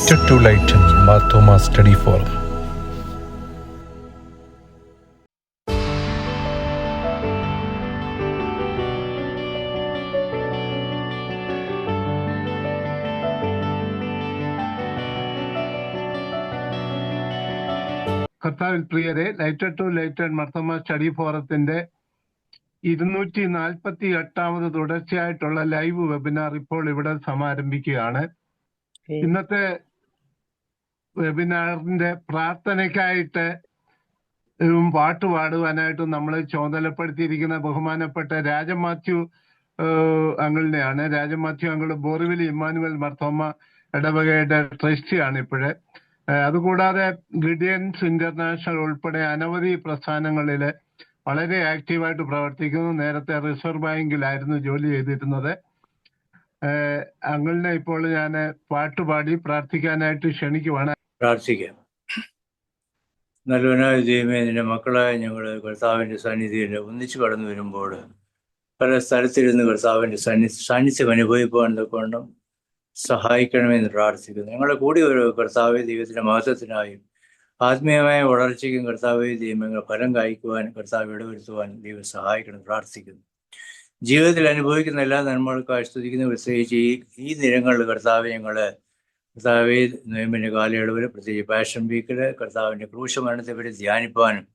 Lighter to Lighten Marthoma Study Forum. കർത്താവിൽ പ്രിയരെ, lighter to lighter Marthoma study ഫോറത്തിന്റെ 248 തുടർച്ചയായിട്ടുള്ള ലൈവ് വെബിനാർ ഇപ്പോൾ ഇവിടെ സമാരംഭിക്കുകയാണ്. ഇന്നത്തെ വെബിനാറിന്റെ പ്രാർത്ഥനയ്ക്കായിട്ട് പാട്ട് പാടുവാനായിട്ടും നമ്മൾ ചുമതലപ്പെടുത്തിയിരിക്കുന്ന ബഹുമാനപ്പെട്ട രാജമാത്യു അങ്കിളിനെയാണ്. രാജമാത്യു അങ്കിൾ ബോറിവിലി ഇമ്മാനുവൽ മർത്തോമ ഇടവകയുടെ ട്രസ്റ്റിയാണ് ഇപ്പോഴ്. അതുകൂടാതെ ഗിഡിയൻസ് ഇന്റർനാഷണൽ ഉൾപ്പെടെ അനവധി പ്രസ്ഥാനങ്ങളില് വളരെ ആക്റ്റീവായിട്ട് പ്രവർത്തിക്കുന്നു. നേരത്തെ റിസർവ് ബാങ്കിലായിരുന്നു ജോലി ചെയ്തിരുന്നത്. അങ്ങളിനെ ഇപ്പോൾ ഞാൻ പാട്ടുപാടി പ്രാർത്ഥിക്കാനായിട്ട് ക്ഷണിക്കുവാണ്. പ്രാർത്ഥിക്കാം. നല്ലവനായ ദൈവമേ, നിന്റെ മക്കളായ ഞങ്ങൾ കർത്താവിൻ്റെ സന്നിധിയിൽ ഒന്നിച്ചു കടന്നു വരുമ്പോൾ പല സ്ഥലത്തിരുന്ന് കർത്താവിൻ്റെ സാന്നിധ്യം അനുഭവിക്കുവാൻ കൊണ്ടും സഹായിക്കണമെന്ന് പ്രാർത്ഥിക്കുന്നു. ഞങ്ങളെ കൂടി ഒരു കർത്താവ് ദൈവത്തിൻ്റെ മഹത്വത്തിനായും ആത്മീയമായ വളർച്ചയ്ക്കും കർത്താവ് ദൈവങ്ങൾ ഫലം കായ്ക്കുവാൻ കർത്താവ് ഇടവരുത്തുവാൻ ദൈവം സഹായിക്കണം പ്രാർത്ഥിക്കുന്നു. ജീവിതത്തിൽ അനുഭവിക്കുന്ന എല്ലാ നന്മകൾക്കായി സ്തുതിക്കുന്ന പ്രത്യേകിച്ച് ഈ നിരങ്ങളിൽ കർത്താവ് കർത്താവ് നോയമ്പിൻ്റെ കാലയളവിൽ പ്രത്യേകിച്ച് പാഷൻ വീക്കിൽ കർത്താവിൻ്റെ ക്രൂശ മരണത്തെപ്പറ്റി ധ്യാനിപ്പാനും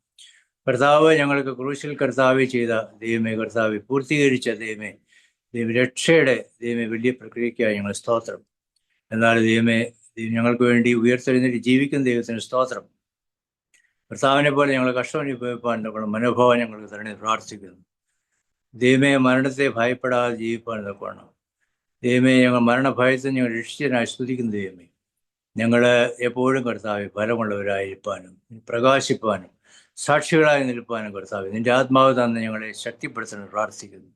കർത്താവ് ഞങ്ങൾക്ക് ക്രൂശിൽ കർത്താവ് ചെയ്ത ദൈവമേ, കർത്താവ് പൂർത്തീകരിച്ച ദൈവമേ, രക്ഷയുടെ ദൈവമേ വലിയ പ്രക്രിയയ്ക്കായി ഞങ്ങൾ സ്തോത്രം. എന്നാൽ ദൈവമേ, ഞങ്ങൾക്ക് വേണ്ടി ഉയർത്തെഴുന്നേറ്റ് ജീവിക്കുന്ന ദൈവത്തിന് സ്തോത്രം. കർത്താവിനെ പോലെ ഞങ്ങൾ കഷ്ടം അനുഭവിപ്പാൻ മനോഭാവം ഞങ്ങൾക്ക് തന്നെ പ്രാർത്ഥിക്കുന്നു. ദൈവമേ, മരണത്തെ ഭയപ്പെടാതെ ജീവിപ്പാൻ നോക്കണം. ദൈവമേ, ഞങ്ങൾ മരണഭയത്തെ ഞങ്ങൾ രക്ഷിച്ചതിനായി സ്തുതിക്കുന്ന ദൈവമേ, ഞങ്ങൾ എപ്പോഴും കർത്താവ് ഫലമുള്ളവരായിരിക്കാനും പ്രകാശിപ്പാനും സാക്ഷികളായി നിൽപ്പാനും കർത്താവ് നിന്റെ ആത്മാവ് തന്നെ ഞങ്ങളെ ശക്തിപ്പെടുത്താൻ പ്രാർത്ഥിക്കുന്നു.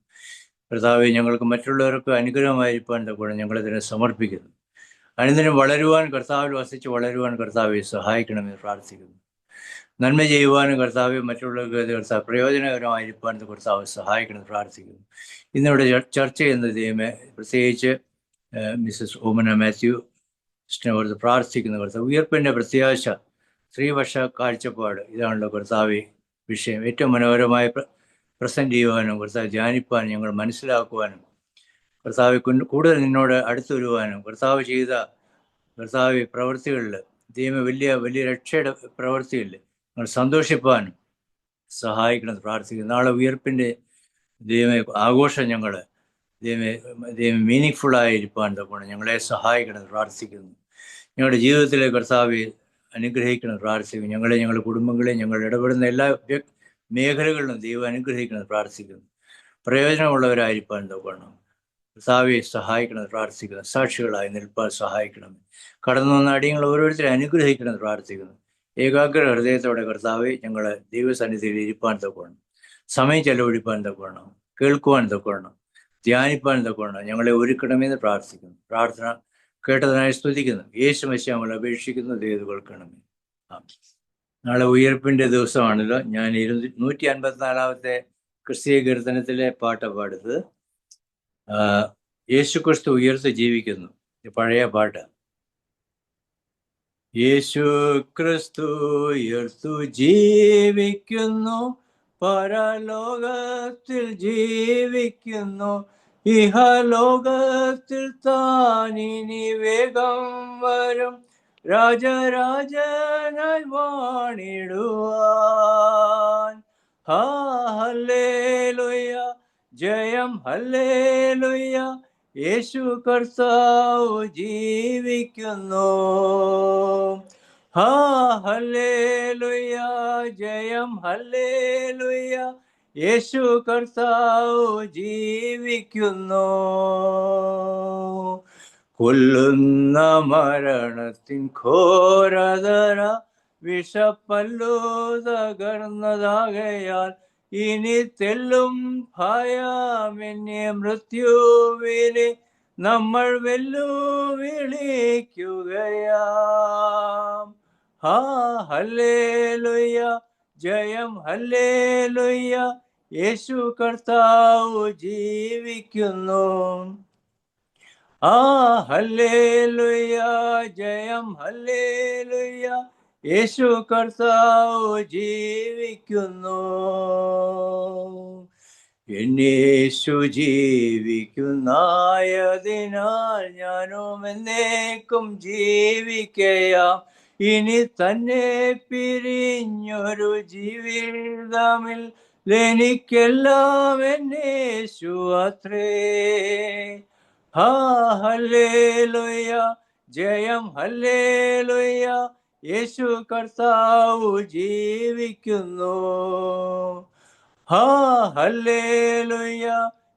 കർത്താവ് ഞങ്ങൾക്ക് മറ്റുള്ളവർക്ക് അനുഗ്രഹമായിരിക്കാൻ കൂടെ ഞങ്ങളെ തന്നെ സമർപ്പിക്കുന്നു. അനുദിനം വളരുവാൻ, കർത്താവിൽ വസിച്ച് വളരുവാൻ കർത്താവെ സഹായിക്കണമെന്ന് പ്രാർത്ഥിക്കുന്നു. നന്മ ചെയ്യുവാനും കർത്താവ് മറ്റുള്ളവർക്ക് കർത്താവ് പ്രയോജനകരമായിരിക്കാൻ കർത്താവ് സഹായിക്കണമെന്ന് പ്രാർത്ഥിക്കുന്നു. ഇന്നിവിടെ ചർച്ച ചെയ്യുന്ന ദൈവമേ, പ്രത്യേകിച്ച് മിസ്സസ് ഓമന മാത്യു ഓർത്ത് പ്രാർത്ഥിക്കുന്ന കർത്താവ് ഉയർപ്പിൻ്റെ പ്രത്യാശ, സ്ത്രീപക്ഷ കാഴ്ചപ്പാട്, ഇതാണല്ലോ കർത്താവ് വിഷയം. ഏറ്റവും മനോഹരമായ പ്രസന്റ് ചെയ്യുവാനും കർത്താവ് ധ്യാനിപ്പാനും ഞങ്ങൾ മനസ്സിലാക്കുവാനും കർത്താവ് കൂടുതൽ നിന്നോട് അടുത്തു വരുവാനും കർത്താവ് ചെയ്ത കർത്താവ് പ്രവൃത്തികളിൽ ദൈവം വലിയ രക്ഷയുടെ പ്രവൃത്തിയിൽ ഞങ്ങൾ സന്തോഷിപ്പാനും സഹായിക്കണം പ്രാർത്ഥിക്കുന്നു. നാളെ ഉയർപ്പിൻ്റെ ആഘോഷം ഞങ്ങൾ ദൈവം മീനിങ് ഫുള്ളായിരിക്കാൻ തൊക്കെ ഞങ്ങളെ സഹായിക്കണം പ്രാർത്ഥിക്കുന്നു. ഞങ്ങളുടെ ജീവിതത്തിലെ കർത്താവ് അനുഗ്രഹിക്കണം പ്രാർത്ഥിക്കുന്നു. ഞങ്ങളുടെ കുടുംബങ്ങളെ ഞങ്ങൾ ഇടപെടുന്ന എല്ലാ മേഖലകളിലും ദൈവം അനുഗ്രഹിക്കണം പ്രാർത്ഥിക്കുന്നു. പ്രയോജനമുള്ളവരായിരിക്കാൻ നോക്കണം. കർത്താവെ സഹായിക്കണം പ്രാർത്ഥിക്കുന്നു. സാക്ഷികളായി നിൽപ്പാൻ സഹായിക്കണം. കടന്നു വന്ന അടിയങ്ങൾ ഓരോരുത്തരെ അനുഗ്രഹിക്കണം പ്രാർത്ഥിക്കുന്നു. ഏകാഗ്ര ഹൃദയത്തോടെ കർത്താവെ ഞങ്ങൾ ദൈവസന്നിധിയിൽ ഇരിപ്പാൻ തൊക്കണം, സമയം ചെലവഴിപ്പാൻ തൊക്കണം, കേൾക്കുവാൻ തൊക്കണം, ധ്യാനിപ്പാൻ തൊക്കണം ഞങ്ങളെ ഒരുക്കണമെന്ന് പ്രാർത്ഥിക്കുന്നു. പ്രാർത്ഥന കേട്ടതിനായി സ്തുതിക്കുന്നു. യേശു മെസ്സി നമ്മൾ അപേക്ഷിക്കുന്നു. ദൈവം കേൾക്കണമേ. നാളെ ഉയർപ്പിൻ്റെ ദിവസമാണല്ലോ. ഞാൻ 154 ക്രിസ്തീയ കീർത്തനത്തിലെ പാട്ട് പാടുന്നത് യേശു ക്രിസ്തു ഉയർത്ത് ജീവിക്കുന്നു, പഴയ പാട്ട്. യേശു ക്രിസ്തു ഉയർത്തു ജീവിക്കുന്നു, പരലോകത്തിൽ ജീവിക്കുന്നു, ഇഹലോകത്തിൽ താനിനി വേഗം വരും, രാജരാജനായി വാണിടുവാൻ. ഹല്ലേലൂയ, ജയം ഹല്ലേലൂയ, യേശു കർത്താവ് ജീവിക്കുന്നു. ഹല്ലേലൂയ, ജയം ഹല്ലേലൂയ, യേശു കർത്താവ് ജീവിക്കുന്നു. കൊല്ലുന്ന മരണത്തിൻ ഘോരതര വിഷപ്പല്ലു തകർന്നതാകയാൽ ഇനി തെല്ലും ഭയമെന്നെ മൃത്യുവിനെ നമ്മൾ വെല്ലുവിളിക്കുകയാം. ഹല്ലേലൂയ, ജയം ഹല്ലേലൂയ, യേശു കർത്താവ് ജീവിക്കുന്നു. ആ ഹല്ലേലൂയ, ജയം ഹല്ലേലൂയ, യേശു കർത്താവ് ജീവിക്കുന്നു. എന്നേശു ജീവിക്കുന്നായതിനാൽ ഞാനും എന്നേക്കും ജീവിക്കയാം. ഇനി തന്നെ പിരിഞ്ഞൊരു ജീവിതമിൽ എനിക്കെല്ലാം എന്നേശു അത്രേ. ഹാ ഹല്ലേലൂയ, ജയം ഹല്ലേലൂയ, യേശു കർത്താവ് ജീവിക്കുന്നു. ഹാ ഹല്ലേലൂയ,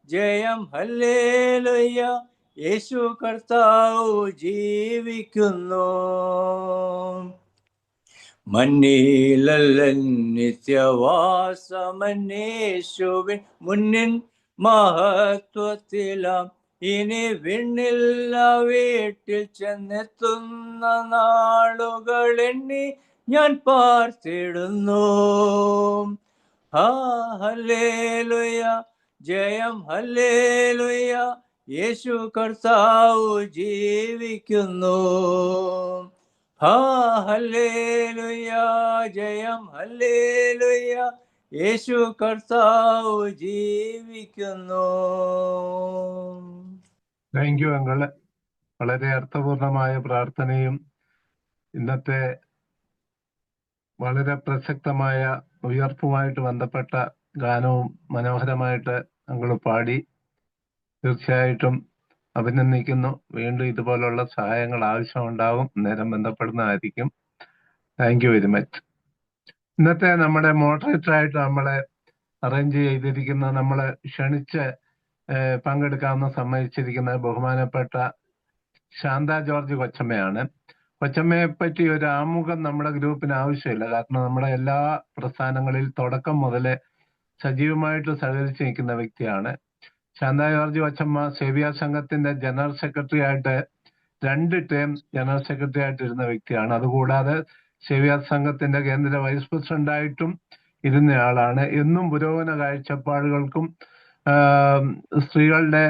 ജയം ഹല്ലേലൂയ, യേശു കർത്താവ് ജീവിക്കുന്നു. മന്നീലല്ല നിത്യവാസമന്നേശുവിൻ മുന്നിൻ മഹത്വത്തിലാം. ഇനി വിണ്ണില്ല വീട്ടിൽ ചെന്നെത്തുന്ന നാളുകൾ എണ്ണി ഞാൻ പാർത്തിടുന്നു. ഹാ ഹല്ലേലൂയ, ജയം ഹല്ലേലൂയ, യേശു കർത്താവ് ജീവിക്കുന്നു. ഹാ ഹല്ലേലൂയ, ജയം ഹല്ലേലൂയ, യേശു കർത്താവ് ജീവിക്കുന്നു. Thank you uncle. വളരെ അർത്ഥപൂർണമായ പ്രാർത്ഥനയും ഇന്നത്തെ വളരെ പ്രസക്തമായ ഉയർപ്പുമായിട്ട് ബന്ധപ്പെട്ട ഗാനവും മനോഹരമായിട്ട് അങ്കിള് പാടി. തീർച്ചയായിട്ടും അഭിനന്ദിക്കുന്നു. വീണ്ടും ഇതുപോലുള്ള സഹായങ്ങൾ ആവശ്യമുണ്ടാകും, നേരം ബന്ധപ്പെടുന്നതായിരിക്കും. Thank you very much. ഇന്നത്തെ നമ്മുടെ മോഡറേറ്ററായിട്ട് നമ്മളെ അറേഞ്ച് ചെയ്തിരിക്കുന്ന, നമ്മളെ ക്ഷണിച്ച് പങ്കെടുക്കാമെന്ന് സമ്മതിച്ചിരിക്കുന്ന ബഹുമാനപ്പെട്ട ശാന്ത ജോർജ് കൊച്ചമ്മയാണ്. കൊച്ചമ്മയെ പറ്റി ഒരു ആമുഖം നമ്മുടെ ഗ്രൂപ്പിന് ആവശ്യമില്ല, കാരണം നമ്മുടെ എല്ലാ പ്രസ്ഥാനങ്ങളിൽ തുടക്കം മുതലേ സജീവമായിട്ട് സഹകരിച്ച് നിൽക്കുന്ന വ്യക്തിയാണ്. ശാന്ത ജോർജ് കൊച്ചമ്മ സേവ്യ സംഘത്തിന്റെ ജനറൽ സെക്രട്ടറി ആയിട്ട് 2 ടേം ജനറൽ സെക്രട്ടറി ആയിട്ടിരുന്ന വ്യക്തിയാണ്. അതുകൂടാതെ സേവ്യ സംഘത്തിന്റെ കേന്ദ്ര വൈസ് പ്രസിഡന്റായിട്ടും ഇരുന്നയാളാണ്. എന്നും പുരോഗമന കാഴ്ചപ്പാടുകൾക്കും സ്ത്രീകളുടെ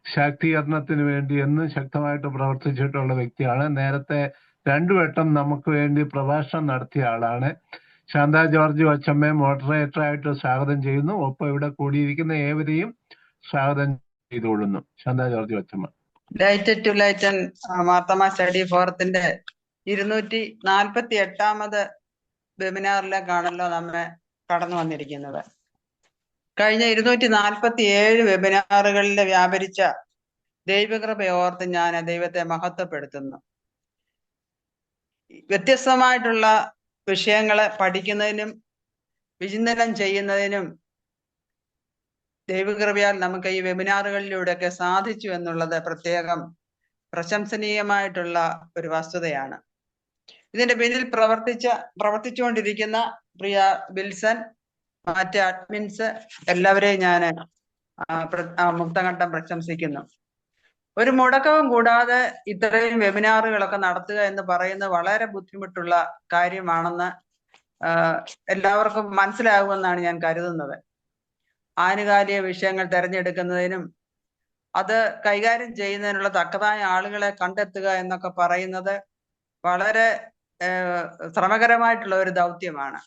ശാക്തീകരണത്തിന് വേണ്ടി എന്നും ശക്തമായിട്ട് പ്രവർത്തിച്ചിട്ടുള്ള വ്യക്തിയാണ്. നേരത്തെ 2 വട്ടം നമുക്ക് വേണ്ടി പ്രഭാഷണം നടത്തിയ ആളാണ്. ശാന്ത ജോർജ് കൊച്ചമ്മയെ മോഡറേറ്ററായിട്ട് സ്വാഗതം ചെയ്യുന്നു. ഒപ്പം ഇവിടെ കൂടിയിരിക്കുന്ന ഏവരെയും സ്വാഗതം ചെയ്തുകൊള്ളുന്നു. ശാന്ത ജോർജ് കൊച്ചമ്മ. Light to lighten Marthoma study ഫോറത്തിന്റെ 248ാമത് വെബിനാറിലേക്കാണല്ലോ നമ്മെ കടന്നു വന്നിരിക്കുന്നത്. കഴിഞ്ഞ 247 വെബിനാറുകളിൽ വ്യാപരിച്ച ദൈവകൃപ ഓർത്ത് ഞാൻ ദൈവത്തെ മഹത്വപ്പെടുത്തുന്നു. വ്യത്യസ്തമായിട്ടുള്ള വിഷയങ്ങളെ പഠിക്കുന്നതിനും വിചിന്തനം ചെയ്യുന്നതിനും ദൈവകൃപയാൽ നമുക്ക് ഈ വെബിനാറുകളിലൂടെയൊക്കെ സാധിച്ചു എന്നുള്ളത് പ്രത്യേകം പ്രശംസനീയമായിട്ടുള്ള ഒരു വസ്തുതയാണ്. ഇതിന്റെ പിന്നിൽ പ്രവർത്തിച്ചുകൊണ്ടിരിക്കുന്ന പ്രിയ ബിൽസൺ, മറ്റ് അഡ്മിൻസ് എല്ലാവരെയും ഞാൻ മുക്തകണ്ഠം പ്രശംസിക്കുന്നു. ഒരു മുടക്കവും കൂടാതെ ഇത്രയും വെബിനാറുകളൊക്കെ നടത്തുക എന്ന് പറയുന്നത് വളരെ ബുദ്ധിമുട്ടുള്ള കാര്യമാണെന്ന് എല്ലാവർക്കും മനസ്സിലാകുമെന്നാണ് ഞാൻ കരുതുന്നത്. ആനുകാലിക വിഷയങ്ങൾ തിരഞ്ഞെടുക്കുന്നതിനും അത് കൈകാര്യം ചെയ്യുന്നതിനുള്ള തക്കതായ ആളുകളെ കണ്ടെത്തുക എന്നൊക്കെ പറയുന്നത് വളരെ ശ്രമകരമായിട്ടുള്ള ഒരു ദൗത്യമാണ്.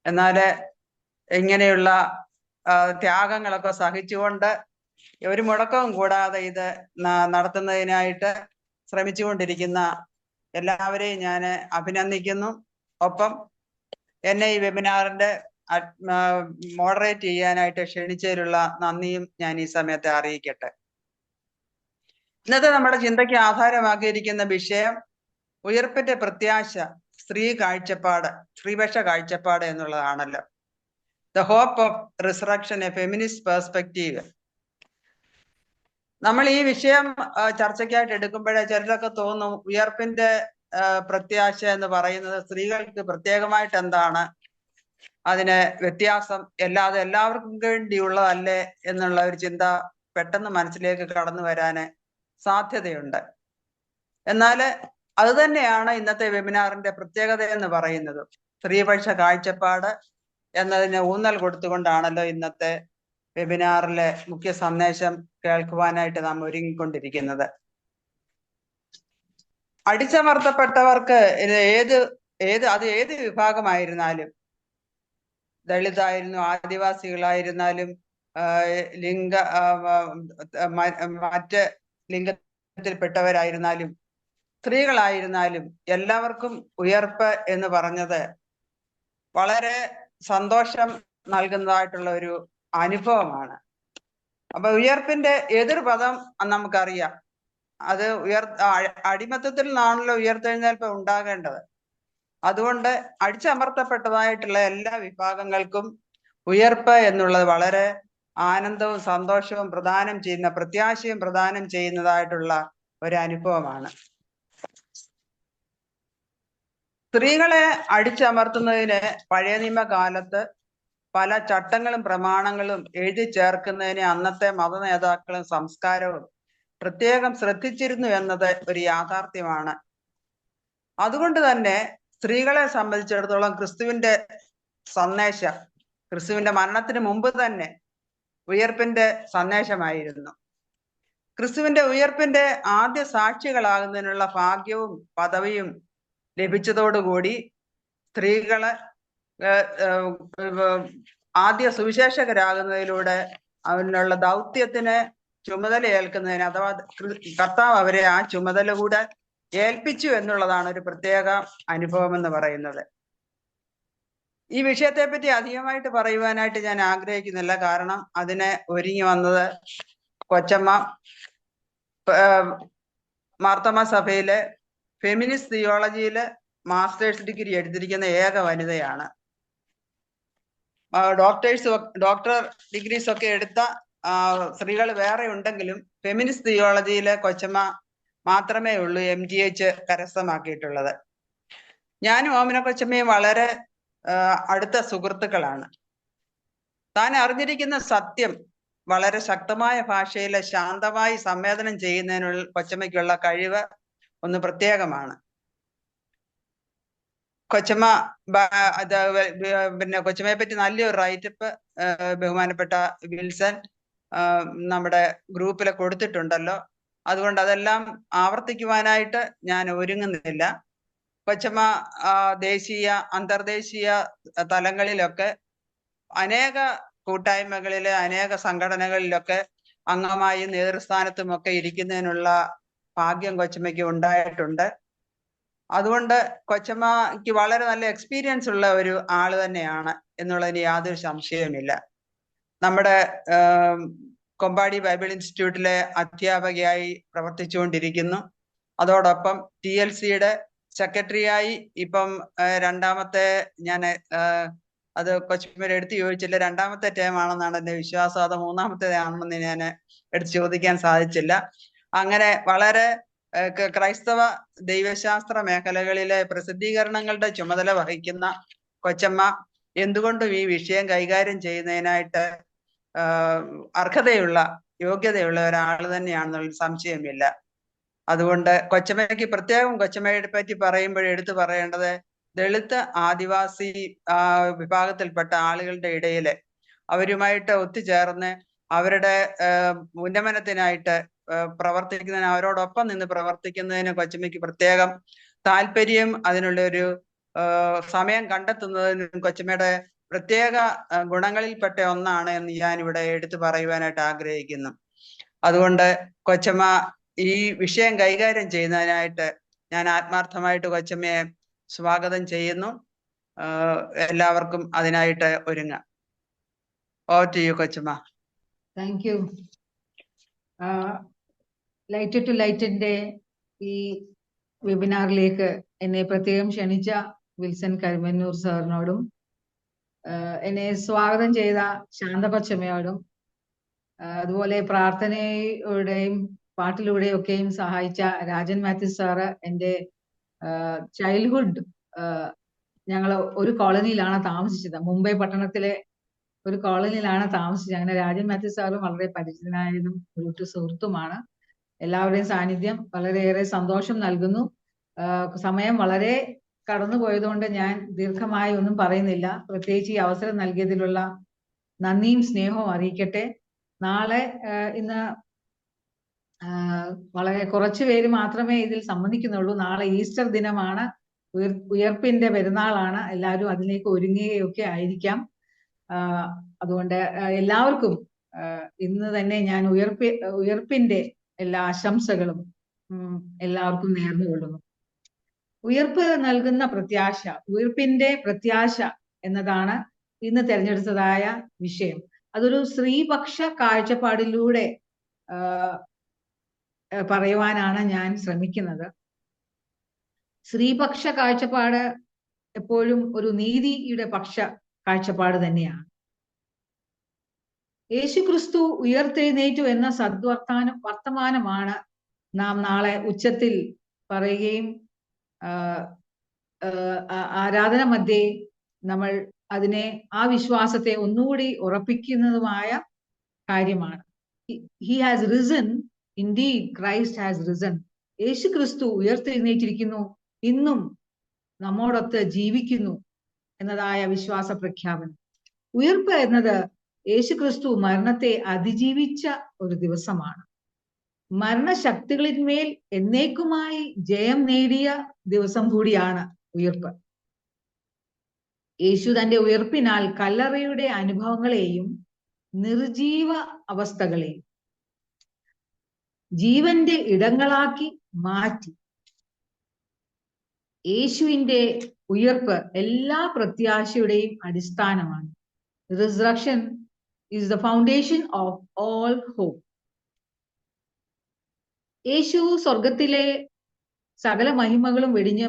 എന്നാൽ ഇങ്ങനെയുള്ള ത്യാഗങ്ങളൊക്കെ സഹിച്ചുകൊണ്ട് ഒരു മുടക്കവും കൂടാതെ ഇത് നടത്തുന്നതിനായിട്ട് ശ്രമിച്ചുകൊണ്ടിരിക്കുന്ന എല്ലാവരെയും ഞാൻ അഭിനന്ദിക്കുന്നു. ഒപ്പം എന്നെ ഈ വെബിനാറിന്റെ മോഡറേറ്റ് ചെയ്യാനായിട്ട് ക്ഷണിച്ചതിലുള്ള നന്ദിയും ഞാൻ ഈ സമയത്ത് അറിയിക്കട്ടെ. ഇന്നത്തെ നമ്മുടെ ചിന്തയ്ക്ക് ആധാരമാക്കിയിരിക്കുന്ന വിഷയം ഉയർപ്പിന്റെ പ്രത്യാശ, സ്ത്രീപക്ഷ കാഴ്ചപ്പാട് എന്നുള്ളതാണല്ലോ. The hope of resurrection, a feminist perspective. നമ്മൾ ഈ വിഷയം ചർച്ചയ്ക്കായിട്ട് എടുക്കുമ്പോഴേ ചിലരൊക്കെ തോന്നും ഉയർപ്പിന്റെ പ്രത്യാശ എന്ന് പറയുന്നത് സ്ത്രീകൾക്ക് പ്രത്യേകമായിട്ട് എന്താണ് അതിന് വ്യത്യാസം, എല്ലാവർക്കും വേണ്ടിയുള്ളതല്ലേ എന്നുള്ള ഒരു ചിന്ത പെട്ടെന്ന് മനസ്സിലേക്ക് കടന്നു വരാന് സാധ്യതയുണ്ട്. എന്നാൽ അത് തന്നെയാണ് ഇന്നത്തെ വെബിനാറിന്റെ പ്രത്യേകത എന്ന് പറയുന്നത്. സ്ത്രീപക്ഷ കാഴ്ചപ്പാട് എന്നതിന് ഊന്നൽ കൊടുത്തുകൊണ്ടാണല്ലോ ഇന്നത്തെ വെബിനാറിലെ മുഖ്യ സന്ദേശം കേൾക്കുവാനായിട്ട് നാം ഒരുങ്ങിക്കൊണ്ടിരിക്കുന്നത്. അടിച്ചമർത്തപ്പെട്ടവർക്ക് ഇത് ഏത് വിഭാഗമായിരുന്നാലും, ദളിതായിരുന്നു, ആദിവാസികളായിരുന്നാലും, ലിംഗ മറ്റ് ലിംഗത്തിൽപ്പെട്ടവരായിരുന്നാലും, സ്ത്രീകളായിരുന്നാലും എല്ലാവർക്കും ഉയർപ്പ് എന്ന് പറഞ്ഞത് വളരെ സന്തോഷം നൽകുന്നതായിട്ടുള്ള ഒരു അനുഭവമാണ്. അപ്പൊ ഉയർപ്പിന്റെ എതിർപദം നമുക്കറിയാം. അത് അടിമത്തത്തിൽ നിന്നാണല്ലോ ഉയർത്തെഴുന്നേൽപ്പ് ഉണ്ടാകേണ്ടത്. അതുകൊണ്ട് അടിച്ചമർത്തപ്പെട്ടതായിട്ടുള്ള എല്ലാ വിഭാഗങ്ങൾക്കും ഉയർപ്പ് എന്നുള്ളത് വളരെ ആനന്ദവും സന്തോഷവും പ്രദാനം ചെയ്യുന്ന, പ്രത്യാശയും പ്രദാനം ചെയ്യുന്നതായിട്ടുള്ള ഒരു അനുഭവമാണ്. സ്ത്രീകളെ അടിച്ചമർത്തുന്നതിന് പഴയ നിയമകാലത്ത് പല ചട്ടങ്ങളും പ്രമാണങ്ങളും എഴുതി ചേർക്കുന്നതിന് അന്നത്തെ മത നേതാക്കളും സംസ്കാരവും പ്രത്യേകം ശ്രദ്ധിച്ചിരുന്നു എന്നത് ഒരു യാഥാർത്ഥ്യമാണ്. അതുകൊണ്ട് തന്നെ സ്ത്രീകളെ സംബന്ധിച്ചിടത്തോളം ക്രിസ്തുവിന്റെ സന്ദേശം, ക്രിസ്തുവിന്റെ മരണത്തിന് മുമ്പ് തന്നെ ഉയർപ്പിന്റെ സന്ദേശമായിരുന്നു. ക്രിസ്തുവിന്റെ ഉയർപ്പിന്റെ ആദ്യ സാക്ഷികളാകുന്നതിനുള്ള ഭാഗ്യവും പദവിയും ലഭിച്ചതോടുകൂടി സ്ത്രീകള് ആദ്യ സുവിശേഷകരാകുന്നതിലൂടെ അവനുള്ള ദൗത്യത്തിന് ചുമതല ഏൽക്കുന്നതിന്, അഥവാ കർത്താവ് അവരെ ആ ചുമതല കൂടെ ഏൽപ്പിച്ചു എന്നുള്ളതാണ് ഒരു പ്രത്യേക അനുഭവം എന്ന് പറയുന്നത്. ഈ വിഷയത്തെ പറ്റി അധികമായിട്ട് പറയുവാനായിട്ട് ഞാൻ ആഗ്രഹിക്കുന്നില്ല. കാരണം അതിനെ ഒരുങ്ങി വന്നത് കൊച്ചമ്മ മാർത്തോമാ സഭയിലെ ഫെമിനിസ്റ്റ് തിയോളജിയില് മാസ്റ്റേഴ്സ് ഡിഗ്രി എടുത്തിരിക്കുന്ന ഏക വനിതയാണ്. ഡോക്ടർ ഡിഗ്രീസ് ഒക്കെ എടുത്ത സ്ത്രീകൾ വേറെ ഉണ്ടെങ്കിലും ഫെമിനിസ്റ്റ് തിയോളജിയിലെ കൊച്ചമ്മ മാത്രമേ ഉള്ളൂ MGH കരസ്ഥമാക്കിയിട്ടുള്ളത്. ഞാനും ഓമന കൊച്ചമ്മയും വളരെ അടുത്ത സുഹൃത്തുക്കളാണ്. താൻ അറിഞ്ഞിരിക്കുന്ന സത്യം വളരെ ശക്തമായ ഭാഷയിൽ ശാന്തമായി സംവേദനം ചെയ്യുന്നതിനുള്ള കൊച്ചമ്മയ്ക്കുള്ള കഴിവ് ഒന്ന് പ്രത്യേകമാണ്. കൊച്ചമ്മ പിന്നെ കൊച്ചമ്മയെ പറ്റി നല്ലൊരു റൈറ്റപ്പ് ബഹുമാനപ്പെട്ട വിൽസൺ നമ്മുടെ ഗ്രൂപ്പിൽ കൊടുത്തിട്ടുണ്ടല്ലോ. അതുകൊണ്ട് അതെല്ലാം ആവർത്തിക്കുവാനായിട്ട് ഞാൻ ഒരുങ്ങുന്നില്ല. കൊച്ചമ്മ ദേശീയ അന്തർദേശീയ തലങ്ങളിലൊക്കെ അനേക കൂട്ടായ്മകളിലെ അനേക സംഘടനകളിലൊക്കെ അംഗമായും നേതൃസ്ഥാനത്തുമൊക്കെ ഇരിക്കുന്നതിനുള്ള ഭാഗ്യം കൊച്ചമ്മയ്ക്ക് ഉണ്ടായിട്ടുണ്ട്. അതുകൊണ്ട് കൊച്ചമ്മയ്ക്ക് വളരെ നല്ല എക്സ്പീരിയൻസ് ഉള്ള ഒരു ആള് തന്നെയാണ് എന്നുള്ളതിന് യാതൊരു സംശയവുമില്ല. നമ്മുടെ കൊമ്പാടി ബൈബിൾ ഇൻസ്റ്റിറ്റ്യൂട്ടിലെ അധ്യാപകയായി പ്രവർത്തിച്ചുകൊണ്ടിരിക്കുന്നു. അതോടൊപ്പം TLCയുടെ സെക്രട്ടറിയായി ഇപ്പം രണ്ടാമത്തെ, ഞാൻ അത് കൊച്ചമ്മ എടുത്ത് ചോദിച്ചില്ല, രണ്ടാമത്തെ ടേം ആണെന്നാണ് എൻ്റെ വിശ്വാസം. അത് മൂന്നാമത്തേതാണെന്ന് ഞാൻ എടുത്ത് ചോദിക്കാൻ സാധിച്ചില്ല. അങ്ങനെ വളരെ ക്രൈസ്തവ ദൈവശാസ്ത്ര മേഖലകളിലെ പ്രസിദ്ധീകരണങ്ങളുടെ ചുമതല വഹിക്കുന്ന കൊച്ചമ്മ എന്തുകൊണ്ടും ഈ വിഷയം കൈകാര്യം ചെയ്യുന്നതിനായിട്ട് അർഹതയുള്ള, യോഗ്യതയുള്ള ഒരാൾ തന്നെയാണെന്നുള്ള സംശയമില്ല. അതുകൊണ്ട് കൊച്ചമ്മയ്ക്ക് പ്രത്യേകം കൊച്ചമ്മയെ പറ്റി പറയുമ്പോൾ എടുത്തു പറയേണ്ടത് ദളിത് ആദിവാസി വിഭാഗത്തിൽപ്പെട്ട ആളുകളുടെ ഇടയില് അവരുമായിട്ട് ഒത്തുചേർന്ന് അവരുടെ ഉന്നമനത്തിനായിട്ട് പ്രവർത്തിക്കുന്നതിന്, അവരോടൊപ്പം നിന്ന് പ്രവർത്തിക്കുന്നതിന് കൊച്ചമ്മയ്ക്ക് പ്രത്യേകം താല്പര്യം, അതിനുള്ള ഒരു സമയം കണ്ടെത്തുന്നതിനും കൊച്ചമ്മയുടെ പ്രത്യേക ഗുണങ്ങളിൽപ്പെട്ട ഒന്നാണ് എന്ന് ഞാൻ ഇവിടെ എടുത്തു പറയുവാനായിട്ട് ആഗ്രഹിക്കുന്നു. അതുകൊണ്ട് കൊച്ചമ്മ ഈ വിഷയം കൈകാര്യം ചെയ്യുന്നതിനായിട്ട് ഞാൻ ആത്മാർത്ഥമായിട്ട് കൊച്ചമ്മയെ സ്വാഗതം ചെയ്യുന്നു. എല്ലാവർക്കും അതിനായിട്ട് ഒരുങ്ങാം. ഓവർ ടു യു കൊച്ചമ്മ. Thank you. ലൈറ്റ് ടു ലൈറ്റിന്റെ ഈ വെബിനാറിലേക്ക് എന്നെ പ്രത്യേകം ക്ഷണിച്ച വിൽസൺ കരുമന്നൂർ സാറിനോടും എന്നെ സ്വാഗതം ചെയ്ത ശാന്തപച്ചമ്മയോടും അതുപോലെ പ്രാർത്ഥനയുടെയും പാട്ടിലൂടെയും ഒക്കെയും സഹായിച്ച രാജൻ മാത്യു സാറ്, എൻ്റെ ചൈൽഡ്ഹുഡ് ഞങ്ങൾ ഒരു കോളനിയിലാണ് താമസിച്ചത്, മുംബൈ പട്ടണത്തിലെ ഒരു കോളനിയിലാണ് താമസിച്ചത്. അങ്ങനെ രാജൻ മാത്യു സാറും വളരെ പരിചിതനായതും ഒരു സുഹൃത്തുമാണ്. എല്ലാവരുടെയും സാന്നിധ്യം വളരെയേറെ സന്തോഷം നൽകുന്നു. സമയം വളരെ കടന്നുപോയതുകൊണ്ട് ഞാൻ ദീർഘമായി ഒന്നും പറയുന്നില്ല. പ്രത്യേകിച്ച് ഈ അവസരം നൽകിയതിലുള്ള നന്ദിയും സ്നേഹവും അറിയിക്കട്ടെ. നാളെ ഇന്ന് വളരെ കുറച്ചു പേര് മാത്രമേ ഇതിൽ സംബന്ധിക്കുന്നുള്ളൂ. നാളെ ഈസ്റ്റർ ദിനമാണ്, ഉയർപ്പിന്റെ പെരുന്നാളാണ്. എല്ലാവരും അതിലേക്ക് ഒരുങ്ങുകയൊക്കെ ആയിരിക്കാം. അതുകൊണ്ട് എല്ലാവർക്കും ഇന്ന് തന്നെ ഞാൻ ഉയർപ്പിന്റെ എല്ലാ ആശംസകളും എല്ലാവർക്കും നേർന്നുകൊള്ളുന്നു. ഉയർപ്പ് നൽകുന്ന പ്രത്യാശ, ഉയർപ്പിന്റെ പ്രത്യാശ എന്നതാണ് ഇന്ന് തെരഞ്ഞെടുത്തതായ വിഷയം. അതൊരു സ്ത്രീപക്ഷ കാഴ്ചപ്പാടിലൂടെ പറയുവാനാണ് ഞാൻ ശ്രമിക്കുന്നത്. സ്ത്രീപക്ഷ കാഴ്ചപ്പാട് എപ്പോഴും ഒരു നീതിയുടെ പക്ഷ കാഴ്ചപ്പാട് തന്നെയാണ്. യേശുക്രിസ്തു ഉയർത്തെഴുന്നേറ്റു എന്ന വർത്തമാനമാണ് നാം നാളെ ഉച്ചത്തിൽ പറയുകയും ആരാധന മധ്യേ നമ്മൾ അതിനെ, ആ വിശ്വാസത്തെ ഒന്നുകൂടി ഉറപ്പിക്കുന്നതുമായ കാര്യമാണ്. He has risen, indeed Christ has risen. യേശുക്രിസ്തു ഉയർത്തെഴുന്നേറ്റിരിക്കുന്നു, ഇന്നും നമ്മോടൊത്ത് ജീവിക്കുന്നു എന്നതായ വിശ്വാസ പ്രഖ്യാപനം. ഉയർപ്പ് എന്നത് യേശുക്രിസ്തു മരണത്തെ അതിജീവിച്ച ഒരു ദിവസമാണ്. മരണശക്തികളിന്മേൽ എന്നേക്കുമായി ജയം നേടിയ ദിവസം കൂടിയാണ് ഉയർപ്പ്. യേശു തന്റെ ഉയർപ്പിനാൽ കല്ലറയുടെ അനുഭവങ്ങളെയും നിർജീവ അവസ്ഥകളെയും ജീവന്റെ ഇടങ്ങളാക്കി മാറ്റി. യേശുവിന്റെ ഉയർപ്പ് എല്ലാ പ്രത്യാശയുടെയും അടിസ്ഥാനമാണ്. Resurrection is the foundation of all hope. യേശു സ്വർഗത്തിലെ സകല മഹിമകളും വെടിഞ്ഞ്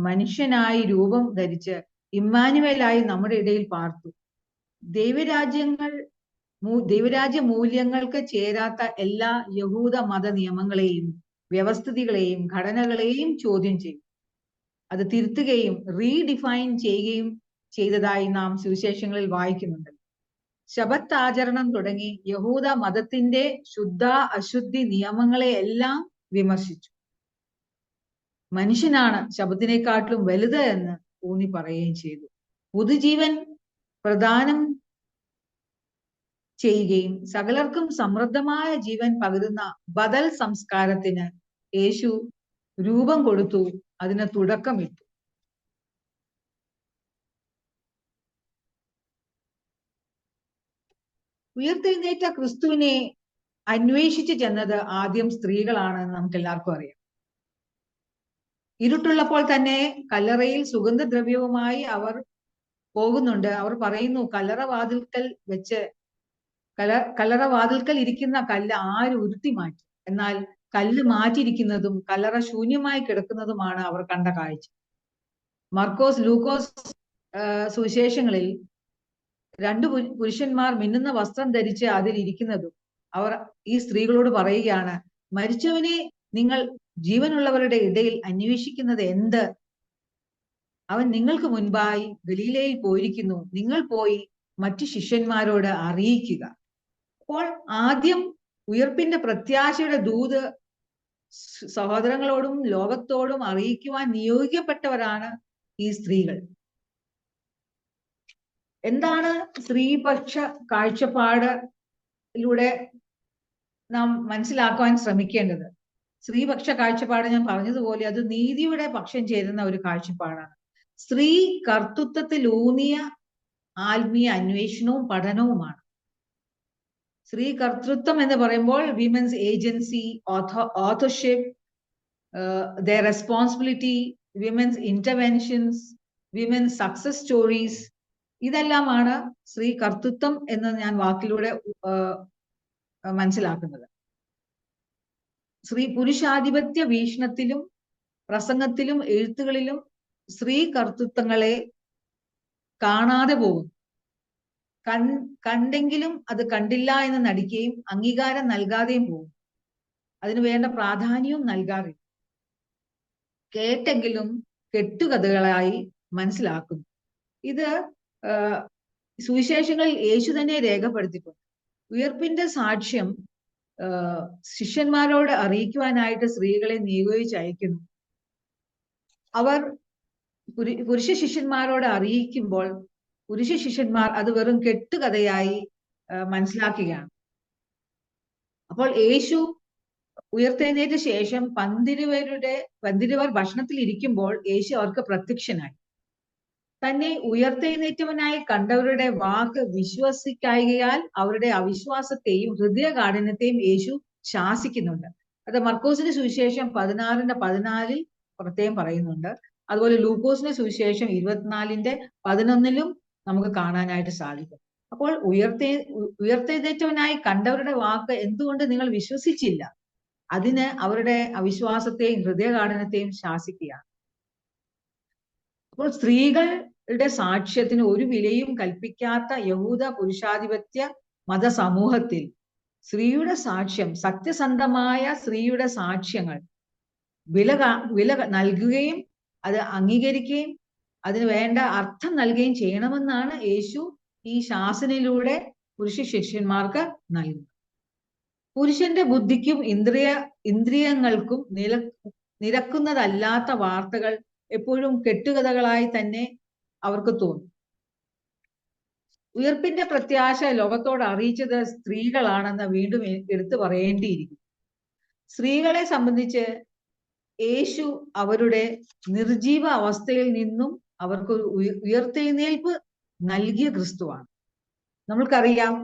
മനുഷ്യനായി രൂപം ധരിച്ച് ഇമ്മാനുവേലായി നമ്മുടെ ഇടയിൽ പാർത്തു. ദൈവരാജ്യ മൂല്യങ്ങൾക്ക് ചേരാത്ത എല്ലാ യഹൂദ മത നിയമങ്ങളെയും വ്യവസ്ഥിതികളെയും ഘടനകളെയും ചോദ്യം ചെയ്തു. അത് തിരുത്തുകയും റീഡിഫൈൻ ചെയ്യുകയും ചെയ്തതായി നാം സുവിശേഷങ്ങളിൽ വായിക്കുന്നുണ്ട്. ശബത്ത് ആചരണം തുടങ്ങി യഹൂദ മതത്തിന്റെ ശുദ്ധ അശുദ്ധി നിയമങ്ങളെ എല്ലാം വിമർശിച്ചു. മനുഷ്യനാണ് ശബത്തിനെക്കാട്ടിലും വലുത് എന്ന് ഊന്നി പറയുകയും ചെയ്തു. പുതുജീവൻ പ്രദാനം ചെയ്യുകയും സകലർക്കും സമൃദ്ധമായ ജീവൻ പകരുന്ന ബദൽ സംസ്കാരത്തിന് യേശു രൂപം കൊടുത്തു, അതിന് തുടക്കമിട്ടു. ഉയർത്തെഴുന്നേറ്റ ക്രിസ്തുവിനെ അന്വേഷിച്ചു ചെന്നത് ആദ്യം സ്ത്രീകളാണെന്ന് നമുക്ക് എല്ലാവർക്കും അറിയാം. ഇരുട്ടുള്ളപ്പോൾ തന്നെ കല്ലറയിൽ സുഗന്ധദ്രവ്യവുമായി അവർ പോകുന്നുണ്ട്. അവർ പറയുന്നു, കല്ലറ വാതിൽക്കൽ ഇരിക്കുന്ന കല്ല് ആര് ഉരുത്തി മാറ്റി? എന്നാൽ കല്ല് മാറ്റിയിരിക്കുന്നതും കല്ലറ ശൂന്യമായി കിടക്കുന്നതുമാണ് അവർ കണ്ട കാഴ്ച. മർക്കോസ്, ലൂക്കോസ് സുവിശേഷങ്ങളിൽ 2 പുരുഷന്മാർ മിന്നുന്ന വസ്ത്രം ധരിച്ച് അതിൽ ഇരിക്കുന്നതും അവർ ഈ സ്ത്രീകളോട് പറയുകയാണ്, മരിച്ചവനെ നിങ്ങൾ ജീവനുള്ളവരുടെ ഇടയിൽ അന്വേഷിക്കുന്നത് എന്ത്? അവൻ നിങ്ങൾക്ക് മുൻപായി ഗലീലയിൽ പോയിരിക്കുന്നു. നിങ്ങൾ പോയി മറ്റു ശിഷ്യന്മാരോട് അറിയിക്കുക. അപ്പോൾ ആദ്യം ഉയർപ്പിന്റെ പ്രത്യാശയുടെ ദൂത് സഹോദരങ്ങളോടും ലോകത്തോടും അറിയിക്കുവാൻ നിയോഗിക്കപ്പെട്ടവരാണ് ഈ സ്ത്രീകൾ. എന്താണ് സ്ത്രീപക്ഷ കാഴ്ചപ്പാടിലൂടെ നാം മനസ്സിലാക്കുവാൻ ശ്രമിക്കേണ്ടത്? സ്ത്രീപക്ഷ കാഴ്ചപ്പാട് ഞാൻ പറഞ്ഞതുപോലെ അത് നീതിയുടെ പക്ഷം ചേരുന്ന ഒരു കാഴ്ചപ്പാടാണ്. സ്ത്രീ കർത്തൃത്വത്തിലൂന്നിയ ആത്മീയ അന്വേഷണവും പഠനവുമാണ്. സ്ത്രീ കർത്തൃത്വം എന്ന് പറയുമ്പോൾ women's agency, authorship, their responsibility, women's interventions, women's success stories, ഇതെല്ലാമാണ് സ്ത്രീ കർത്തൃത്വം എന്ന് ഞാൻ വാക്കിലൂടെ മനസ്സിലാക്കുന്നത്. സ്ത്രീ പുരുഷാധിപത്യ വീക്ഷണത്തിലും പ്രസംഗത്തിലും എഴുത്തുകളിലും സ്ത്രീ കർത്തൃത്വങ്ങളെ കാണാതെ പോകും. കണ്ടെങ്കിലും അത് കണ്ടില്ല എന്ന് നടിക്കുകയും അംഗീകാരം നൽകാതെയും പോകും. അതിനു വേണ്ട പ്രാധാന്യവും നൽകാറില്ല. കേട്ടെങ്കിലും കെട്ടുകഥകളായി മനസ്സിലാക്കുന്നു. ഇത് സുവിശേഷങ്ങളിൽ യേശു തന്നെ രേഖപ്പെടുത്തിയിട്ടുണ്ട്. ഉയർപ്പിന്റെ സാക്ഷ്യം ശിഷ്യന്മാരോട് അറിയിക്കുവാനായിട്ട് സ്ത്രീകളെ നിയോഗിച്ചയക്കുന്നു. അവർ പുരുഷ ശിഷ്യന്മാരോട് അറിയിക്കുമ്പോൾ പുരുഷ ശിഷ്യന്മാർ അത് വെറും കെട്ടുകഥയായി മനസ്സിലാക്കുകയാണ്. അപ്പോൾ യേശു ഉയർത്തെഴുന്നേറ്റ ശേഷം പന്തിരുവർ ഭക്ഷണത്തിൽ ഇരിക്കുമ്പോൾ യേശു അവർക്ക് പ്രത്യക്ഷനായി. തന്നെ ഉയർത്തെഴുന്നേറ്റവനായി കണ്ടവരുടെ വാക്ക് വിശ്വസിക്കായകയാൽ അവരുടെ അവിശ്വാസത്തെയും ഹൃദയകാഠിന്യത്തെയും യേശു ശാസിക്കുന്നുണ്ട്. അത് മർക്കോസിന്റെ സുവിശേഷം 16:14 പ്രത്യേകം പറയുന്നുണ്ട്. അതുപോലെ ലൂക്കോസിന്റെ സുവിശേഷം 24:11 നമുക്ക് കാണാനായിട്ട് സാധിക്കും. അപ്പോൾ ഉയർത്തെഴുന്നേറ്റവനായി കണ്ടവരുടെ വാക്ക് എന്തുകൊണ്ട് നിങ്ങൾ വിശ്വസിച്ചില്ല? അതിന് അവരുടെ അവിശ്വാസത്തെയും ഹൃദയകാഠിന്യത്തെയും ശാസിക്കുകയാണ്. അപ്പോൾ സ്ത്രീകളുടെ സാക്ഷ്യത്തിന് ഒരു വിലയും കൽപ്പിക്കാത്ത യഹൂദ പുരുഷാധിപത്യ മതസമൂഹത്തിൽ സ്ത്രീയുടെ സാക്ഷ്യം, സത്യസന്ധമായ സ്ത്രീയുടെ സാക്ഷ്യങ്ങൾ വില നൽകുകയും അത് അംഗീകരിക്കുകയും അതിന് വേണ്ട അർത്ഥം നൽകുകയും ചെയ്യണമെന്നാണ് യേശു ഈ ശാസനയിലൂടെ പുരുഷ ശിഷ്യന്മാർക്ക് നൽകുന്നത്. പുരുഷന്റെ ബുദ്ധിക്കും ഇന്ദ്രിയങ്ങൾക്കും നിരക്കുന്നതല്ലാത്ത വാർത്തകൾ എപ്പോഴും കെട്ടുകഥകളായി തന്നെ അവർക്ക് തോന്നും. ഉയർപ്പിന്റെ പ്രത്യാശ ലോകത്തോട് അറിയിച്ചത് സ്ത്രീകളാണെന്ന് വീണ്ടും എടുത്തു പറയേണ്ടിയിരിക്കുന്നു. സ്ത്രീകളെ സംബന്ധിച്ച് യേശു അവരുടെ നിർജീവ അവസ്ഥയിൽ നിന്നും അവർക്ക് ഉയർത്തെഴുന്നേൽപ്പ് നൽകിയ ക്രിസ്തുവാണ്. നമ്മൾക്കറിയാം,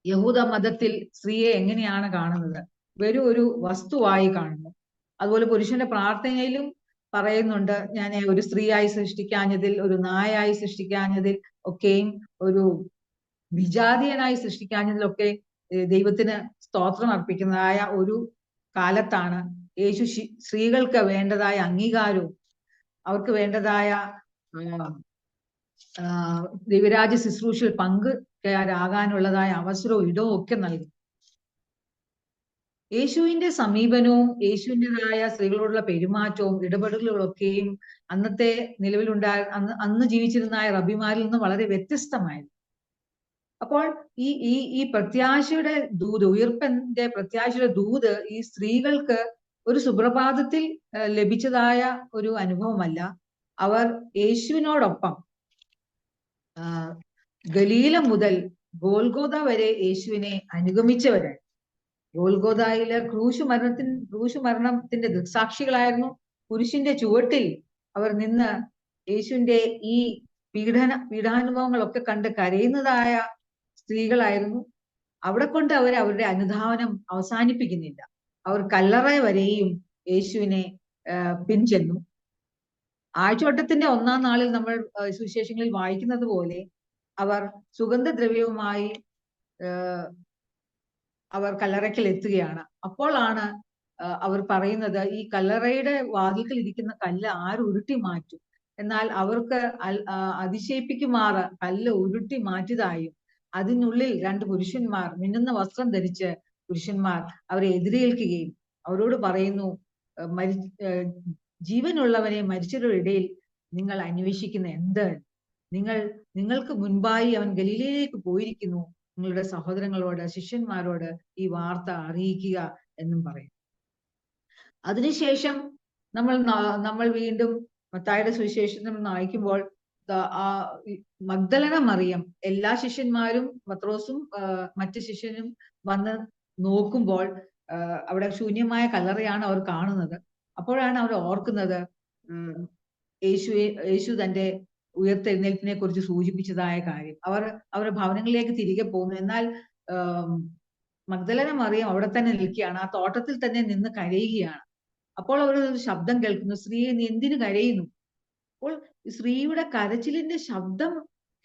യഹൂദ മതത്തിൽ സ്ത്രീയെ എങ്ങനെയാണ് കാണുന്നത്? വെറും ഒരു വസ്തുവായി കാണുന്നു. അതുപോലെ പുരുഷന്റെ പ്രാർത്ഥനയിലും പറയുന്നുണ്ട്, ഞാൻ ഒരു സ്ത്രീയായി സൃഷ്ടിക്കാഞ്ഞതിൽ, ഒരു നായായി സൃഷ്ടിക്കാഞ്ഞതിൽ ഒക്കെയും, ഒരു വിജാതീയനായി സൃഷ്ടിക്കാഞ്ഞതിലൊക്കെ ദൈവത്തിന് സ്തോത്രം അർപ്പിക്കുന്നതായ ഒരു കാലത്താണ് യേശു സ്ത്രീകൾക്ക് വേണ്ടതായ അംഗീകാരവും അവർക്ക് വേണ്ടതായ ദൈവരാജ്യ ശുശ്രൂഷയിൽ പങ്കുകാരാകാനുള്ളതായ അവസരവും ഇടവും ഒക്കെ നൽകി. യേശുവിന്റെ സമീപനവും യേശുവിൻ്റെതായ സ്ത്രീകളോടുള്ള പെരുമാറ്റവും ഇടപെടലുകളൊക്കെയും അന്നത്തെ അന്ന് ജീവിച്ചിരുന്ന റബിമാരിൽ നിന്ന് വളരെ വ്യത്യസ്തമായിരുന്നു. അപ്പോൾ ഈ പ്രത്യാശയുടെ ദൂത്, ഉയർപ്പിന്റെ പ്രത്യാശയുടെ ദൂത് ഈ സ്ത്രീകൾക്ക് ഒരു സുപ്രഭാതത്തിൽ ലഭിച്ചതായ ഒരു അനുഭവമല്ല. അവർ യേശുവിനോടൊപ്പം ഗലീല മുതൽ ഗോൽഗോഥ വരെ യേശുവിനെ അനുഗമിച്ചവരാണ്. ഗോൽഗോഥയിലെ ക്രൂശ് മരണത്തിന്റെ ദൃക്സാക്ഷികളായിരുന്നു. കുരിശിന്റെ ചുവട്ടിൽ അവർ നിന്ന് യേശുവിന്റെ ഈ പീഡാനുഭവങ്ങളൊക്കെ കണ്ട് കരയുന്നതായ സ്ത്രീകളായിരുന്നു. അവിടെ കൊണ്ട് അവരുടെ അനുധാവനം അവസാനിപ്പിക്കുന്നില്ല. അവർ കല്ലറ വരെയും യേശുവിനെ പിൻചെന്നു. ആഴ്ചവട്ടത്തിന്റെ 1-ാം നാളിൽ നമ്മൾ സുവിശേഷങ്ങളിൽ വായിക്കുന്നത് പോലെ അവർ സുഗന്ധദ്രവ്യവുമായി അവർ കല്ലറയ്ക്കൽ എത്തുകയാണ്. അപ്പോഴാണ് അവർ പറയുന്നത്, ഈ കല്ലറയുടെ വാതിൽക്കൽ ഇരിക്കുന്ന കല്ല് ആര് ഉരുട്ടി മാറ്റും? എന്നാൽ അവർക്ക് അതിശയിപ്പിക്കുമാറ് കല്ല് ഉരുട്ടി മാറ്റിയതായും അതിനുള്ളിൽ 2 പുരുഷന്മാർ മിന്നുന്ന വസ്ത്രം ധരിച്ച് പുരുഷന്മാർ അവരെ എതിരേൽക്കുകയും അവരോട് പറയുന്നു, ജീവനുള്ളവനെ മരിച്ചവരുടെ ഇടയിൽ നിങ്ങൾ അന്വേഷിക്കുന്ന എന്ത്? നിങ്ങൾക്ക് മുൻപായി അവൻ ഗലീലയിലേക്ക് പോയിരിക്കുന്നു. നിങ്ങളുടെ സഹോദരങ്ങളോട്, ശിഷ്യന്മാരോട് ഈ വാർത്ത അറിയിക്കുക എന്നും പറയും. അതിനുശേഷം നമ്മൾ വീണ്ടും മത്തായിയുടെ സുവിശേഷം വായിക്കുമ്പോൾ മഗ്ദലന മറിയം, എല്ലാ ശിഷ്യന്മാരും പത്രോസും മറ്റു ശിഷ്യനും വന്ന് നോക്കുമ്പോൾ അവിടെ ശൂന്യമായ കല്ലറയാണ് അവർ കാണുന്നത്. അപ്പോഴാണ് അവർ ഓർക്കുന്നത് യേശു തന്റെ ഉയർത്തെഴുന്നേൽപ്പിനെ കുറിച്ച് സൂചിപ്പിച്ചതായ കാര്യം. അവരുടെ ഭവനങ്ങളിലേക്ക് തിരികെ പോകുന്നു. എന്നാൽ മഗ്ദലന മറിയം അവിടെ തന്നെ നിൽക്കുകയാണ്. ആ തോട്ടത്തിൽ തന്നെ നിന്ന് കരയുകയാണ്. അപ്പോൾ അവർ ഒരു ശബ്ദം കേൾക്കുന്നു, സ്ത്രീയെ നീ എന്തിനു കരയുന്നു? അപ്പോൾ സ്ത്രീയുടെ കരച്ചിലിന്റെ ശബ്ദം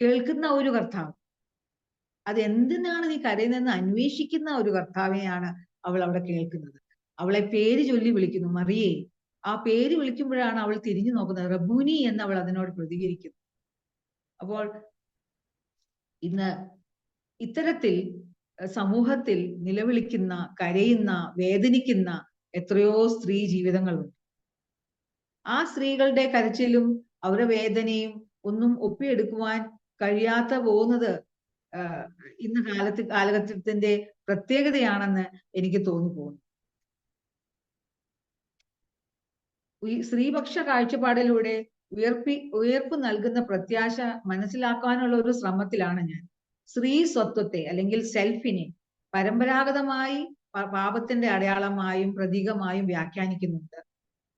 കേൾക്കുന്ന ഒരു കർത്താവ്, അത് എന്തിനാണ് നീ കരയുന്നതെന്ന് അന്വേഷിക്കുന്ന ഒരു കർത്താവിനെയാണ് അവൾ അവിടെ കേൾക്കുന്നത്. അവളെ പേര് ചൊല്ലി വിളിക്കുന്നു, മറിയേ. ആ പേര് വിളിക്കുമ്പോഴാണ് അവൾ തിരിഞ്ഞു നോക്കുന്നത്, റബ്ബൂനി എന്ന് അവൾ അതിനോട് പ്രതികരിക്കുന്നു. അപ്പോൾ ഇന്ന് ഇത്തരത്തിൽ സമൂഹത്തിൽ നിലവിളിക്കുന്ന, കരയുന്ന, വേദനിക്കുന്ന എത്രയോ സ്ത്രീ ജീവിതങ്ങളുണ്ട്. ആ സ്ത്രീകളുടെ കരച്ചിലും അവരുടെ വേദനയും ഒന്നും ഒപ്പിയെടുക്കുവാൻ കഴിയാത്ത പോകുന്നത് ഇന്ന് കാലഘട്ടത്തിന്റെ പ്രത്യേകതയാണെന്ന് എനിക്ക് തോന്നിപ്പോകുന്നു. ഈ സ്ത്രീപക്ഷ കാഴ്ചപ്പാടിലൂടെ ഉയർപ്പ് നൽകുന്ന പ്രത്യാശ മനസ്സിലാക്കാനുള്ള ഒരു ശ്രമത്തിലാണ് ഞാൻ. സ്ത്രീ സ്വത്വത്തെ അല്ലെങ്കിൽ സെൽഫിനെ പരമ്പരാഗതമായി പാപത്തിന്റെ അടയാളമായും പ്രതീകമായും വ്യാഖ്യാനിക്കുന്നുണ്ട്.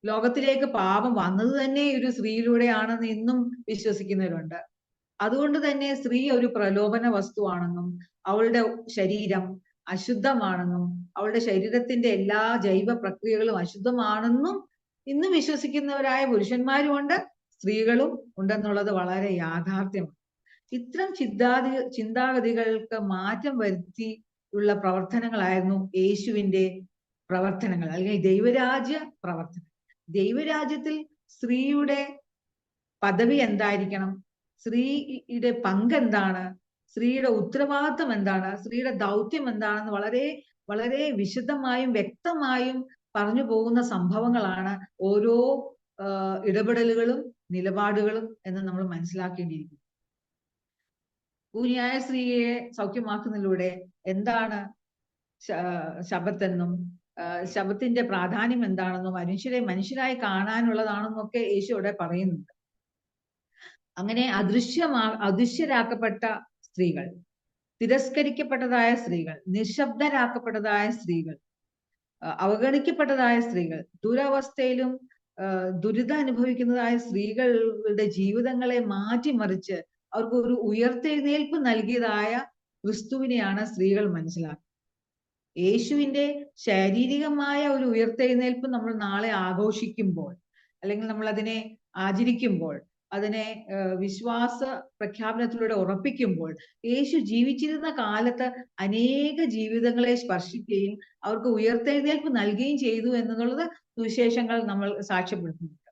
ലോകത്തിലേക്ക് പാപം വന്നത് തന്നെ ഒരു സ്ത്രീയിലൂടെയാണെന്ന് ഇന്നും വിശ്വസിക്കുന്നവരുണ്ട്. അതുകൊണ്ട് തന്നെ സ്ത്രീ ഒരു പ്രലോഭന വസ്തുവാണെന്നും അവളുടെ ശരീരം അശുദ്ധമാണെന്നും അവളുടെ ശരീരത്തിന്റെ എല്ലാ ജൈവ പ്രക്രിയകളും അശുദ്ധമാണെന്നും ഇന്ന് വിശ്വസിക്കുന്നവരായ പുരുഷന്മാരുമുണ്ട്, സ്ത്രീകളും ഉണ്ടെന്നുള്ളത് വളരെ യാഥാർത്ഥ്യമാണ്. ഇത്തരം ചിന്താഗതികൾക്ക് മാറ്റം വരുത്തിയുള്ള പ്രവർത്തനങ്ങളായിരുന്നു യേശുവിന്റെ പ്രവർത്തനങ്ങൾ, അല്ലെങ്കിൽ ദൈവരാജ്യ പ്രവർത്തനം. ദൈവരാജ്യത്തിൽ സ്ത്രീയുടെ പദവി എന്തായിരിക്കണം, സ്ത്രീയുടെ പങ്ക് എന്താണ്, സ്ത്രീയുടെ ഉത്തരവാദിത്വം എന്താണ്, സ്ത്രീയുടെ ദൗത്യം എന്താണെന്ന് വളരെ വളരെ വിശദമായും വ്യക്തമായും പറഞ്ഞു പോകുന്ന സംഭവങ്ങളാണ് ഓരോ ഇടപെടലുകളും നിലപാടുകളും എന്ന് നമ്മൾ മനസ്സിലാക്കേണ്ടിയിരിക്കുന്നു. കൂനിയായ സ്ത്രീയെ സൗഖ്യമാക്കുന്നതിലൂടെ എന്താണ് ശബത്തെന്നും ശബത്തിന്റെ പ്രാധാന്യം എന്താണെന്നും മനുഷ്യരെ മനുഷ്യരായി കാണാനുള്ളതാണെന്നും ഒക്കെ യേശു അവിടെ പറയുന്നുണ്ട്. അങ്ങനെ അദൃശ്യരാക്കപ്പെട്ട സ്ത്രീകൾ, തിരസ്കരിക്കപ്പെട്ടതായ സ്ത്രീകൾ, നിശബ്ദരാക്കപ്പെട്ടതായ സ്ത്രീകൾ, അവഗണിക്കപ്പെട്ടതായ സ്ത്രീകൾ, ദുരവസ്ഥയിലും ദുരിതം അനുഭവിക്കുന്നതായ സ്ത്രീകളുടെ ജീവിതങ്ങളെ മാറ്റിമറിച്ച് അവർക്ക് ഒരു ഉയർത്തെഴുന്നേൽപ്പ് നൽകിയതായ ക്രിസ്തുവിനെയാണ് സ്ത്രീകൾ മനസ്സിലാക്കുന്നത്. യേശുവിന്റെ ശാരീരികമായ ഒരു ഉയർത്തെഴുന്നേൽപ്പ് നമ്മൾ നാളെ ആഘോഷിക്കുമ്പോൾ, അല്ലെങ്കിൽ നമ്മൾ അതിനെ ആചരിക്കുമ്പോൾ, അതിനെ വിശ്വാസ പ്രഖ്യാപനത്തിലൂടെ ഉറപ്പിക്കുമ്പോൾ, യേശു ജീവിച്ചിരുന്ന കാലത്ത് അനേക ജീവിതങ്ങളെ സ്പർശിക്കുകയും അവർക്ക് ഉയർത്തെഴുന്നേൽപ്പ് നൽകുകയും ചെയ്തു എന്നുള്ളത് സുവിശേഷങ്ങൾ നമ്മൾ സാക്ഷ്യപ്പെടുത്തുന്നുണ്ട്.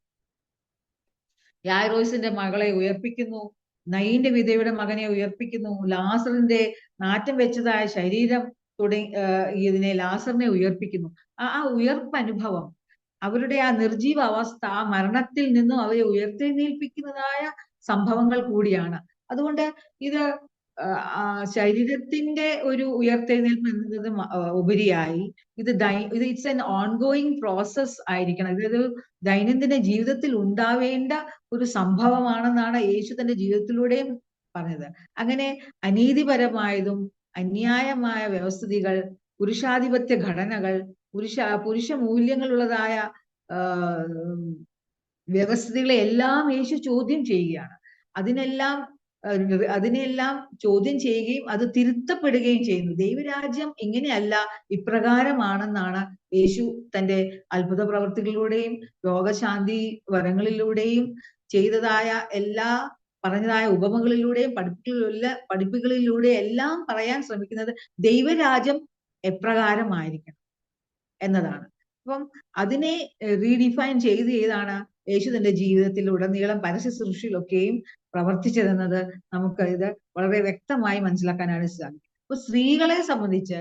യായിറോസിന്റെ മകളെ ഉയർപ്പിക്കുന്നു, നയീന്റെ വിധവയുടെ മകനെ ഉയർപ്പിക്കുന്നു, ലാസറിന്റെ നാറ്റം വെച്ചതായ ശരീരം ഇതിനെ ലാസറിനെ ഉയർപ്പിക്കുന്നു. ആ ഉയർപ്പ് അനുഭവം, അവരുടെ ആ നിർജീവ അവസ്ഥ, ആ മരണത്തിൽ നിന്നും അവരെ ഉയർത്തെഴുന്നേൽപ്പിക്കുന്നതായ സംഭവങ്ങൾ കൂടിയാണ്. അതുകൊണ്ട് ഇത് ശരീരത്തിന്റെ ഒരു ഉയർത്തെഴുന്നേൽപ്പ് എന്നത് ഉപരിയായി ഇത് ഇറ്റ്സ് എൻ ഓൺഗോയിങ് പ്രോസസ് ആയിരിക്കണം. ഇതൊരു ദൈനംദിന ജീവിതത്തിൽ ഉണ്ടാവേണ്ട ഒരു സംഭവമാണെന്നാണ് യേശു തന്റെ ജീവിതത്തിലൂടെയും പറഞ്ഞത്. അങ്ങനെ അനീതിപരമായതും അന്യായമായ വ്യവസ്ഥിതികൾ, പുരുഷാധിപത്യ ഘടനകൾ, പുരുഷ മൂല്യങ്ങളുള്ളതായ വ്യവസ്ഥിതികളെ എല്ലാം യേശു ചോദ്യം ചെയ്യുകയാണ്. അതിനെല്ലാം ചോദ്യം ചെയ്യുകയും അത് തിരുത്തപ്പെടുകയും ചെയ്യുന്നു. ദൈവരാജ്യം ഇങ്ങനെയല്ല, ഇപ്രകാരമാണെന്നാണ് യേശു തന്റെ അത്ഭുത പ്രവർത്തികളിലൂടെയും രോഗശാന്തി വരങ്ങളിലൂടെയും ചെയ്തതായ പറഞ്ഞതായ ഉപമകളിലൂടെയും പഠിപ്പുകളിലൂടെയും എല്ലാം പറയാൻ ശ്രമിക്കുന്നത് ദൈവരാജ്യം എപ്രകാരമായിരിക്കണം എന്നതാണ്. അപ്പം അതിനെ റീഡിഫൈൻ ചെയ്താണ് യേശു തന്റെ ജീവിതത്തിൽ ഉടനീളം പരസ്യ ശുശ്രൂഷയിലൊക്കെയും പ്രവർത്തിച്ചതെന്നത് നമുക്ക് ഇത് വളരെ വ്യക്തമായി മനസ്സിലാക്കാനാണ് സാധിക്കും. അപ്പൊ സ്ത്രീകളെ സംബന്ധിച്ച്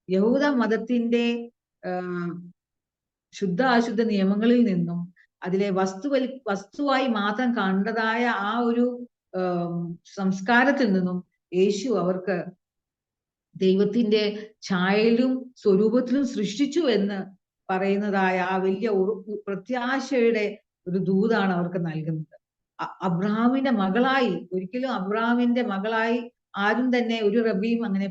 യഹൂദ മതത്തിന്റെ ശുദ്ധ അശുദ്ധ നിയമങ്ങളിൽ നിന്നും അതിലെ വസ്തുവായി മാത്രം കണ്ടതായ ആ ഒരു സംസ്കാരത്തിൽ നിന്നും യേശു അവർക്ക് ദൈവത്തിന്റെ ഛായയിലും സ്വരൂപത്തിലും സൃഷ്ടിച്ചു എന്ന് പറയുന്നതായ ആ വലിയ പ്രത്യാശയുടെ ഒരു ദൂതാണ് അവർക്ക് നൽകുന്നത്. അബ്രഹാമിന്റെ മകളായി, ഒരിക്കലും അബ്രഹാമിന്റെ മകളായി ആരും തന്നെ ഒരു റബിയും അങ്ങനെ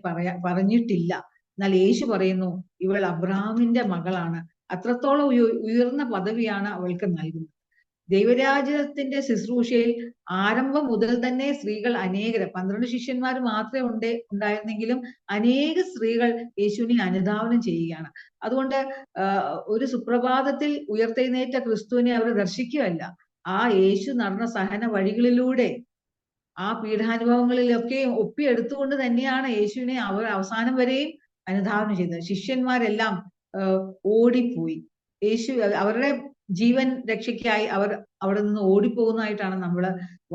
പറഞ്ഞിട്ടില്ല. എന്നാൽ യേശു പറയുന്നു ഇവൾ അബ്രഹാമിന്റെ മകളാണ്. അത്രത്തോളം ഉയർന്ന പദവിയാണ് അവൾക്ക് നൽകുന്നത്. ദൈവരാജ്യത്തിന്റെ ശുശ്രൂഷയിൽ ആരംഭം മുതൽ തന്നെ സ്ത്രീകൾ 12 ശിഷ്യന്മാർ മാത്രമേ ഉണ്ടായിരുന്നെങ്കിലും അനേക സ്ത്രീകൾ യേശുവിനെ അനുധാവനം ചെയ്യുകയാണ്. അതുകൊണ്ട് ഒരു സുപ്രഭാതത്തിൽ ഉയർത്തെഴുന്നേറ്റ ക്രിസ്തുവിനെ അവർ ദർശിക്കുകയല്ല, ആ യേശു നടന്ന സഹന വഴികളിലൂടെ ആ പീഡാനുഭവങ്ങളിലൊക്കെ ഒപ്പിയെടുത്തുകൊണ്ട് തന്നെയാണ് യേശുവിനെ അവർ അവസാനം വരെയും അനുധാവനം ചെയ്തത്. ശിഷ്യന്മാരെല്ലാം ഓടിപ്പോയി. യേശു അവരുടെ ജീവൻ രക്ഷയ്ക്കായി അവർ അവിടെ നിന്ന് ഓടിപ്പോകുന്നതായിട്ടാണ് നമ്മൾ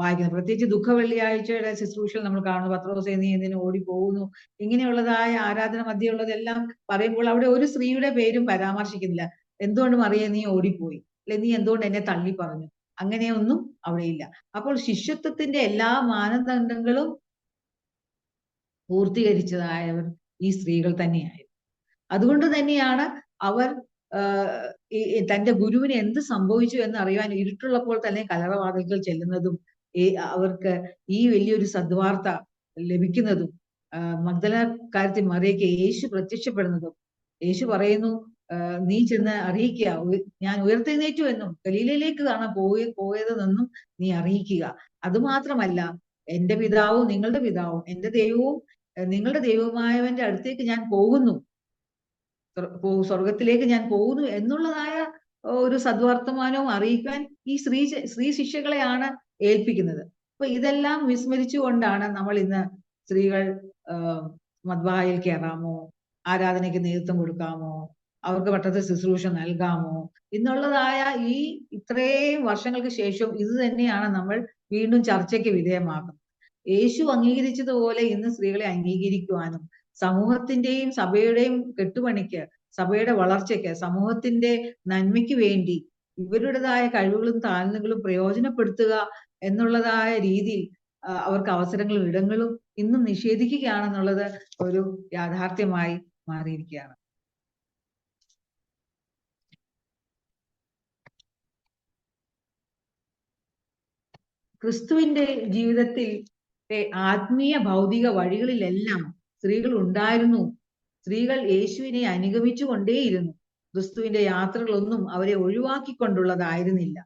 വായിക്കുന്നത്. പ്രത്യേകിച്ച് ദുഃഖ വെള്ളിയാഴ്ചയുടെ ശുശ്രൂഷയിൽ നമ്മൾ കാണുന്നു, പത്രോസേ നീ എന്തിനു ഓടിപ്പോകുന്നു, ഇങ്ങനെയുള്ളതായ ആരാധന മധ്യമുള്ളതെല്ലാം പറയുമ്പോൾ അവിടെ ഒരു സ്ത്രീയുടെ പേരും പരാമർശിക്കുന്നില്ല. എന്തുകൊണ്ട് മറിയ നീ ഓടിപ്പോയി, അല്ലെ നീ എന്തുകൊണ്ട് എന്നെ തള്ളി പറഞ്ഞു, അങ്ങനെയൊന്നും അവിടെയില്ല. അപ്പോൾ ശിഷ്യത്വത്തിന്റെ എല്ലാ മാനദണ്ഡങ്ങളും പൂർത്തീകരിച്ചതായവർ ഈ സ്ത്രീകൾ തന്നെയായിരുന്നു. അതുകൊണ്ട് തന്നെയാണ് അവർ തന്റെ ഗുരുവിന് എന്ത് സംഭവിച്ചു എന്ന് അറിയാൻ ഇരുട്ടുള്ളപ്പോൾ തന്നെ കല്ലറവാതിൽക്കൽ ചെല്ലുന്നതും അവർക്ക് ഈ വലിയൊരു സദ്വാർത്ത ലഭിക്കുന്നതും മഗ്ദലക്കാരത്തി മറിയയ്ക്ക് യേശു പ്രത്യക്ഷപ്പെടുന്നതും യേശു പറയുന്നു, നീ ചെന്ന് അറിയിക്കുക, ഞാൻ ഉയർത്തെഴുന്നേറ്റു എന്നും ഗലീലയിലേക്കാണ് പോയതെന്നും നീ അറിയിക്കുക. അതുമാത്രമല്ല, എന്റെ പിതാവും നിങ്ങളുടെ പിതാവും എന്റെ ദൈവവും നിങ്ങളുടെ ദൈവവുമായവന്റെ അടുത്തേക്ക് ഞാൻ പോകുന്നു, സ്വർഗത്തിലേക്ക് ഞാൻ പോകുന്നു എന്നുള്ളതായ ഒരു സദ്വർത്തമാനവും അറിയിക്കാൻ ഈ സ്ത്രീ ശിഷ്യകളെയാണ് ഏൽപ്പിക്കുന്നത്. അപ്പൊ ഇതെല്ലാം വിസ്മരിച്ചുകൊണ്ടാണ് നമ്മൾ ഇന്ന് സ്ത്രീകൾ മദ്ബഹായിൽ കയറാമോ, ആരാധനയ്ക്ക് നേതൃത്വം കൊടുക്കാമോ, അവർക്ക് പട്ടത്തെ ശുശ്രൂഷ നൽകാമോ എന്നുള്ളതായ ഈ ഇത്രയും വർഷങ്ങൾക്ക് ശേഷം ഇത് തന്നെയാണ് നമ്മൾ വീണ്ടും ചർച്ചയ്ക്ക് വിധേയമാക്കുന്നത്. യേശു അംഗീകരിച്ചതുപോലെ ഇന്ന് സ്ത്രീകളെ അംഗീകരിക്കുവാനും സമൂഹത്തിന്റെയും സഭയുടെയും കെട്ടുപണിക്ക്, സഭയുടെ വളർച്ചയ്ക്ക്, സമൂഹത്തിന്റെ നന്മയ്ക്ക് വേണ്ടി ഇവരുടേതായ കഴിവുകളും താഴ്ന്നുകളും പ്രയോജനപ്പെടുത്തുക എന്നുള്ളതായ രീതിയിൽ അവർക്ക് അവസരങ്ങളും ഇടങ്ങളും ഇന്നും നിഷേധിക്കുകയാണെന്നുള്ളത് ഒരു യാഥാർത്ഥ്യമായി മാറിയിരിക്കുകയാണ്. ക്രിസ്തുവിന്റെ ജീവിതത്തിൽ ആത്മീയ ഭൗതിക വഴികളിലെല്ലാം സ്ത്രീകൾ ഉണ്ടായിരുന്നു. സ്ത്രീകൾ യേശുവിനെ അനുഗമിച്ചു കൊണ്ടേയിരുന്നു. ക്രിസ്തുവിന്റെ യാത്രകളൊന്നും അവരെ ഒഴിവാക്കിക്കൊണ്ടുള്ളതായിരുന്നില്ല.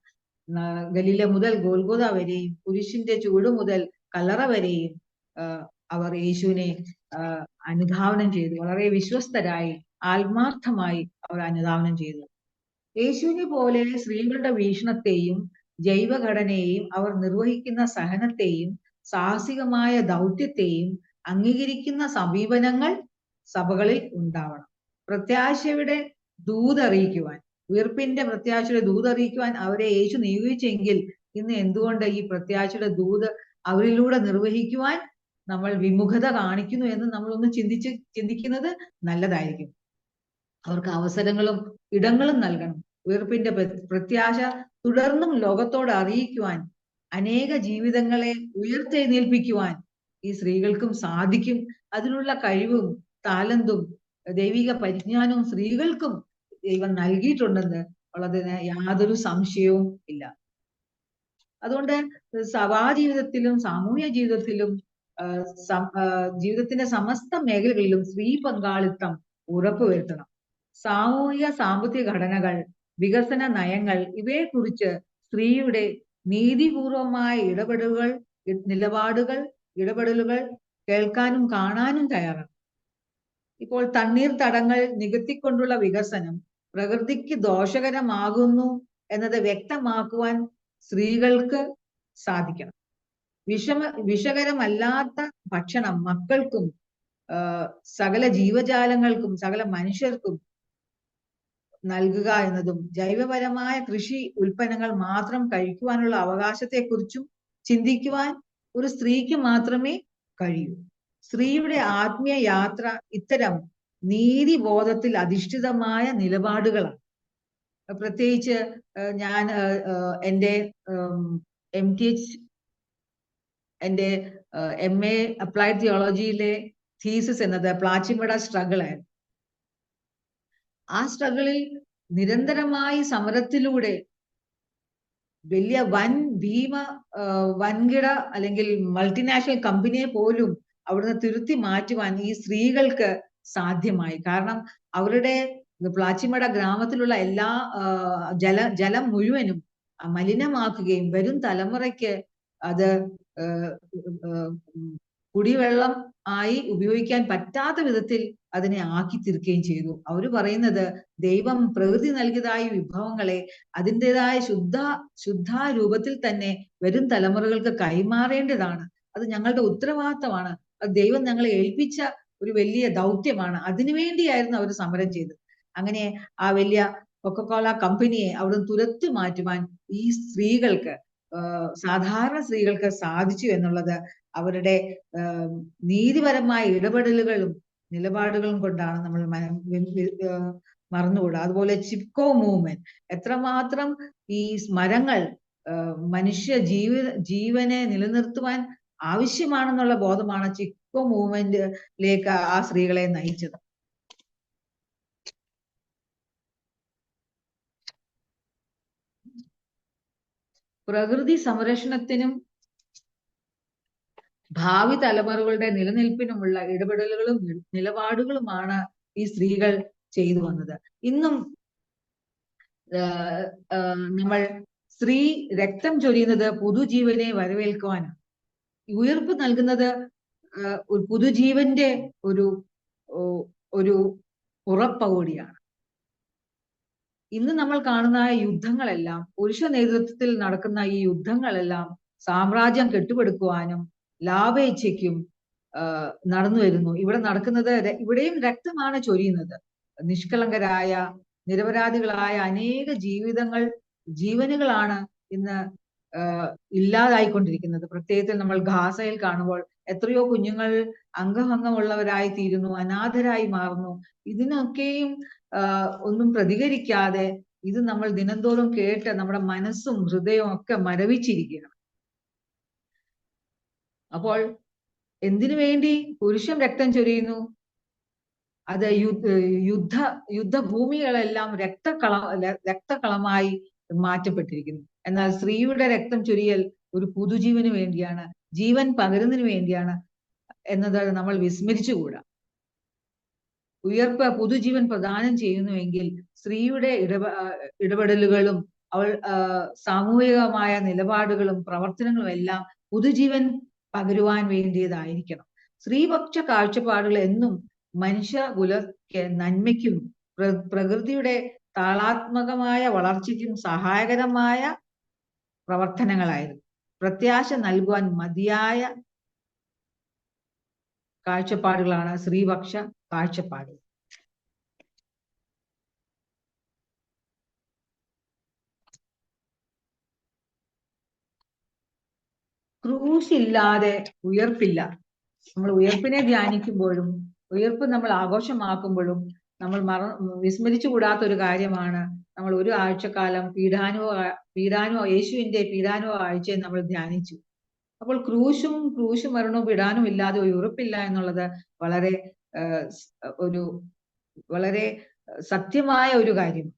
ഗലീല മുതൽ ഗോൽഗോഥ വരെയും കുരിശിന്റെ ചുവട് മുതൽ കല്ലറ വരെയും അവർ യേശുവിനെ അനുധാവനം ചെയ്തു. വളരെ വിശ്വസ്തരായി ആത്മാർത്ഥമായി അവർ അനുധാവനം ചെയ്തു. യേശുവിനെ പോലെ സ്ത്രീകളുടെ വീക്ഷണത്തെയും ജൈവഘടനയെയും അവർ നിർവഹിക്കുന്ന സഹനത്തെയും സാഹസികമായ ദൗത്യത്തെയും അംഗീകരിക്കുന്ന സമീപനങ്ങൾ സഭകളിൽ ഉണ്ടാവണം. പ്രത്യാശയുടെ ദൂതറിയിക്കുവാൻ, ഉയർപ്പിന്റെ പ്രത്യാശയുടെ ദൂതറിയിക്കുവാൻ അവരെ യേശു നിയോഗിച്ചെങ്കിൽ ഇന്ന് എന്തുകൊണ്ട് ഈ പ്രത്യാശയുടെ ദൂത് അവരിലൂടെ നിർവഹിക്കുവാൻ നമ്മൾ വിമുഖത കാണിക്കുന്നു എന്ന് നമ്മളൊന്ന് ചിന്തിക്കുന്നത് നല്ലതായിരിക്കും. അവർക്ക് അവസരങ്ങളും ഇടങ്ങളും നൽകണം. ഉയർപ്പിന്റെ പ്രത്യാശ തുടർന്നും ലോകത്തോട് അറിയിക്കുവാൻ, അനേക ജീവിതങ്ങളെ ഉയർത്തെഴുന്നേൽപ്പിക്കുവാൻ ഈ സ്ത്രീകൾക്കും സാധിക്കും. അതിനുള്ള കഴിവും താലന്തും ദൈവിക പരിജ്ഞാനവും സ്ത്രീകൾക്കും ദൈവം നൽകിയിട്ടുണ്ടെന്ന് ഉള്ളതിന് യാതൊരു സംശയവും ഇല്ല. അതുകൊണ്ട് സഭാജീവിതത്തിലും സാമൂഹ്യ ജീവിതത്തിലും ജീവിതത്തിന്റെ സമസ്ത മേഖലകളിലും സ്ത്രീ പങ്കാളിത്തം ഉറപ്പുവരുത്തണം. സാമൂഹിക സാമ്പത്തിക ഘടനകൾ, വികസന നയങ്ങൾ ഇവയെക്കുറിച്ച് സ്ത്രീയുടെ നീതിപൂർവമായ ഇടപെടലുകൾ കേൾക്കാനും കാണാനും തയ്യാറാണ്. ഇപ്പോൾ തണ്ണീർത്തടങ്ങൾ നികത്തിക്കൊണ്ടുള്ള വികസനം പ്രകൃതിക്ക് ദോഷകരമാകുന്നു എന്നത് വ്യക്തമാക്കുവാൻ സ്ത്രീകൾക്ക് സാധിക്കണം. വിഷകരമല്ലാത്ത ഭക്ഷണം മക്കൾക്കും സകല ജീവജാലങ്ങൾക്കും സകല മനുഷ്യർക്കും നൽകുക എന്നതും ജൈവപരമായ കൃഷി ഉൽപ്പന്നങ്ങൾ മാത്രം കഴിക്കുവാനുള്ള അവകാശത്തെക്കുറിച്ചും ചിന്തിക്കുവാൻ ഒരു സ്ത്രീക്ക് മാത്രമേ കഴിയൂ. സ്ത്രീയുടെ ആത്മീയ യാത്ര ഇത്തരം നീതിബോധത്തിൽ അധിഷ്ഠിതമായ നിലപാടുകളാണ്. പ്രത്യേകിച്ച് ഞാൻ എൻ്റെ എൻ്റെ MA അപ്ലൈഡ് തിയോളജിയിലെ തീസിസ് എന്നത് പ്ലാച്ചിമട സ്ട്രഗിൾ ആയിരുന്നു. ആ സ്ട്രഗിളിൽ നിരന്തരമായി സമരത്തിലൂടെ വലിയ വൻകിട അല്ലെങ്കിൽ മൾട്ടിനാഷണൽ കമ്പനിയെ പോലും അവിടുന്ന് തിരുത്തി മാറ്റുവാൻ ഈ സ്ത്രീകൾക്ക് സാധ്യമായി. കാരണം അവരുടെ പ്ലാച്ചിമട ഗ്രാമത്തിലുള്ള എല്ലാ ജലം മുഴുവനും മലിനമാക്കുകയും വരും തലമുറയ്ക്ക് അത് കുടിവെള്ളം ആയി ഉപയോഗിക്കാൻ പറ്റാത്ത വിധത്തിൽ അതിനെ ആക്കി തീർക്കുകയും ചെയ്തു. അവര് പറയുന്നത് ദൈവം പ്രകൃതി നൽകിയതായ വിഭവങ്ങളെ അതിൻ്റെതായ ശുദ്ധ രൂപത്തിൽ തന്നെ വരും തലമുറകൾക്ക് കൈമാറേണ്ടതാണ്. അത് ഞങ്ങളുടെ ഉത്തരവാദിത്തമാണ്. അത് ദൈവം ഞങ്ങളെ ഏൽപ്പിച്ച ഒരു വലിയ ദൗത്യമാണ്. അതിനുവേണ്ടിയായിരുന്നു അവർ സമരം ചെയ്തത്. അങ്ങനെ ആ വലിയ കൊക്കക്കോള കമ്പനിയെ അവിടുന്ന് തുരത്തു മാറ്റുവാൻ ഈ സ്ത്രീകൾക്ക്, സാധാരണ സ്ത്രീകൾക്ക് സാധിച്ചു എന്നുള്ളത് അവരുടെ നീതിപരമായ ഇടപെടലുകളും നിലപാടുകളും കൊണ്ടാണ് നമ്മൾ മറന്നുകൂടാ. അതുപോലെ ചിപ്കോ മൂവ്മെന്റ് എത്രമാത്രം ഈ മരങ്ങൾ മനുഷ്യ ജീവനെ നിലനിർത്തുവാൻ ആവശ്യമാണെന്നുള്ള ബോധമാണ് ചിപ്കോ മൂവ്മെന്റിലേക്ക് ആ സ്ത്രീകളെ നയിച്ചത്. പ്രകൃതി സംരക്ഷണത്തിനും ഭാവി തലമുറകളുടെ നിലനിൽപ്പിനുമുള്ള ഇടപെടലുകളും നിലപാടുകളുമാണ് ഈ സ്ത്രീകൾ ചെയ്തു വന്നത്. ഇന്നും നമ്മൾ സ്ത്രീ രക്തം ചൊരിയുന്നത് പുതുജീവനെ വരവേൽക്കുവാനാണ്. ഉയർപ്പ് നൽകുന്നത് ഒരു പുതുജീവന്റെ ഒരു ഉറപ്പ കൂടിയാണ്. ഇന്ന് നമ്മൾ കാണുന്ന യുദ്ധങ്ങളെല്ലാം, പുരുഷ നേതൃത്വത്തിൽ നടക്കുന്ന ഈ യുദ്ധങ്ങളെല്ലാം സാമ്രാജ്യം കെട്ടുപടുക്കുവാനും ലാഭേച്ഛയ്ക്കും നടന്നു വരുന്നു. ഇവിടെ നടക്കുന്നത്, ഇവിടെയും രക്തമാണ് ചൊരിയുന്നത്. നിഷ്കളങ്കരായ നിരപരാധികളായ അനേക ജീവനുകളാണ് ഇന്ന് ഇല്ലാതായിക്കൊണ്ടിരിക്കുന്നത്. പ്രത്യേകത്തിൽ നമ്മൾ ഗാസയിൽ കാണുമ്പോൾ എത്രയോ കുഞ്ഞുങ്ങൾ അംഗഭംഗമുള്ളവരായി തീരുന്നു, അനാഥരായി മാറുന്നു. ഇതിനൊക്കെയും ഒന്നും പ്രതികരിക്കാതെ ഇത് നമ്മൾ ദിനംതോറും കേട്ട് നമ്മുടെ മനസ്സും ഹൃദയവും ഒക്കെ മരവിച്ചിരിക്കുകയാണ്. അപ്പോൾ എന്തിനു വേണ്ടി പുരുഷൻ രക്തം ചൊരിയുന്നു? അത് യുദ്ധഭൂമികളെല്ലാം രക്തകളമായി മാറ്റപ്പെട്ടിരിക്കുന്നു. എന്നാൽ സ്ത്രീയുടെ രക്തം ചൊരിയൽ ഒരു പുതുജീവന് വേണ്ടിയാണ്, ജീവൻ പകരുന്നതിന് വേണ്ടിയാണ് എന്നത് നമ്മൾ വിസ്മരിച്ചുകൂടാ. ഉയർപ്പ് പുതുജീവൻ പ്രദാനം ചെയ്യുന്നുവെങ്കിൽ സ്ത്രീയുടെ ഇടപെടലുകളും അവൾ സാമൂഹികമായ നിലപാടുകളും പ്രവർത്തനങ്ങളും എല്ലാം പുതുജീവൻ പകരുവാൻ വേണ്ടിയതായിരിക്കണം. സ്ത്രീപക്ഷ കാഴ്ചപ്പാടുകൾ എന്നും മനുഷ്യകുലക്ക് നന്മയ്ക്കും പ്രകൃതിയുടെ താളാത്മകമായ വളർച്ചയ്ക്കും സഹായകരമായ പ്രവർത്തനങ്ങളായിരുന്നു. പ്രത്യാശ നൽകുവാൻ മതിയായ കാഴ്ചപ്പാടുകളാണ് സ്ത്രീപക്ഷ കാഴ്ചപ്പാടുകൾ. ക്രൂശില്ലാതെ ഉയർപ്പില്ല. നമ്മൾ ഉയർപ്പിനെ ധ്യാനിക്കുമ്പോഴും ഉയർപ്പ് നമ്മൾ ആഘോഷമാക്കുമ്പോഴും നമ്മൾ വിസ്മരിച്ചുകൂടാത്ത ഒരു കാര്യമാണ്, നമ്മൾ ഒരു ആഴ്ചക്കാലം പീഡാനുഭവ യേശുവിന്റെ പീഡാനുഭവ ആഴ്ചയെ നമ്മൾ ധ്യാനിച്ചു. അപ്പോൾ ക്രൂശ് മരണവും പീഡാനും ഇല്ലാതെ ഒരു ഉറപ്പില്ല എന്നുള്ളത് വളരെ സത്യമായ ഒരു കാര്യം.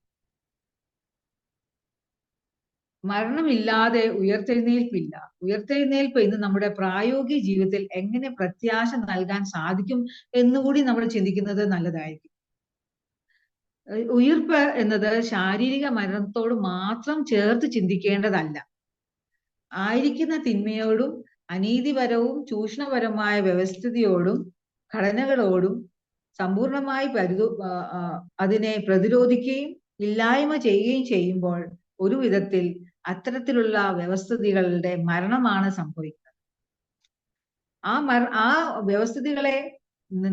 മരണമില്ലാതെ ഉയർത്തെഴുന്നേൽപ്പില്ല. ഉയർത്തെഴുന്നേൽപ്പ് ഇന്ന് നമ്മുടെ പ്രായോഗിക ജീവിതത്തിൽ എങ്ങനെ പ്രത്യാശ നൽകാൻ സാധിക്കും എന്നുകൂടി നമ്മൾ ചിന്തിക്കുന്നത് നല്ലതായിരിക്കും. ഉയിർപ്പ് എന്നത് ശാരീരിക മരണത്തോട് മാത്രം ചേർത്ത് ചിന്തിക്കേണ്ടതല്ല. ആയിരിക്കുന്ന തിന്മയോടും അനീതിപരവും ചൂഷണപരമായ വ്യവസ്ഥിതിയോടും ഘടനകളോടും സമ്പൂർണമായി അതിനെ പ്രതിരോധിക്കുകയും ഇല്ലായ്മ ചെയ്യുകയും ചെയ്യുമ്പോൾ ഒരു വിധത്തിൽ അത്തരത്തിലുള്ള വ്യവസ്ഥിതികളുടെ മരണമാണ് സംഭവിക്കുന്നത്. ആ വ്യവസ്ഥിതികളെ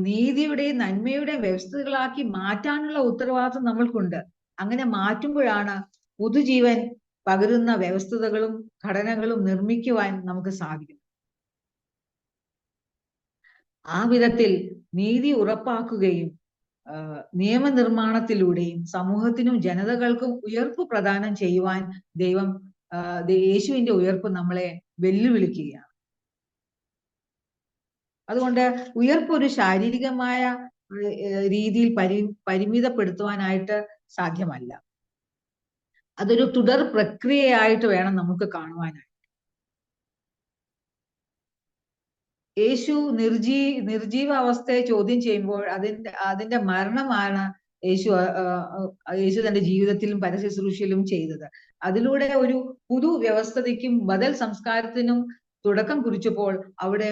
നീതിയുടെയും നന്മയുടെയും വ്യവസ്ഥിതികളാക്കി മാറ്റാനുള്ള ഉത്തരവാദിത്വം നമ്മൾക്കുണ്ട്. അങ്ങനെ മാറ്റുമ്പോഴാണ് പുതുജീവൻ പകരുന്ന വ്യവസ്ഥിതികളും ഘടനകളും നിർമ്മിക്കുവാൻ നമുക്ക് സാധിക്കും. ആ വിധത്തിൽ നീതി ഉറപ്പാക്കുകയും നിയമനിർമ്മാണത്തിലൂടെയും സമൂഹത്തിനും ജനതകൾക്കും ഉയർപ്പ് പ്രദാനം ചെയ്യുവാൻ യേശുവിന്റെ ഉയർപ്പ് നമ്മളെ വെല്ലുവിളിക്കുകയാണ്. അതുകൊണ്ട് ഉയർപ്പ് ഒരു ശാരീരികമായ രീതിയിൽ പരിമിതപ്പെടുത്തുവാനായിട്ട് സാധ്യമല്ല. അതൊരു തുടർ പ്രക്രിയയായിട്ട് വേണം നമുക്ക് കാണുവാനായിട്ട്. യേശു നിർജീവ അവസ്ഥയെ ചോദ്യം ചെയ്യുമ്പോൾ അതിന്റെ മരണമാണ് യേശു തന്റെ ജീവിതത്തിലും പരശുശ്രൂഷയിലും ചെയ്തത്. അതിലൂടെ ഒരു പുതു വ്യവസ്ഥിതിക്കും ബദൽ സംസ്കാരത്തിനും തുടക്കം കുറിച്ചപ്പോൾ അവിടെ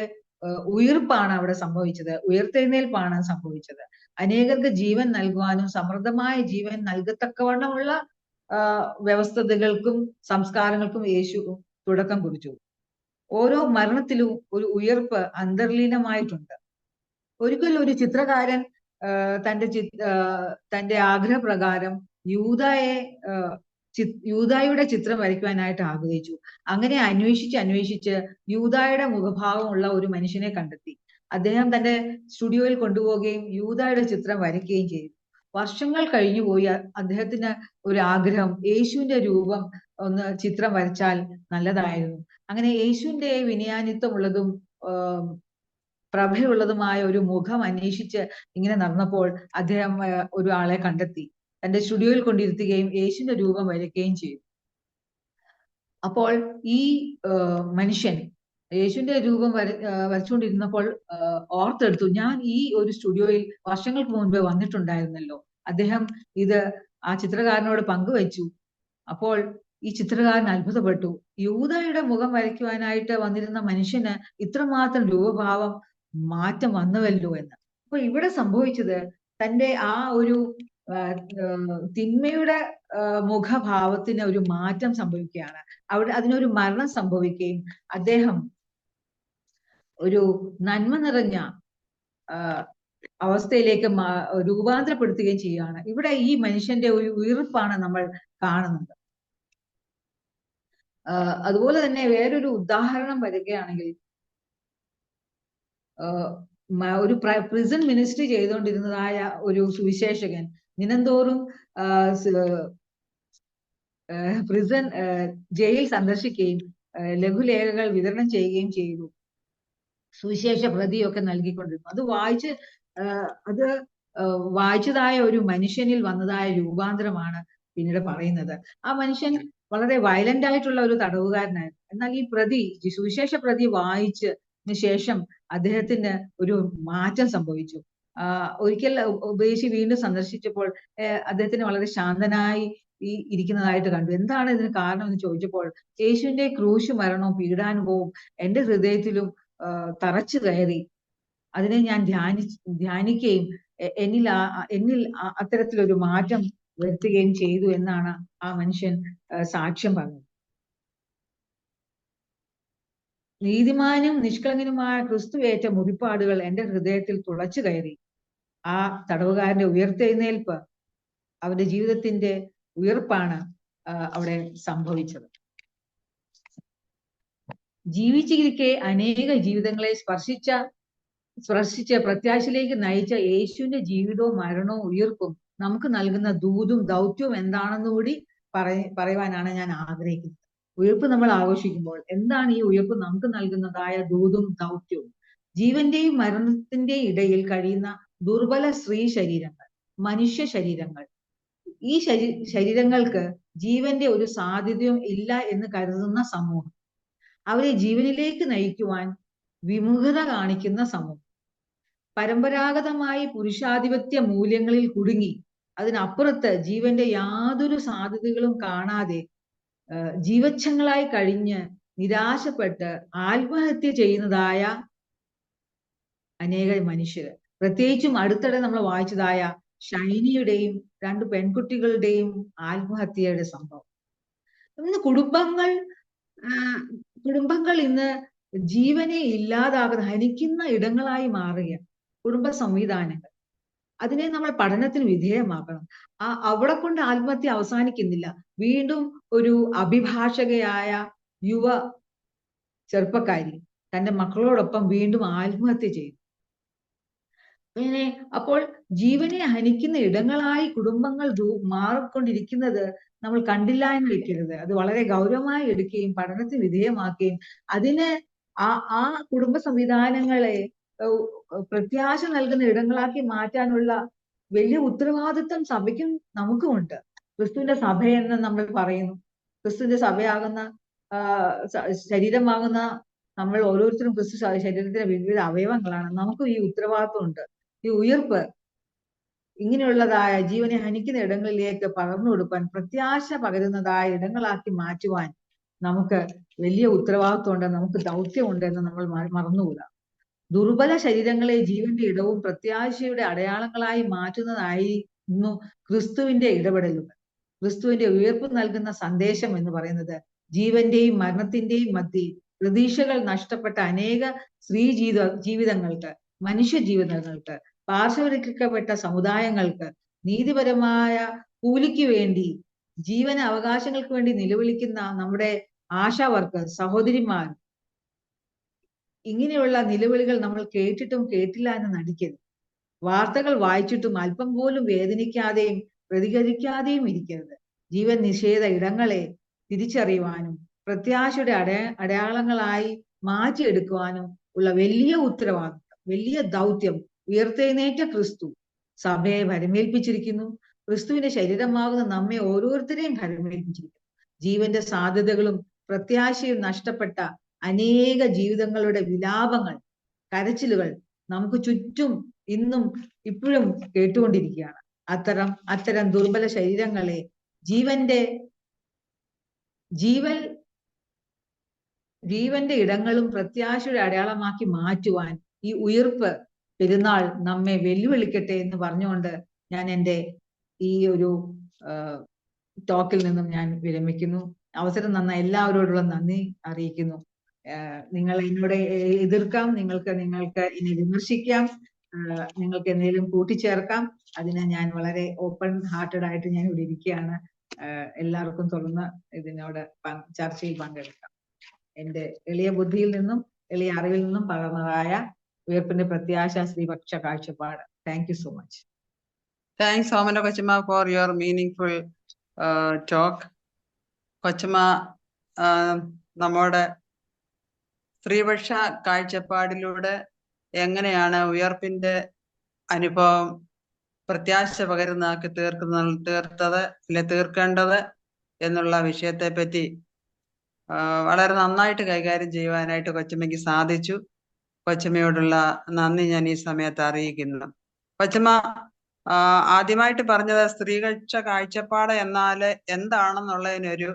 ഉയിർപ്പാണ് അവിടെ സംഭവിച്ചത്, ഉയർത്തെഴുന്നേൽപ്പാണ് സംഭവിച്ചത്. അനേകർക്ക് ജീവൻ നൽകുവാനും സമൃദ്ധമായ ജീവൻ നൽകത്തക്കവണ്ണമുള്ള വ്യവസ്ഥിതികൾക്കും സംസ്കാരങ്ങൾക്കും യേശു തുടക്കം കുറിച്ചു. ഓരോ മരണത്തിലും ഒരു ഉയർപ്പ് അന്തർലീനമായിട്ടുണ്ട്. ഒരിക്കൽ ഒരു ചിത്രകാരൻ തന്റെ ആഗ്രഹപ്രകാരം യൂദായുടെ ചിത്രം വരയ്ക്കുവാനായിട്ട് ആഗ്രഹിച്ചു. അങ്ങനെ അന്വേഷിച്ച് യൂദായുടെ മുഖഭാവമുള്ള ഒരു മനുഷ്യനെ കണ്ടെത്തി. അദ്ദേഹം തന്റെ സ്റ്റുഡിയോയിൽ കൊണ്ടുപോവുകയും യൂദായുടെ ചിത്രം വരയ്ക്കുകയും ചെയ്തു. വർഷങ്ങൾ കഴിഞ്ഞുപോയി അദ്ദേഹത്തിന് ഒരു ആഗ്രഹം, യേശുവിന്റെ രൂപം ഒന്ന് ചിത്രം വരച്ചാൽ നല്ലതായിരുന്നു. അങ്ങനെ യേശുവിന്റെ വിനയാനിത്വമുള്ളതും പ്രഭയുള്ളതുമായ ഒരു മുഖം അന്വേഷിച്ച് ഇങ്ങനെ നടന്നപ്പോൾ അദ്ദേഹം ഒരു ആളെ കണ്ടെത്തി. തന്റെ സ്റ്റുഡിയോയിൽ കൊണ്ടിരുത്തുകയും യേശുവിന്റെ രൂപം വരയ്ക്കുകയും ചെയ്തു. അപ്പോൾ ഈ മനുഷ്യൻ യേശുവിന്റെ രൂപം വരച്ചുകൊണ്ടിരുന്നപ്പോൾ ഓർത്തെടുത്തു, ഞാൻ ഈ ഒരു സ്റ്റുഡിയോയിൽ വർഷങ്ങൾക്ക് മുൻപ് വന്നിട്ടുണ്ടായിരുന്നല്ലോ, അദ്ദേഹം ഇത് ആ ചിത്രകാരനോട് പങ്കുവച്ചു. അപ്പോൾ ഈ ചിത്രകാരൻ അത്ഭുതപ്പെട്ടു. യൂദയുടെ മുഖം വരയ്ക്കുവാനായിട്ട് വന്നിരുന്ന മനുഷ്യന് ഇത്രമാത്രം രൂപഭാവം മാറ്റം വന്നുവല്ലോ എന്ന്. അപ്പൊ ഇവിടെ സംഭവിച്ചത് തന്റെ ആ ഒരു തിന്മയുടെ മുഖഭാവത്തിന് ഒരു മാറ്റം സംഭവിക്കുകയാണ്. അവിടെ അതിനൊരു മരണം സംഭവിക്കുകയും അദ്ദേഹം ഒരു നന്മ നിറഞ്ഞ അവസ്ഥയിലേക്ക് രൂപാന്തരപ്പെടുത്തുകയും ചെയ്യുകയാണ്. ഇവിടെ ഈ മനുഷ്യന്റെ ഒരു ഉയർപ്പാണ് നമ്മൾ കാണുന്നത്. അതുപോലെ തന്നെ വേറൊരു ഉദാഹരണം വരികയാണെങ്കിൽ, ഒരു പ്രിസൺ മിനിസ്ട്രി ചെയ്തുകൊണ്ടിരുന്നതായ ഒരു സുവിശേഷകൻ ദിനംതോറും പ്രിസൺ ജയിൽ സന്ദർശിക്കുകയും ലഘുലേഖകൾ വിതരണം ചെയ്യുകയും ചെയ്തു. സുവിശേഷ പ്രതിയൊക്കെ നൽകിക്കൊണ്ടിരുന്നു. അത് വായിച്ചതായ ഒരു മനുഷ്യനിൽ വന്നതായ രൂപാന്തരമാണ് പിന്നീട് പറയുന്നത്. ആ മനുഷ്യൻ വളരെ വയലന്റ് ആയിട്ടുള്ള ഒരു തടവുകാരനായിരുന്നു. എന്നാൽ ഈ പ്രതി, സുവിശേഷ പ്രതി വായിച്ചതിന് ശേഷം അദ്ദേഹത്തിന് ഒരു മാറ്റം സംഭവിച്ചു. ഒരിക്കൽ ഉപദേശി വീണ്ടും സന്ദർശിച്ചപ്പോൾ അദ്ദേഹത്തിന് വളരെ ശാന്തനായി ഇരിക്കുന്നതായിട്ട് കണ്ടു. എന്താണ് ഇതിന് കാരണം എന്ന് ചോദിച്ചപ്പോൾ, യേശുവിന്റെ ക്രൂശ് മരണവും പീഡാനുഭവവും എന്റെ ഹൃദയത്തിലും തറച്ചു കയറി. അതിനെ ഞാൻ ധ്യാനിക്കുകയും എന്നിൽ അത്തരത്തിലൊരു മാറ്റം വരുത്തുകയും ചെയ്തു എന്നാണ് ആ മനുഷ്യൻ സാക്ഷ്യം പറഞ്ഞത്. നീതിമാനും നിഷ്കളങ്കനുമായ ക്രിസ്തു ഏറ്റ മുറിപ്പാടുകൾ എന്റെ ഹൃദയത്തിൽ തുളച്ചു കയറി. ആ തടവുകാരന്റെ ഉയർത്തെഴുന്നേൽപ്പ്, അവന്റെ ജീവിതത്തിന്റെ ഉയർപ്പാണ് അവിടെ സംഭവിച്ചത്. ജീവിച്ചിരിക്കെ അനേക ജീവിതങ്ങളെ സ്പർശിച്ച് പ്രത്യാശയിലേക്ക് നയിച്ച യേശുവിന്റെ ജീവിതവും മരണവും ഉയർപ്പും നമുക്ക് നൽകുന്ന ദൂതും ദൗത്യവും എന്താണെന്ന് കൂടി പറയുവാനാണ് ഞാൻ ആഗ്രഹിക്കുന്നത്. ഉയർപ്പ് നമ്മൾ ആഘോഷിക്കുമ്പോൾ എന്താണ് ഈ ഉയർപ്പ് നമുക്ക് നൽകുന്നതായ ദൂതും ദൗത്യവും? ജീവന്റെയും മരണത്തിന്റെയും ഇടയിൽ കഴിയുന്ന ദുർബല സ്ത്രീ ശരീരങ്ങൾ, മനുഷ്യ ശരീരങ്ങൾ, ഈ ശരീരങ്ങൾക്ക് ജീവന്റെ ഒരു സാധ്യതയും ഇല്ല എന്ന് കരുതുന്ന സമൂഹം, അവരെ ജീവനിലേക്ക് നയിക്കുവാൻ വിമുഖത കാണിക്കുന്ന സമൂഹം, പരമ്പരാഗതമായി പുരുഷാധിപത്യ മൂല്യങ്ങളിൽ കുടുങ്ങി അതിനപ്പുറത്ത് ജീവന്റെ യാതൊരു സാധ്യതകളും കാണാതെ ജീവച്ഛങ്ങളായി കഴിഞ്ഞ് നിരാശപ്പെട്ട് ആത്മഹത്യ ചെയ്യുന്നതായ അനേക മനുഷ്യര്, പ്രത്യേകിച്ചും അടുത്തിടെ നമ്മൾ വായിച്ചതായ ഷൈനിയുടെയും 2 പെൺകുട്ടികളുടെയും ആത്മഹത്യയുടെ സംഭവം. ഇന്ന് കുടുംബങ്ങൾ ഇന്ന് ജീവനെ ഇല്ലാതാകുന്ന, ഹനിക്കുന്ന ഇടങ്ങളായി മാറുകയാണ്. കുടുംബ സംവിധാനങ്ങൾ, അതിനെ നമ്മൾ പഠനത്തിന് വിധേയമാക്കണം. അവിടെ കൊണ്ട് ആത്മഹത്യ അവസാനിക്കുന്നില്ല. വീണ്ടും ഒരു അഭിഭാഷകയായ യുവ ചെറുപ്പക്കാരി തന്റെ മക്കളോടൊപ്പം വീണ്ടും ആത്മഹത്യ ചെയ്തു. അങ്ങനെ അപ്പോൾ ജീവനെ ഹനിക്കുന്ന ഇടങ്ങളായി കുടുംബങ്ങൾ മാറിക്കൊണ്ടിരിക്കുന്നത് നമ്മൾ കണ്ടില്ല എന്ന് വെക്കരുത്. അത് വളരെ ഗൗരവമായി എടുക്കുകയും പഠനത്തിന് വിധേയമാക്കുകയും അതിന് ആ കുടുംബ സംവിധാനങ്ങളെ പ്രത്യാശ നൽകുന്ന ഇടങ്ങളാക്കി മാറ്റാനുള്ള വലിയ ഉത്തരവാദിത്വം സഭയ്ക്കും നമുക്കുമുണ്ട്. ക്രിസ്തുവിന്റെ സഭയെന്ന് നമ്മൾ പറയുന്നു. ക്രിസ്തുവിന്റെ സഭയാകുന്ന ശരീരമാകുന്ന നമ്മൾ ഓരോരുത്തരും ക്രിസ്തു ശരീരത്തിന്റെ വിവിധ അവയവങ്ങളാണ്. നമുക്കും ഈ ഉത്തരവാദിത്വം ഉണ്ട്. ഈ ഉയർപ്പ് ഇങ്ങനെയുള്ളതായ ജീവനെ ഹനിക്കുന്ന ഇടങ്ങളിലേക്ക് പകർന്നു കൊടുക്കാൻ, പ്രത്യാശ പകരുന്നതായ ഇടങ്ങളാക്കി മാറ്റുവാൻ നമുക്ക് വലിയ ഉത്തരവാദിത്വമുണ്ട്, നമുക്ക് ദൗത്യമുണ്ട് എന്ന് നമ്മൾ മറന്നുകൂടാ. ദുർബല ശരീരങ്ങളെ ജീവന്റെ ഇടവും പ്രത്യാശയുടെ അടയാളങ്ങളായി മാറ്റുന്നതായിരുന്നു ക്രിസ്തുവിന്റെ ഇടപെടലുകൾ. ക്രിസ്തുവിന്റെ ഉയർപ്പ് നൽകുന്ന സന്ദേശം എന്ന് പറയുന്നത് ജീവന്റെയും മരണത്തിന്റെയും മധ്യേ പ്രതീക്ഷകൾ നഷ്ടപ്പെട്ട അനേക സ്ത്രീ ജീവിതങ്ങൾക്ക്, മനുഷ്യ ജീവിതങ്ങൾക്ക്, പാർശ്വവൽക്കരിക്കപ്പെട്ട സമുദായങ്ങൾക്ക്, നീതിപരമായ കൂലിക്ക് വേണ്ടി, ജീവന അവകാശങ്ങൾക്ക് വേണ്ടി നിലവിളിക്കുന്ന നമ്മുടെ ആശാ വർക്കേഴ്സ്, സഹോദരിമാർ, ഇങ്ങനെയുള്ള നിലവിളികൾ നമ്മൾ കേട്ടിട്ടും കേട്ടില്ല എന്ന് നടിക്കരുത്. വാർത്തകൾ വായിച്ചിട്ടും അല്പം പോലും വേദനിക്കാതെയും പ്രതികരിക്കാതെയും ഇരിക്കരുത്. ജീവൻ നിഷേധ ഇടങ്ങളെ തിരിച്ചറിയുവാനും പ്രത്യാശയുടെ അടയാളങ്ങളായി മാറ്റിയെടുക്കുവാനും ഉള്ള വലിയ ഉത്തരവാദിത്വം, വലിയ ദൗത്യം ഉയർത്തെഴുന്നേറ്റ ക്രിസ്തു സഭയെ ഭരമേൽപ്പിച്ചിരിക്കുന്നു. ക്രിസ്തുവിന്റെ ശരീരമാകുന്ന നമ്മെ ഓരോരുത്തരെയും ഭരമേൽപ്പിച്ചിരിക്കുന്നു. ജീവന്റെ സാധ്യതകളും പ്രത്യാശയും നഷ്ടപ്പെട്ട അനേക ജീവിതങ്ങളുടെ വിലാപങ്ങൾ, കരച്ചിലുകൾ നമുക്ക് ചുറ്റും ഇന്നും ഇപ്പോഴും കേട്ടുകൊണ്ടിരിക്കുകയാണ്. അത്തരം ദുർബല ശരീരങ്ങളെ ജീവന്റെ ഇടങ്ങളും പ്രത്യാശയുടെ അടയാളമാക്കി മാറ്റുവാൻ ഈ ഉയിർപ്പ് പെരുന്നാൾ നമ്മെ വെല്ലുവിളിക്കട്ടെ എന്ന് പറഞ്ഞുകൊണ്ട് ഞാൻ എൻ്റെ ഈ ഒരു ടോക്കിൽ നിന്നും ഞാൻ വിരമിക്കുന്നു. അവസരം തന്ന എല്ലാവരോടുള്ള നന്ദി അറിയിക്കുന്നു. നിങ്ങൾ എന്നോട് എതിർക്കാം, നിങ്ങൾക്ക് ഇനി വിമർശിക്കാം, നിങ്ങൾക്ക് എന്തെങ്കിലും കൂട്ടിച്ചേർക്കാം. അതിന് ഞാൻ വളരെ ഓപ്പൺ ഹാർട്ടഡ് ആയിട്ട് ഞാൻ ഇവിടെ ഇരിക്കുകയാണ്. എല്ലാവർക്കും തുറന്ന് ഇതിനോട് ചർച്ചയിൽ പങ്കെടുക്കാം. എന്റെ എളിയ ബുദ്ധിയിൽ നിന്നും എളിയ അറിവിൽ നിന്നും പകർന്നതായ ഉയർപ്പിന്റെ പ്രത്യാശ ശ്രീപക്ഷ കാഴ്ചപ്പാട്. Thank you so much. Thanks Omana Kochamma for your meaning talk. കൊച്ചമ്മ നമ്മുടെ സ്ത്രീപക്ഷ കാഴ്ചപ്പാടിലൂടെ എങ്ങനെയാണ് ഉയർപ്പിന്റെ അനുഭവം പ്രത്യാശ പകരുന്നാക്കി തീർക്കേണ്ടത് എന്നുള്ള വിഷയത്തെ പറ്റി വളരെ നന്നായിട്ട് കൈകാര്യം ചെയ്യുവാനായിട്ട് കൊച്ചമ്മയ്ക്ക് സാധിച്ചു. കൊച്ചമ്മയോടുള്ള നന്ദി ഞാൻ ഈ സമയത്ത് അറിയിക്കുന്നു. കൊച്ചമ്മ ആദ്യമായിട്ട് പറഞ്ഞത് സ്ത്രീപക്ഷ കാഴ്ചപ്പാട് എന്നാൽ എന്താണെന്നുള്ളതിനൊരു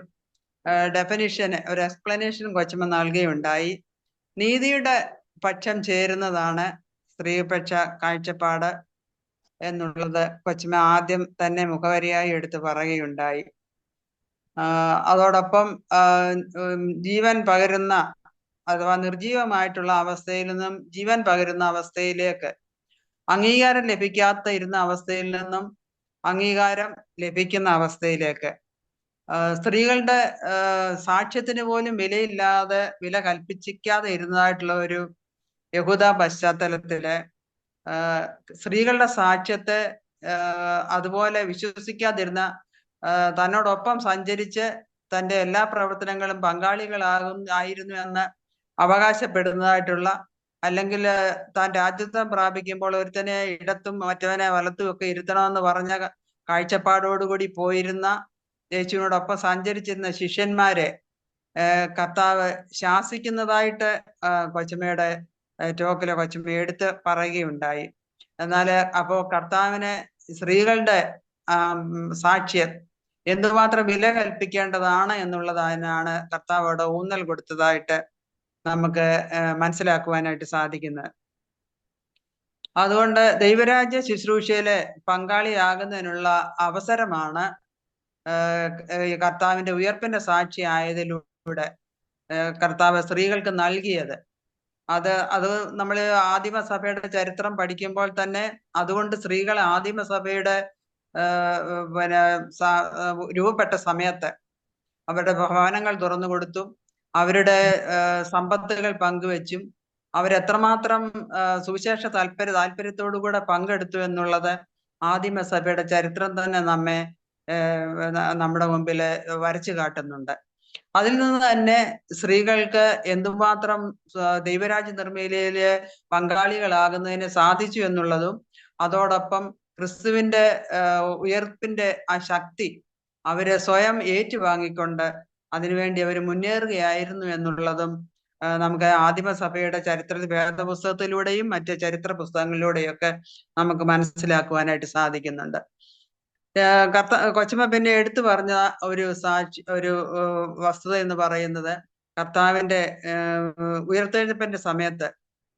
ഡെഫിനിഷൻ, ഒരു എക്സ്പ്ലനേഷൻ കൊച്ചമ്മ നൽകുകയുണ്ടായി. നീതിയുടെ പക്ഷം ചേരുന്നതാണ് സ്ത്രീപക്ഷ കാഴ്ചപ്പാട് എന്നുള്ളത് കൊച്ചമ്മ ആദ്യം തന്നെ മുഖവരിയായി എടുത്ത് പറയുകയുണ്ടായി. അതോടൊപ്പം ജീവൻ പകരുന്ന അഥവാ നിർജീവമായിട്ടുള്ള അവസ്ഥയിൽ നിന്നും ജീവൻ പകരുന്ന അവസ്ഥയിലേക്ക്, അംഗീകാരം ലഭിക്കാത്ത ഇരുന്ന അവസ്ഥയിൽ നിന്നും അംഗീകാരം ലഭിക്കുന്ന അവസ്ഥയിലേക്ക്, സ്ത്രീകളുടെ സാക്ഷ്യത്തിന് പോലും വില കൽപ്പിക്കാതെ ഇരുന്നതായിട്ടുള്ള ഒരു യഹൂദ പശ്ചാത്തലത്തില് സ്ത്രീകളുടെ സാക്ഷ്യത്തെ അതുപോലെ വിശ്വസിക്കാതിരുന്ന, തന്നോടൊപ്പം സഞ്ചരിച്ച് തൻ്റെ എല്ലാ പ്രവർത്തനങ്ങളും ആയിരുന്നു എന്ന് അവകാശപ്പെടുന്നതായിട്ടുള്ള, അല്ലെങ്കിൽ താൻ രാജ്യത്വം പ്രാപിക്കുമ്പോൾ ഒരുത്തനെ ഇടത്തും മറ്റവനെ വലത്തും ഒക്കെ ഇരുത്തണമെന്ന് പറഞ്ഞ കാഴ്ചപ്പാടോടുകൂടി പോയിരുന്ന, യേശുവിനോടൊപ്പം സഞ്ചരിച്ചിരുന്ന ശിഷ്യന്മാരെ കർത്താവ് ശാസിക്കുന്നതായിട്ട് കൊച്ചമ്മയുടെ ടോക്കിലെ കൊച്ചമ്മ എടുത്ത് പറയുകയുണ്ടായി. എന്നാൽ അപ്പോ കർത്താവിനെ സ്ത്രീകളുടെ സാക്ഷ്യം എന്തുമാത്രം വില കൽപ്പിക്കേണ്ടതാണ് എന്നുള്ളതിനാണ് കർത്താവോട് ഊന്നൽ കൊടുത്തതായിട്ട് നമുക്ക് മനസ്സിലാക്കുവാനായിട്ട് സാധിക്കുന്നത്. അതുകൊണ്ട് ദൈവരാജ്യ ശുശ്രൂഷയിലെ പങ്കാളിയാകുന്നതിനുള്ള അവസരമാണ് കർത്താവിന്റെ ഉയർപ്പിന്റെ സാക്ഷി ആയതിലൂടെ കർത്താവ് സ്ത്രീകൾക്ക് നൽകിയത്. അത് നമ്മൾ ആദിമസഭയുടെ ചരിത്രം പഠിക്കുമ്പോൾ തന്നെ അതുകൊണ്ട് സ്ത്രീകളെ ആദിമസഭയുടെ രൂപപ്പെട്ട സമയത്ത് അവരുടെ ഭവനങ്ങൾ തുറന്നു കൊടുത്തും അവരുടെ സമ്പത്തുകൾ പങ്കുവെച്ചും അവരെത്രമാത്രം സുവിശേഷ താല്പര്യത്തോടുകൂടെ പങ്കെടുത്തു എന്നുള്ളത് ആദിമസഭയുടെ ചരിത്രം തന്നെ നമ്മുടെ മുമ്പിൽ വരച്ചു കാട്ടുന്നുണ്ട്. അതിൽ നിന്ന് തന്നെ സ്ത്രീകൾക്ക് എന്തുമാത്രം ദൈവരാജ്യ നിർമ്മിതിയില് പങ്കാളികളാകുന്നതിന് സാധിച്ചു എന്നുള്ളതും, അതോടൊപ്പം ക്രിസ്തുവിന്റെ ഉയർപ്പിന്റെ ആ ശക്തി അവരെ സ്വയം ഏറ്റുവാങ്ങിക്കൊണ്ട് അതിനുവേണ്ടി അവർ മുന്നേറുകയായിരുന്നു എന്നുള്ളതും നമുക്ക് ആദിമസഭയുടെ വേദപുസ്തകത്തിലൂടെയും മറ്റ് ചരിത്ര പുസ്തകങ്ങളിലൂടെയൊക്കെ നമുക്ക് മനസ്സിലാക്കുവാനായിട്ട് സാധിക്കുന്നുണ്ട്. കൊച്ചമ്മ പിന്നെ എടുത്തു പറഞ്ഞ ഒരു വസ്തുത എന്ന് പറയുന്നത്, കർത്താവിന്റെ ഉയർത്തെഴുന്നേൽപ്പിന്റെ സമയത്ത്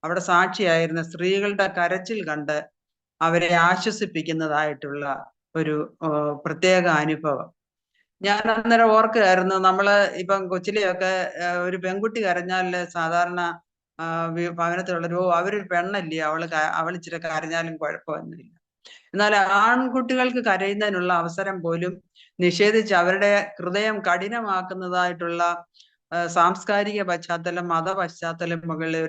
അവിടെ സാക്ഷിയായിരുന്ന സ്ത്രീകളുടെ കരച്ചിൽ കണ്ട് അവരെ ആശ്വസിപ്പിക്കുന്നതായിട്ടുള്ള ഒരു പ്രത്യേക അനുഭവം. ഞാൻ അന്നേരം ഓർക്കുകയായിരുന്നു, നമ്മള് ഇപ്പം കൊച്ചിലെയൊക്കെ ഒരു പെൺകുട്ടി കരഞ്ഞാൽ സാധാരണ ഭവനത്തിലുള്ളൊരു അവരൊരു പെണ്ണല്ലേ, അവൾ ഇച്ചിരി കരഞ്ഞാലും കുഴപ്പമൊന്നുമില്ല. എന്നാൽ ആൺകുട്ടികൾക്ക് കരയുന്നതിനുള്ള അവസരം പോലും നിഷേധിച്ച് അവരുടെ ഹൃദയം കഠിനമാക്കുന്നതായിട്ടുള്ള സാംസ്കാരിക പശ്ചാത്തലം, മത പശ്ചാത്തലം മുകളിലെ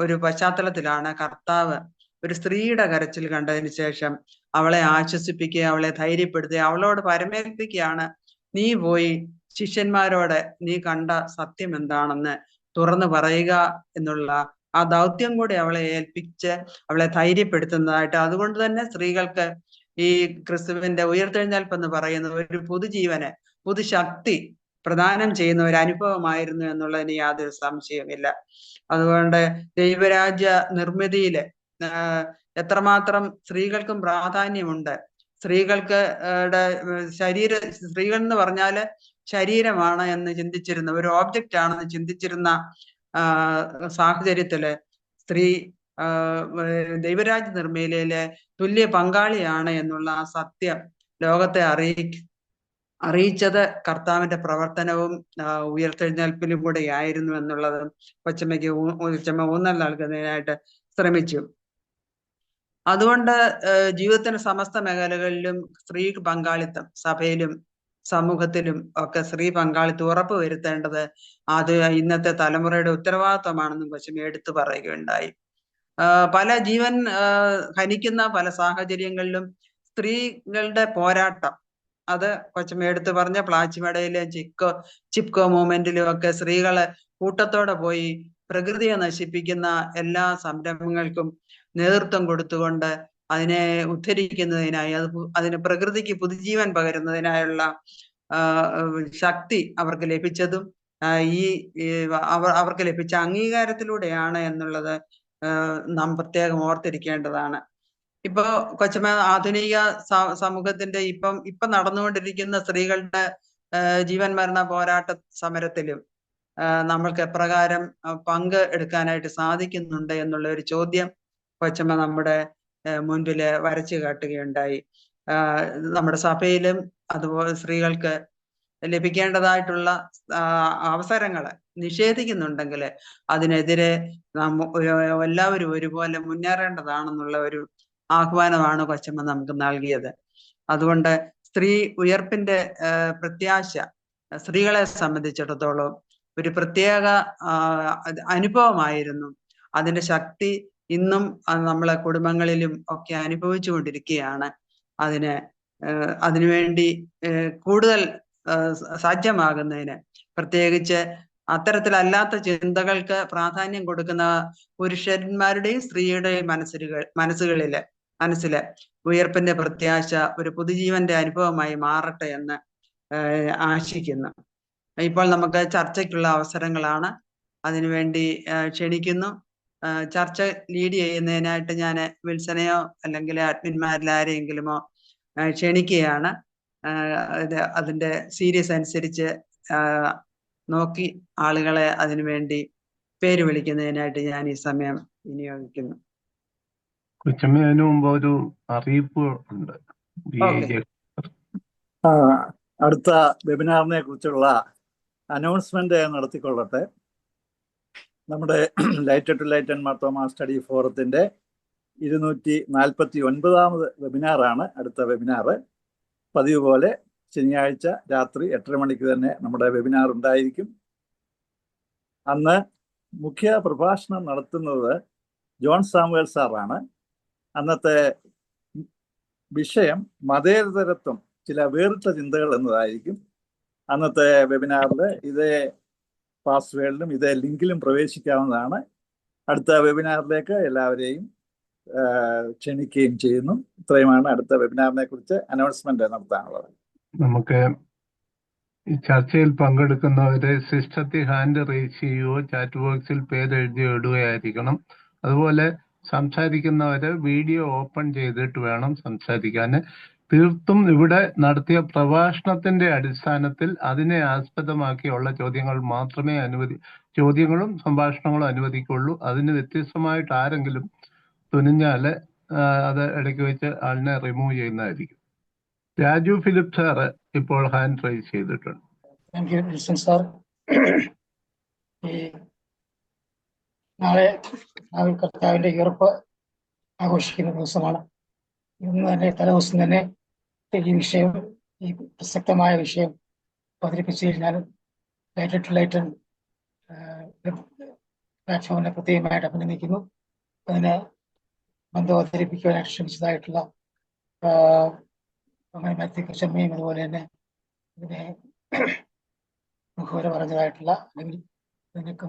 ഒരു പശ്ചാത്തലത്തിലാണ് കർത്താവ് ഒരു സ്ത്രീയുടെ കരച്ചിൽ കണ്ടതിന് ശേഷം അവളെ ആശ്വസിപ്പിക്കുക, അവളെ ധൈര്യപ്പെടുത്തുക, അവളോട് പരമേൽപ്പിക്കുകയാണ്, നീ പോയി ശിഷ്യന്മാരോട് നീ കണ്ട സത്യം എന്താണെന്ന് തുറന്നു പറയുക എന്നുള്ള ആ ദൗത്യം കൂടി അവളെ ഏൽപ്പിച്ച് അവളെ ധൈര്യപ്പെടുത്തുന്നതായിട്ട്. അതുകൊണ്ട് തന്നെ സ്ത്രീകൾക്ക് ഈ ക്രിസ്തുവിന്റെ ഉയർത്തെഴുന്നേൽപ്പ് എന്ന് പറയുന്ന ഒരു പുതുജീവന്, പുതുശക്തി പ്രദാനം ചെയ്യുന്ന ഒരു അനുഭവമായിരുന്നു എന്നുള്ളതിന് യാതൊരു സംശയമില്ല. അതുകൊണ്ട് ദൈവരാജ്യ നിർമ്മിതിയില് എത്രമാത്രം സ്ത്രീകൾക്കും പ്രാധാന്യമുണ്ട്. സ്ത്രീകൾക്ക് സ്ത്രീകൾ എന്ന് പറഞ്ഞാല് ശരീരമാണ് എന്ന് ചിന്തിച്ചിരുന്ന, ഒരു ഓബ്ജക്റ്റ് ആണെന്ന് ചിന്തിച്ചിരുന്ന സാഹചര്യത്തില് സ്ത്രീ ദൈവരാജ്യ നിർമ്മയിലെ തുല്യ പങ്കാളിയാണ് എന്നുള്ള ആ സത്യം ലോകത്തെ അറിയിച്ചത് കർത്താവിന്റെ പ്രവർത്തനവും ഉയർത്തെഴുന്നേൽപ്പിലും കൂടെ ആയിരുന്നു എന്നുള്ളത് കൊച്ചമ്മ ഊന്നൽ നൽകുന്നതിനായിട്ട് ശ്രമിച്ചു. അതുകൊണ്ട് ജീവിതത്തിന്റെ സമസ്ത മേഖലകളിലും സ്ത്രീ പങ്കാളിത്തം, സഭയിലും സമൂഹത്തിലും ഒക്കെ സ്ത്രീ പങ്കാളിത്തം ഉറപ്പുവരുത്തേണ്ടത് അത് ഇന്നത്തെ തലമുറയുടെ ഉത്തരവാദിത്വമാണെന്നും കൊച്ചമ്മ എടുത്തു പറയുകയുണ്ടായി. പല ജീവൻ ഹനിക്കുന്ന പല സാഹചര്യങ്ങളിലും സ്ത്രീകളുടെ പോരാട്ടം, അത് കൊച്ചമ്മ എടുത്തു പറഞ്ഞ പ്ലാച്ചിമടയിലെ ചിപ്കോ മൂവ്മെന്റിലും ഒക്കെ സ്ത്രീകള് കൂട്ടത്തോടെ പോയി പ്രകൃതിയെ നശിപ്പിക്കുന്ന എല്ലാ സംരംഭങ്ങൾക്കും നേതൃത്വം കൊടുത്തുകൊണ്ട് അതിനെ ഉദ്ധരിക്കുന്നതിനായി, അതിന് പ്രകൃതിക്ക് പുതുജീവൻ പകരുന്നതിനായുള്ള ശക്തി അവർക്ക് ലഭിച്ചതും അവർക്ക് ലഭിച്ച അംഗീകാരത്തിലൂടെയാണ് എന്നുള്ളത് നാം പ്രത്യേകം ഓർത്തിരിക്കേണ്ടതാണ്. ഇപ്പൊ കൊച്ചമ്മ ആധുനിക സമൂഹത്തിന്റെ ഇപ്പം നടന്നുകൊണ്ടിരിക്കുന്ന സ്ത്രീകളുടെ ജീവൻ മരണ പോരാട്ട സമരത്തിലും നമ്മൾക്ക് എപ്രകാരം പങ്ക് എടുക്കാനായിട്ട് സാധിക്കുന്നുണ്ട് എന്നുള്ള ഒരു ചോദ്യം കൊച്ചമ്മ നമ്മുടെ മുൻപില് വരച്ചു കാട്ടുകയുണ്ടായി. നമ്മുടെ സഭയിലും അതുപോലെ സ്ത്രീകൾക്ക് ലഭിക്കേണ്ടതായിട്ടുള്ള അവസരങ്ങള് നിഷേധിക്കുന്നുണ്ടെങ്കിൽ അതിനെതിരെ എല്ലാവരും ഒരുപോലെ മുന്നേറേണ്ടതാണെന്നുള്ള ഒരു ആഹ്വാനമാണ് കൊച്ചമ്മ നമുക്ക് നൽകിയത്. അതുകൊണ്ട് സ്ത്രീ ഉയർപ്പിന്റെ പ്രത്യാശ സ്ത്രീകളെ സംബന്ധിച്ചിടത്തോളം ഒരു പ്രത്യേക അനുഭവമായിരുന്നു. അതിന്റെ ശക്തി ഇന്നും നമ്മളെ കുടുംബങ്ങളിലും ഒക്കെ അനുഭവിച്ചു കൊണ്ടിരിക്കുകയാണ്. അതിനുവേണ്ടി കൂടുതൽ സാധ്യമാകുന്നതിന്, പ്രത്യേകിച്ച് അത്തരത്തിലല്ലാത്ത ചിന്തകൾക്ക് പ്രാധാന്യം കൊടുക്കുന്ന പുരുഷന്മാരുടെയും സ്ത്രീയുടെയും മനസ്സില് ഉയർപ്പിന്റെ പ്രത്യാശ ഒരു പുതുജീവന്റെ അനുഭവമായി മാറട്ടെ എന്ന് ആശിക്കുന്നു. ഇപ്പോൾ നമുക്ക് ചർച്ചയ്ക്കുള്ള അവസരങ്ങളാണ്. അതിനുവേണ്ടി ക്ഷണിക്കുന്നു. ചർച്ച ലീഡ് ചെയ്യുന്നതിനായിട്ട് ഞാൻ വിൽസനെയോ അല്ലെങ്കിൽ അഡ്മിന്മാരിൽ ആരെയെങ്കിലുമോ ക്ഷണിക്കുകയാണ്. അതിന്റെ സീരീസ് അനുസരിച്ച് നോക്കി ആളുകളെ അതിനുവേണ്ടി പേര് വിളിക്കുന്നതിനായിട്ട് ഞാൻ ഈ സമയം വിനിയോഗിക്കുന്നു. കൊച്ചമ്മ, അതിനു മുമ്പ് ഒരു അറിയിപ്പ് ഉണ്ട്. അടുത്ത വെബിനാറിനെ കുറിച്ചുള്ള അനൗൺസ്മെന്റ് നടത്തിക്കൊള്ളട്ടെ. നമ്മുടെ light to light and Marthoma study ഫോറത്തിന്റെ 249ാമത് വെബിനാറാണ് അടുത്ത വെബിനാറ്. പതിവ് പോലെ ശനിയാഴ്ച രാത്രി 8:30 മണിക്ക് തന്നെ നമ്മുടെ വെബിനാർ ഉണ്ടായിരിക്കും. അന്ന് മുഖ്യ പ്രഭാഷണം നടത്തുന്നത് ജോൺ സാമുവൽ സാറാണ്. അന്നത്തെ വിഷയം മതേതരത്വം, ചില വേറിട്ട ചിന്തകൾ എന്നതായിരിക്കും. അന്നത്തെ വെബിനാറിൽ ഇതേ പാസ്വേഡിലും ഇതേ ലിങ്കിലും പ്രവേശിക്കാവുന്നതാണ്. അടുത്ത വെബിനാറിലേക്ക് എല്ലാവരെയും ക്ഷണിക്കുകയും ചെയ്യുന്നു. ഇത്രയുമാണ് അടുത്ത വെബിനാറിനെ കുറിച്ച് അനൗൺസ്മെന്റ് നടത്താനുള്ളത്. നമുക്ക് ഈ ചർച്ചയിൽ പങ്കെടുക്കുന്നവരെ സിസ്റ്റത്തിൽ ഹാൻഡ് റേസ് ചെയ്യുകയോ ചാറ്റ് ബോക്സിൽ പേരെഴുതിയോ ഇടുകയായിരിക്കണം. അതുപോലെ സംസാരിക്കുന്നവര് വീഡിയോ ഓപ്പൺ ചെയ്തിട്ട് വേണം സംസാരിക്കാൻ. തീർത്തും ഇവിടെ നടത്തിയ പ്രഭാഷണത്തിന്റെ അടിസ്ഥാനത്തിൽ അതിനെ ആസ്പദമാക്കിയുള്ള ചോദ്യങ്ങൾ മാത്രമേ ചോദ്യങ്ങളും സംഭാഷണങ്ങളും അനുവദിക്കുള്ളൂ. അതിന് വ്യത്യസ്തമായിട്ട് ആരെങ്കിലും തുനിഞ്ഞാല് അത് ഇടയ്ക്ക് വെച്ച് ആളിനെ റിമൂവ് ചെയ്യുന്നതായിരിക്കും. രാജു ഫിലിപ്പ് സാറ് ഇപ്പോൾ ഹാൻഡ് റൈസ് ചെയ്തിട്ടുണ്ട്. Thank you Wilson sir. നാളെ കർത്താവിന്റെ ഉയർപ്പ് ആഘോഷിക്കുന്ന ദിവസമാണ്. ഇന്ന് തന്നെ തലേദിവസം തന്നെ ഈ വിഷയം, ഈ പ്രസക്തമായ വിഷയം അവതരിപ്പിച്ചു കഴിഞ്ഞാലും ലൈറ്റ് ടു ലൈറ്റ് പ്ലാറ്റ്ഫോമിനെ പ്രത്യേകമായിട്ട് അഭിനന്ദിക്കുന്നു. അതിനെ അവതരിപ്പിക്കുവാനായിട്ട് ശ്രമിച്ചതായിട്ടുള്ള മാത്യു കൊച്ചമ്മയും അതുപോലെ തന്നെ ഇതിനെ മുഖവര പറഞ്ഞതായിട്ടുള്ള അല്ലെങ്കിൽ ഇതിനൊക്കെ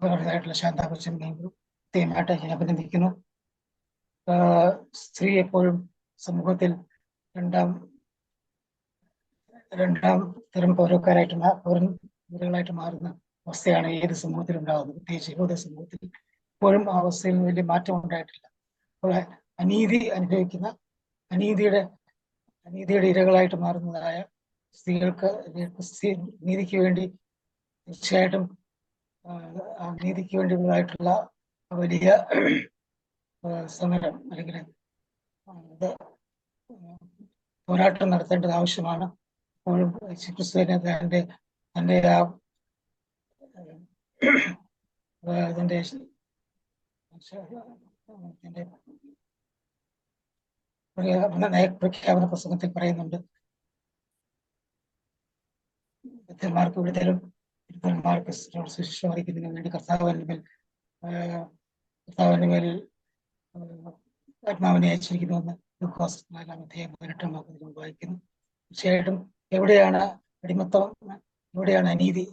പറഞ്ഞതായിട്ടുള്ള ശാന്ത കൊച്ചമ്മയും പ്രത്യേകമായിട്ട് ഞാൻ അഭിനന്ദിക്കുന്നു. സ്ത്രീ എപ്പോഴും സമൂഹത്തിൽ രണ്ടാം തരം പൗരക്കാരായിട്ട് മാറുന്ന അവസ്ഥയാണ് ഏത് സമൂഹത്തിൽ ഉണ്ടാകുന്നത്, പ്രത്യേകിച്ച് യഹൂദ സമൂഹത്തിൽ ഇപ്പോഴും ആ അവസ്ഥയിൽ നിന്ന് വലിയ മാറ്റം ഉണ്ടായിട്ടില്ല. അപ്പോൾ അനീതി അനുഭവിക്കുന്ന അനീതിയുടെ ഇരകളായിട്ട് മാറുന്നതായ സ്ത്രീകൾക്ക് നീതിക്ക് വേണ്ടി തീർച്ചയായിട്ടും ആ നീതിക്ക് വേണ്ടിയുള്ളതായിട്ടുള്ള വലിയ സമരം അല്ലെങ്കിൽ ഇത് പോരാട്ടം നടത്തേണ്ടത് ആവശ്യമാണ്. അപ്പോഴും യേശുക്രിസ്തുവിനെ തന്റെ പ്രഖ്യാപന പ്രസംഗത്തിൽ പറയുന്നുണ്ട്, ഭക്തന്മാർക്ക് വിടുതലും ഭക്തന്മാർക്ക് ശിക്ഷ വഹിക്കുന്നതിന് വേണ്ടി കർത്താവിന്റെ മേൽ ആത്മാവിനെ അയച്ചിരിക്കുന്നുവെന്ന് ലൂക്കോസ് 4:18 വായിക്കുന്നു. തീർച്ചയായിട്ടും എവിടെയാണ് അടിമത്തം, എവിടെയാണ് അനീതി,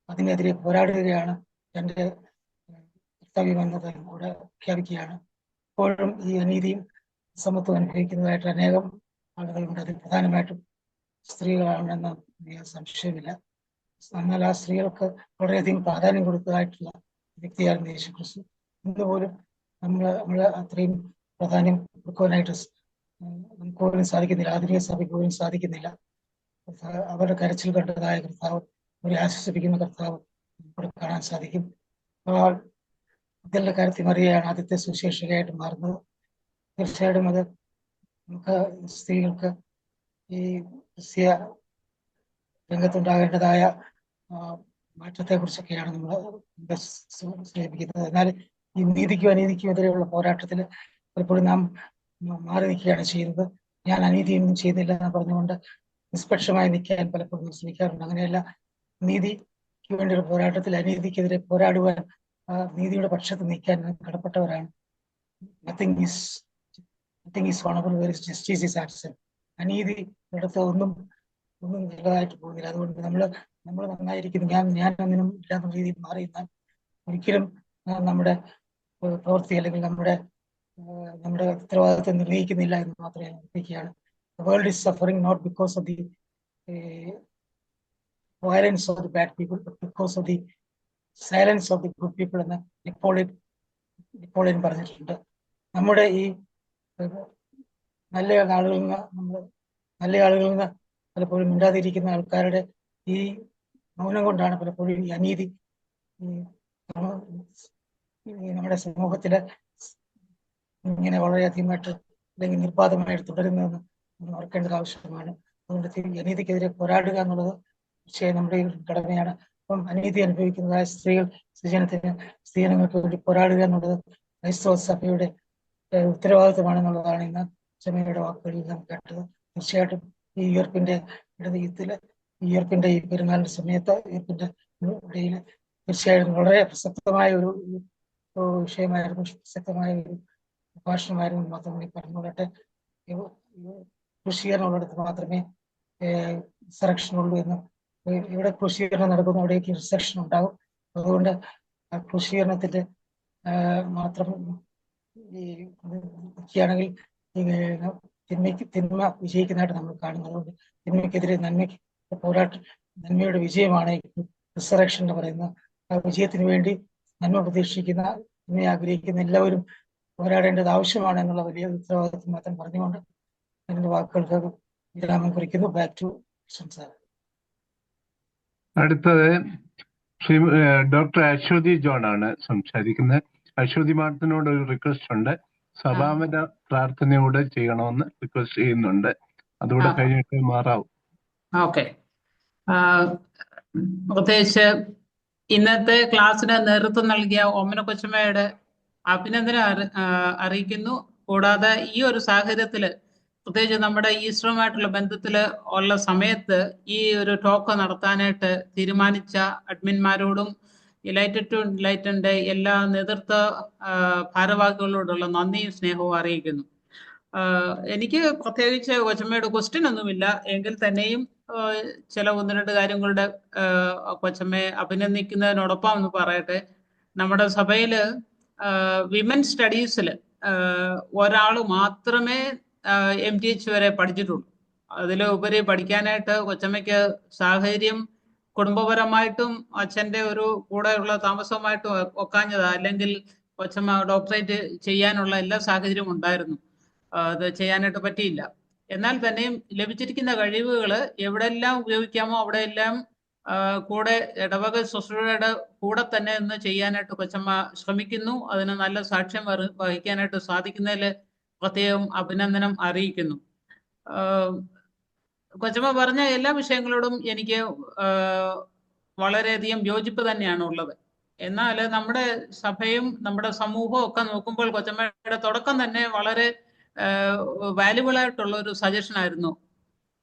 അതിനെതിരെ പോരാടുകയാണ് എൻ്റെ കർത്തവ്യം എന്നത് കൂടെ പ്രഖ്യാപിക്കുകയാണ്. ഇപ്പോഴും ഈ അനീതിയും സമത്വം അനുഭവിക്കുന്നതായിട്ട് അനേകം ആളുകളുണ്ട്. അതിൽ പ്രധാനമായിട്ടും സ്ത്രീകളാണെന്ന് സംശയമില്ല. എന്നാൽ ആ സ്ത്രീകൾക്ക് വളരെയധികം പ്രാധാന്യം കൊടുത്തതായിട്ടുള്ള വ്യക്തിയായിരുന്നു യേശുക്രിസ്തു. ഇന്ന് പോലും നമ്മൾ അത്രയും പ്രാധാന്യം കൊടുക്കുവാനായിട്ട് നമുക്ക് പോലും സാധിക്കുന്നില്ല. ആധുനിക സഭയ്ക്ക് പോലും സാധിക്കുന്നില്ല. അവരുടെ കരച്ചിൽ കണ്ടതായ കർത്താവ്, അവരെ ആശ്വസിപ്പിക്കുന്ന കർത്താവ് ഇവിടെ കാണാൻ സാധിക്കും. ഇതിന്റെ കാര്യത്തിൽ മറിയാണ് ആദ്യത്തെ സുവിശേഷകയായിട്ട് മാറുന്നത്. തീർച്ചയായിട്ടും അത് നമുക്ക് സ്ത്രീകൾക്ക് ഈ ക്രിസ്തീയ രംഗത്തുണ്ടാകേണ്ടതായ മാറ്റത്തെ കുറിച്ചൊക്കെയാണ് നമ്മൾ സൂചിപ്പിക്കുന്നത്. എന്നാൽ ഈ നീതിക്കും അനീതിക്കും എതിരെയുള്ള പോരാട്ടത്തിൽ പലപ്പോഴും നാം മാറി നിൽക്കുകയാണ് ചെയ്യുന്നത്. ഞാൻ അനീതിയൊന്നും ചെയ്യുന്നില്ല എന്ന് പറഞ്ഞുകൊണ്ട് നിഷ്പക്ഷമായി നിൽക്കാൻ പലപ്പോഴും ശ്രമിക്കാറുണ്ട്. അങ്ങനെയല്ല, നീതിക്ക് വേണ്ടിയുള്ള പോരാട്ടത്തിൽ അനീതിക്കെതിരെ പോരാടുവാൻ, നീതിയുടെ പക്ഷത്ത് നിൽക്കാൻ കടപ്പെട്ടവരാണ്. Nothing is winnable where justice is absent. അനീതി ഇടത്ത് ഒന്നും നല്ലതായിട്ട് പോകുന്നില്ല. അതുകൊണ്ട് നമ്മൾ നന്നായിരിക്കുന്നു, ഞാൻ ഒന്നിനും ഇല്ലാത്ത രീതിയിൽ മാറിയിരുന്നാൽ ഒരിക്കലും നമ്മുടെ പ്രവൃത്തി അല്ലെങ്കിൽ നമ്മുടെ ഉത്തരവാദിത്വം നിർവഹിക്കുന്നില്ല എന്ന് മാത്രമേ ഓർമ്മിക്കുകയാണ്. The world is suffering not because of the violence of the bad people, but because of the silence of the good people എന്ന് നെപ്പോളിയൻ പറഞ്ഞിട്ടുണ്ട്. നമ്മുടെ ഈ നല്ല ആളുകളിൽ നിന്ന് പലപ്പോഴും മിണ്ടാതിരിക്കുന്ന ആൾക്കാരുടെ ഈ മൗനം കൊണ്ടാണ് പലപ്പോഴും ഈ അനീതി നമ്മുടെ സമൂഹത്തില് ഇങ്ങനെ വളരെയധികമായിട്ട് അല്ലെങ്കിൽ നിർബാധമായിട്ട് തുടരുന്നതെന്ന് നമ്മൾ ഓർക്കേണ്ടത് ആവശ്യമാണ്. അതുകൊണ്ട് അനീതിക്കെതിരെ പോരാടുക എന്നുള്ളത് തീർച്ചയായും നമ്മുടെ കടമയാണ്. അപ്പം അനീതി അനുഭവിക്കുന്നതായ സ്ത്രീജനങ്ങൾക്ക് വേണ്ടി പോരാടുക എന്നുള്ളത് ക്രൈസ്തവ സഭയുടെ ഉത്തരവാദിത്വമാണെന്നുള്ളതാണ് ഇന്ന് ക്ഷമയുടെ വാക്കുകളിൽ നാം കേട്ടത്. തീർച്ചയായിട്ടും ഈ ഈർപ്പിന്റെ ഈ പെരുന്നാളിന്റെ സമയത്ത് ഈർപ്പിന്റെ ഇടയിൽ തീർച്ചയായിട്ടും വളരെ പ്രസക്തമായ ഒരു വിഷയമായിരുന്നു, പ്രസക്തമായ ഒരു പ്രഭാഷണമായിരുന്നു മാത്രമേ പറഞ്ഞുകൊള്ളട്ടെ. കൃഷീകരണമുള്ളിടത്ത് മാത്രമേ റിസറക്ഷൻ ഉള്ളൂ എന്ന്. ഇവിടെ കൃഷീകരണം നടക്കുന്ന അവിടേക്ക് റിസറക്ഷൻ ഉണ്ടാകും. അതുകൊണ്ട് ആ കൃഷീകരണത്തിന്റെ മാത്രം ണെങ്കിൽ തിന്മ വിജയിക്കുന്നതായിട്ട് നമ്മൾ കാണുന്നത്. അതുകൊണ്ട് തിന്മയ്ക്കെതിരെ നന്മയുടെ വിജയമാണ് റിസറക്ഷൻ എന്ന് പറയുന്നത്. ആ വിജയത്തിന് വേണ്ടി നന്മ പ്രതീക്ഷിക്കുന്ന, നന്മ ആഗ്രഹിക്കുന്ന എല്ലാവരും പോരാടേണ്ടത് ആവശ്യമാണ് എന്നുള്ള വലിയ ഉത്തരവാദിത്വം മാത്രം പറഞ്ഞുകൊണ്ട് എന്റെ വാക്കുകൾക്ക് വിരാമം കുറിക്കുന്നു. ബാക്ക് ടു സംസാർ. അടുത്തത് ഡോക്ടർ അശ്വതി ജോൺ ആണ് സംസാരിക്കുന്നത്. അശ്വതി മാഡത്തിനോട് ഒരു റിക്വസ്റ്റ് ഉണ്ട്, സഭാമത പ്രാർത്ഥനയോടെ ചെയ്യണമെന്ന് റിക്വസ്റ്റ് ചെയ്യുന്നുണ്ട്. അതുകൂടെ കഴിഞ്ഞിട്ട് മാറാവും. ഓക്കെ. പ്രത്യേകിച്ച് ഇന്നത്തെ ക്ലാസ്സിന് നേതൃത്വം നൽകിയ ഓമന കൊച്ചമ്മയുടെ അഭിനന്ദനം അറിയിക്കുന്നു. കൂടാതെ ഈ ഒരു സാഹചര്യത്തില് പ്രത്യേകിച്ച് നമ്മുടെ ഈസ്റ്ററുമായിട്ടുള്ള ബന്ധത്തില് ഉള്ള സമയത്ത് ഈ ഒരു ടോക്ക് നടത്താനായിട്ട് തീരുമാനിച്ച അഡ്മിന്മാരോടും ഇലൈറ്റഡ് ടു ഇലൈറ്റന്റെ എല്ലാ നേതൃത്വ ഭാരവാഹികളോടുള്ള നന്ദിയും സ്നേഹവും അറിയിക്കുന്നു. എനിക്ക് പ്രത്യേകിച്ച് കൊച്ചമ്മയുടെ ക്വസ്റ്റ്യൻ ഒന്നുമില്ല, എങ്കിൽ തന്നെയും ചില 1-2 കാര്യങ്ങളുടെ കൊച്ചമ്മയെ അഭിനന്ദിക്കുന്നതിനോടൊപ്പം എന്ന് പറയട്ടെ. നമ്മുടെ സഭയില് വിമൻ സ്റ്റഡീസിൽ ഒരാൾ മാത്രമേ MTH വരെ പഠിച്ചിട്ടുള്ളൂ. അതിലുപരി പഠിക്കാനായിട്ട് കൊച്ചമ്മയ്ക്ക് സാഹചര്യം കുടുംബപരമായിട്ടും അച്ഛൻ്റെ ഒരു കൂടെയുള്ള താമസവുമായിട്ടും ഒക്കാഞ്ഞതാ, അല്ലെങ്കിൽ കൊച്ചമ്മ ഡോക്ടറേറ്റ് ചെയ്യാനുള്ള എല്ലാ സാഹചര്യവും ഉണ്ടായിരുന്നു. അത് ചെയ്യാനായിട്ട് പറ്റിയില്ല. എന്നാൽ തന്നെയും ലഭിച്ചിരിക്കുന്ന കഴിവുകൾ എവിടെല്ലാം ഉപയോഗിക്കാമോ അവിടെയെല്ലാം കൂടെ ഇടവക ശുശ്രൂഷയുടെ കൂടെ തന്നെ ഇന്ന് ചെയ്യാനായിട്ട് കൊച്ചമ്മ ശ്രമിക്കുന്നു. അതിന് നല്ല സാക്ഷ്യം വഹിക്കാനായിട്ട് സാധിക്കുന്നതിൽ പ്രത്യേകം അഭിനന്ദനം അറിയിക്കുന്നു. കൊച്ചമ്മ പറഞ്ഞ എല്ലാ വിഷയങ്ങളോടും എനിക്ക് വളരെയധികം യോജിപ്പ് തന്നെയാണ് ഉള്ളത്. എന്നാൽ നമ്മുടെ സഭയും നമ്മുടെ സമൂഹവും ഒക്കെ നോക്കുമ്പോൾ കൊച്ചമ്മയുടെ തുടക്കം തന്നെ വളരെ വാല്യുബിൾ ആയിട്ടുള്ള ഒരു സജഷൻ ആയിരുന്നു.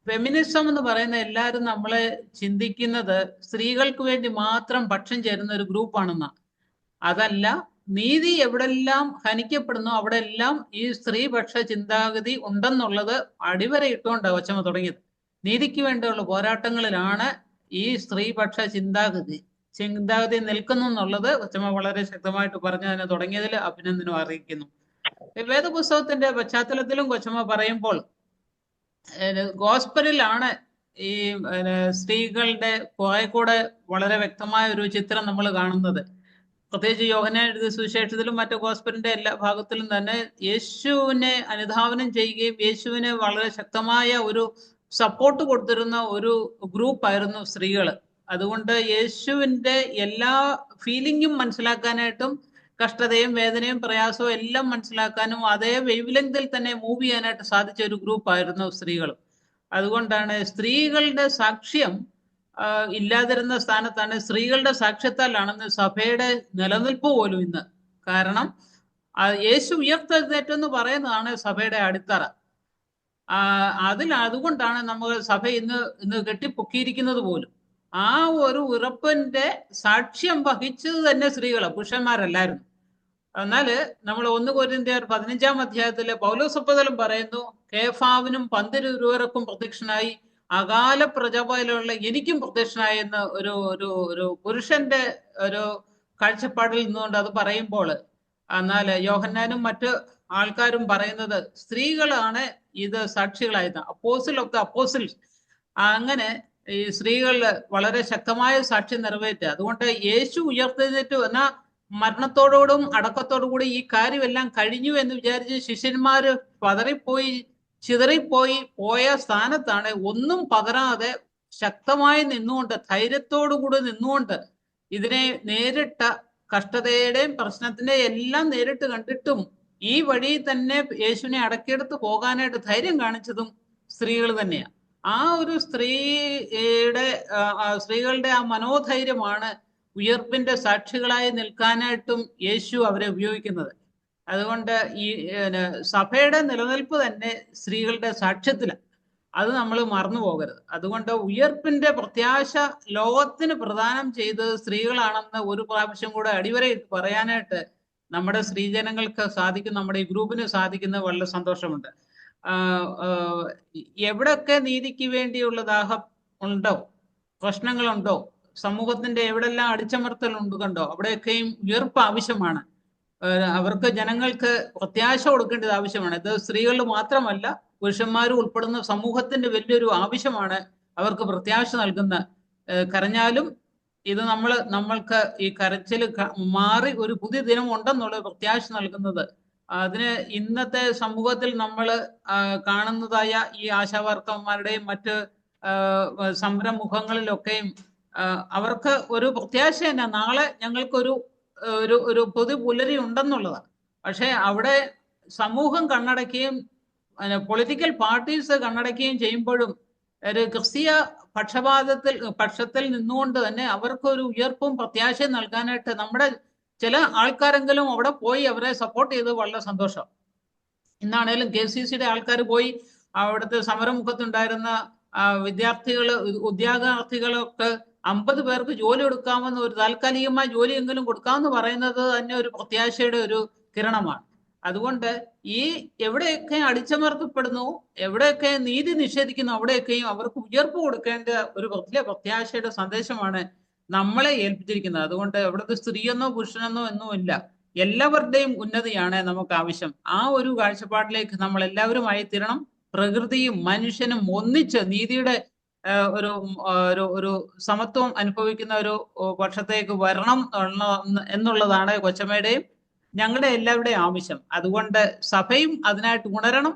ഫെമിനിസം എന്ന് പറയുന്ന എല്ലാവരും നമ്മളെ ചിന്തിക്കുന്നത് സ്ത്രീകൾക്ക് വേണ്ടി മാത്രം പക്ഷം ചേരുന്ന ഒരു ഗ്രൂപ്പാണെന്നാണ്. അതല്ല, നീതി എവിടെല്ലാം ഹനിക്കപ്പെടുന്നു അവിടെല്ലാം ഈ സ്ത്രീപക്ഷ ചിന്താഗതി ഉണ്ടെന്നുള്ളത് അടിവരയിട്ടുകൊണ്ടാണ് കൊച്ചമ്മ തുടങ്ങിയത്. നീതിക്ക് വേണ്ടിയുള്ള പോരാട്ടങ്ങളിലാണ് ഈ സ്ത്രീപക്ഷ ചിന്താഗതി നിൽക്കുന്നു എന്നുള്ളത് കൊച്ചമ്മ വളരെ ശക്തമായിട്ട് പറഞ്ഞ് തന്നെ തുടങ്ങിയതിൽ അഭിനന്ദനം അറിയിക്കുന്നു. വേദപുസ്തകത്തിന്റെ പശ്ചാത്തലത്തിലും കൊച്ചമ്മ പറയുമ്പോൾ ഗോസ്പലിലാണ് ഈ സ്ത്രീകളുടെ കുറെ കൂടെ വളരെ വ്യക്തമായ ഒരു ചിത്രം നമ്മൾ കാണുന്നത്. പ്രത്യേകിച്ച് യോഹന്നാൻ എഴുതിയ സുവിശേഷത്തിലും മറ്റു ഗോസ്പലിന്റെ എല്ലാ ഭാഗത്തിലും തന്നെ യേശുവിനെ അനുധാവനം ചെയ്യുകയും യേശുവിന് വളരെ ശക്തമായ ഒരു സപ്പോർട്ട് കൊടുത്തിരുന്ന ഒരു ഗ്രൂപ്പായിരുന്നു സ്ത്രീകൾ. അതുകൊണ്ട് യേശുവിന്റെ എല്ലാ ഫീലിംഗും മനസ്സിലാക്കാനായിട്ടും കഷ്ടതയും വേദനയും പ്രയാസവും എല്ലാം മനസ്സിലാക്കാനും അതേ വേവ് ലെങ്തിൽ തന്നെ മൂവ് ചെയ്യാനായിട്ട് സാധിച്ച ഒരു ഗ്രൂപ്പായിരുന്നു സ്ത്രീകൾ. അതുകൊണ്ടാണ് സ്ത്രീകളുടെ സാക്ഷ്യം ഇല്ലാതിരുന്ന സ്ഥാനത്താണ് സ്ത്രീകളുടെ സാക്ഷ്യത്താലാണെന്ന് സഭയുടെ നിലനിൽപ്പ് പോലും ഇന്ന്. കാരണം യേശു ഉയർത്തെഴുന്നേറ്റെന്ന് പറയുന്നതാണ് സഭയുടെ അടിത്തറ. അതുകൊണ്ടാണ് നമ്മൾ സഭ ഇന്ന് കെട്ടിപ്പൊക്കിയിരിക്കുന്നത് പോലും. ആ ഒരു ഉറപ്പിന്റെ സാക്ഷ്യം വഹിച്ചത് തന്നെ സ്ത്രീകളാണ്, പുരുഷന്മാരല്ലായിരുന്നു. എന്നാല് നമ്മൾ 1 കൊരിന്ത്യർ 15-ാം അധ്യായത്തിലെ പൗലോസപ്പതലും പറയുന്നു, കേഫാവിനും 12 പ്രത്യക്ഷനായി അകാല പ്രജാപതിലുള്ള എനിക്കും പ്രത്യക്ഷനായി എന്ന് ഒരു പുരുഷന്റെ ഒരു കാഴ്ചപ്പാടിൽ നിന്നുകൊണ്ട് അത് പറയുമ്പോൾ, എന്നാൽ യോഹന്നാനും മറ്റ് ആൾക്കാരും പറയുന്നത് സ്ത്രീകളാണ് ഇത് സാക്ഷികളായത്, അപ്പോസിൽ ഓഫ് ദ അപ്പോസിൽസ്. അങ്ങനെ ഈ സ്ത്രീകളിൽ വളരെ ശക്തമായ സാക്ഷ്യം നിറവേറ്റുക. അതുകൊണ്ട് യേശു ഉയർത്തെഴുന്നേറ്റു എന്ന മരണത്തോടും അടക്കത്തോടുകൂടി ഈ കാര്യമെല്ലാം കഴിഞ്ഞു എന്ന് വിചാരിച്ച് ശിഷ്യന്മാര് ചിതറിപ്പോയ സ്ഥാനത്താണ് ഒന്നും പകരാതെ ശക്തമായി നിന്നുകൊണ്ട് ധൈര്യത്തോടുകൂടി നിന്നുകൊണ്ട് ഇതിനെ നേരിട്ട കഷ്ടതയുടെയും പ്രശ്നത്തിന്റെ എല്ലാം നേരിട്ട് കണ്ടിട്ടും ഈ വഴി തന്നെ യേശുവിനെ അടക്കിയെടുത്ത് പോകാനായിട്ട് ധൈര്യം കാണിച്ചതും സ്ത്രീകൾ തന്നെയാണ്. ആ ഒരു സ്ത്രീകളുടെ ആ മനോധൈര്യമാണ് ഉയർപ്പിന്റെ സാക്ഷികളായി നിൽക്കാനായിട്ടും യേശു അവരെ ഉപയോഗിക്കുന്നത്. അതുകൊണ്ട് ഈ സഭയുടെ നിലനിൽപ്പ് തന്നെ സ്ത്രീകളുടെ സാക്ഷ്യത്തിലാണ്. അത് നമ്മൾ മറന്നു പോകരുത്. അതുകൊണ്ട് ഉയർപ്പിന്റെ പ്രത്യാശ ലോകത്തിന് പ്രദാനം ചെയ്തത് സ്ത്രീകളാണെന്ന് ഒരു പ്രാവശ്യം കൂടെ അടിവരയിട്ട് പറയാനായിട്ട് നമ്മുടെ സ്ത്രീജനങ്ങൾക്ക് സാധിക്കും, നമ്മുടെ ഈ ഗ്രൂപ്പിന് സാധിക്കുന്നത് വളരെ സന്തോഷമുണ്ട്. എവിടെയൊക്കെ നീതിക്ക് വേണ്ടിയുള്ള ദാഹം ഉണ്ടോ, പ്രശ്നങ്ങളുണ്ടോ, സമൂഹത്തിന്റെ എവിടെല്ലാം അടിച്ചമർത്തൽ കണ്ടോ അവിടെയൊക്കെയും ഉയർപ്പ് ആവശ്യമാണ്. അവർക്ക് ജനങ്ങൾക്ക് പ്രത്യാശ കൊടുക്കേണ്ടത് ആവശ്യമാണ്. ഇത് സ്ത്രീകളിൽ മാത്രമല്ല, പുരുഷന്മാരും ഉൾപ്പെടുന്ന സമൂഹത്തിന്റെ വലിയൊരു ആവശ്യമാണ് അവർക്ക് പ്രത്യാശ നൽകുന്ന. കരഞ്ഞാലും ഇത് നമ്മൾക്ക് ഈ കരച്ചിൽ മാറി ഒരു പുതിയ ദിനം ഉണ്ടെന്നുള്ള പ്രത്യാശ നൽകുന്നത്. അതിന് ഇന്നത്തെ സമൂഹത്തിൽ നമ്മൾ കാണുന്നതായ ഈ ആശാവർക്കന്മാരുടെയും മറ്റ് സംരംഭങ്ങളിലൊക്കെയും അവർക്ക് ഒരു പ്രത്യാശ തന്നെ, നാളെ ഞങ്ങൾക്കൊരു ഒരു പൊതു പുലരി ഉണ്ടെന്നുള്ളതാണ്. പക്ഷെ അവിടെ സമൂഹം കണ്ണടക്കുകയും പൊളിറ്റിക്കൽ പാർട്ടീസ് കണ്ണടക്കുകയും ചെയ്യുമ്പോഴും ഒരു ക്രിസ്തീയ പക്ഷത്തിൽ നിന്നുകൊണ്ട് തന്നെ അവർക്കൊരു ഉയർപ്പും പ്രത്യാശയും നൽകാനായിട്ട് നമ്മുടെ ചില ആൾക്കാരെങ്കിലും അവിടെ പോയി അവരെ സപ്പോർട്ട് ചെയ്ത് വളരെ സന്തോഷം. ഇന്നാണേലും KCCയുടെ ആൾക്കാർ പോയി അവിടുത്തെ സമരമുഖത്തുണ്ടായിരുന്ന ഉദ്യോഗാർത്ഥികളൊക്കെ 50 പേർക്ക് ജോലി കൊടുക്കാമെന്ന്, ഒരു താൽക്കാലികമായ ജോലിയെങ്കിലും കൊടുക്കാമെന്ന് പറയുന്നത് തന്നെ ഒരു പ്രത്യാശയുടെ ഒരു കിരണമാണ്. അതുകൊണ്ട് ഈ എവിടെയൊക്കെ അടിച്ചമർത്തപ്പെടുന്നു, എവിടെയൊക്കെ നീതി നിഷേധിക്കുന്നു, അവിടെയൊക്കെയും അവർക്ക് ഉയർപ്പ് കൊടുക്കേണ്ട ഒരു വലിയ പ്രത്യാശയുടെ സന്ദേശമാണ് നമ്മളെ ഏൽപ്പിച്ചിരിക്കുന്നത്. അതുകൊണ്ട് എവിടുത്തെ സ്ത്രീയെന്നോ പുരുഷനെന്നോ ഒന്നും ഇല്ല, എല്ലാവരുടെയും ഉന്നതിയാണ് നമുക്ക് ആവശ്യം. ആ ഒരു കാഴ്ചപ്പാടിലേക്ക് നമ്മൾ എല്ലാവരുമായി തീരണം. പ്രകൃതിയും മനുഷ്യനും ഒന്നിച്ച് നീതിയുടെ ഒരു സമത്വം അനുഭവിക്കുന്ന ഒരു പക്ഷത്തേക്ക് വരണം എന്നുള്ളതാണ് കൊച്ചമ്മയുടെയും ഞങ്ങളുടെ എല്ലാവരുടെയും ആവശ്യം. അതുകൊണ്ട് സഭയും അതിനായിട്ട് ഉണരണം.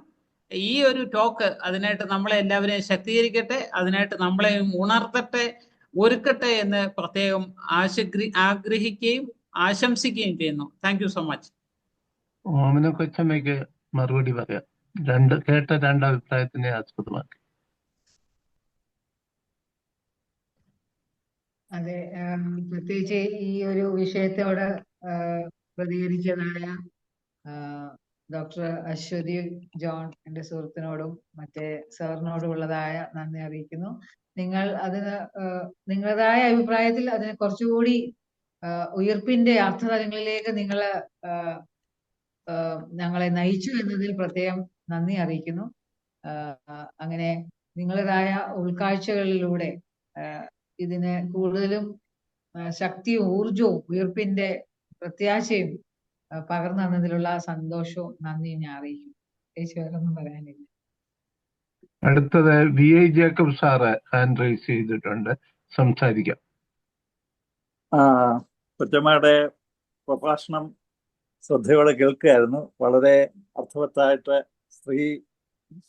ഈ ഒരു ടോക്ക് അതിനായിട്ട് നമ്മളെ എല്ലാവരെയും ശക്തീകരിക്കട്ടെ, അതിനായിട്ട് നമ്മളെ ഉണർത്തട്ടെ, ഒരുക്കട്ടെ എന്ന് പ്രത്യേകം ആഗ്രഹിക്കുകയും ആശംസിക്കുകയും ചെയ്യുന്നു. Thank you so much. Omana കൊച്ചമ്മയ്ക്ക് മറുപടി പറയാം. കേട്ട രണ്ട് അഭിപ്രായത്തിനെ ആസ്പദമാക്കി. അതെ, പ്രത്യേകിച്ച് ഈ ഒരു വിഷയത്തോട് പ്രതികരിച്ചതായ ഡോക്ടർ അശ്വതി ജോൺ, എൻ്റെ സുഹൃത്തിനോടും മറ്റേ സാറിനോടുമുള്ളതായ നന്ദി അറിയിക്കുന്നു. നിങ്ങൾ അതിന് നിങ്ങളുടേതായ അഭിപ്രായത്തിൽ അതിനെ കുറച്ചുകൂടി ഉയർപ്പിന്റെ അർത്ഥതലങ്ങളിലേക്ക് നിങ്ങൾ ഞങ്ങളെ നയിച്ചു എന്നതിൽ പ്രത്യേകം നന്ദി അറിയിക്കുന്നു. അങ്ങനെ നിങ്ങളുടേതായ ഉൾക്കാഴ്ചകളിലൂടെ ഇതിന് കൂടുതലും ശക്തിയും ഊർജവും ഉയർപ്പിന്റെ പ്രത്യാശയും പകർന്നു തന്നതിലുള്ള സന്തോഷവും നന്ദിയും ഞാൻ അറിയിക്കുന്നു. വേറൊന്നും പറയാനില്ല. അടുത്തത് VI Jacob sir hand raise ചെയ്തിട്ടുണ്ട്, സംസാരിക്കാം. കൊച്ചമ്മയുടെ പ്രഭാഷണം ശ്രദ്ധയോടെ കേൾക്കുകയായിരുന്നു. വളരെ അർത്ഥവത്തായിട്ട് സ്ത്രീ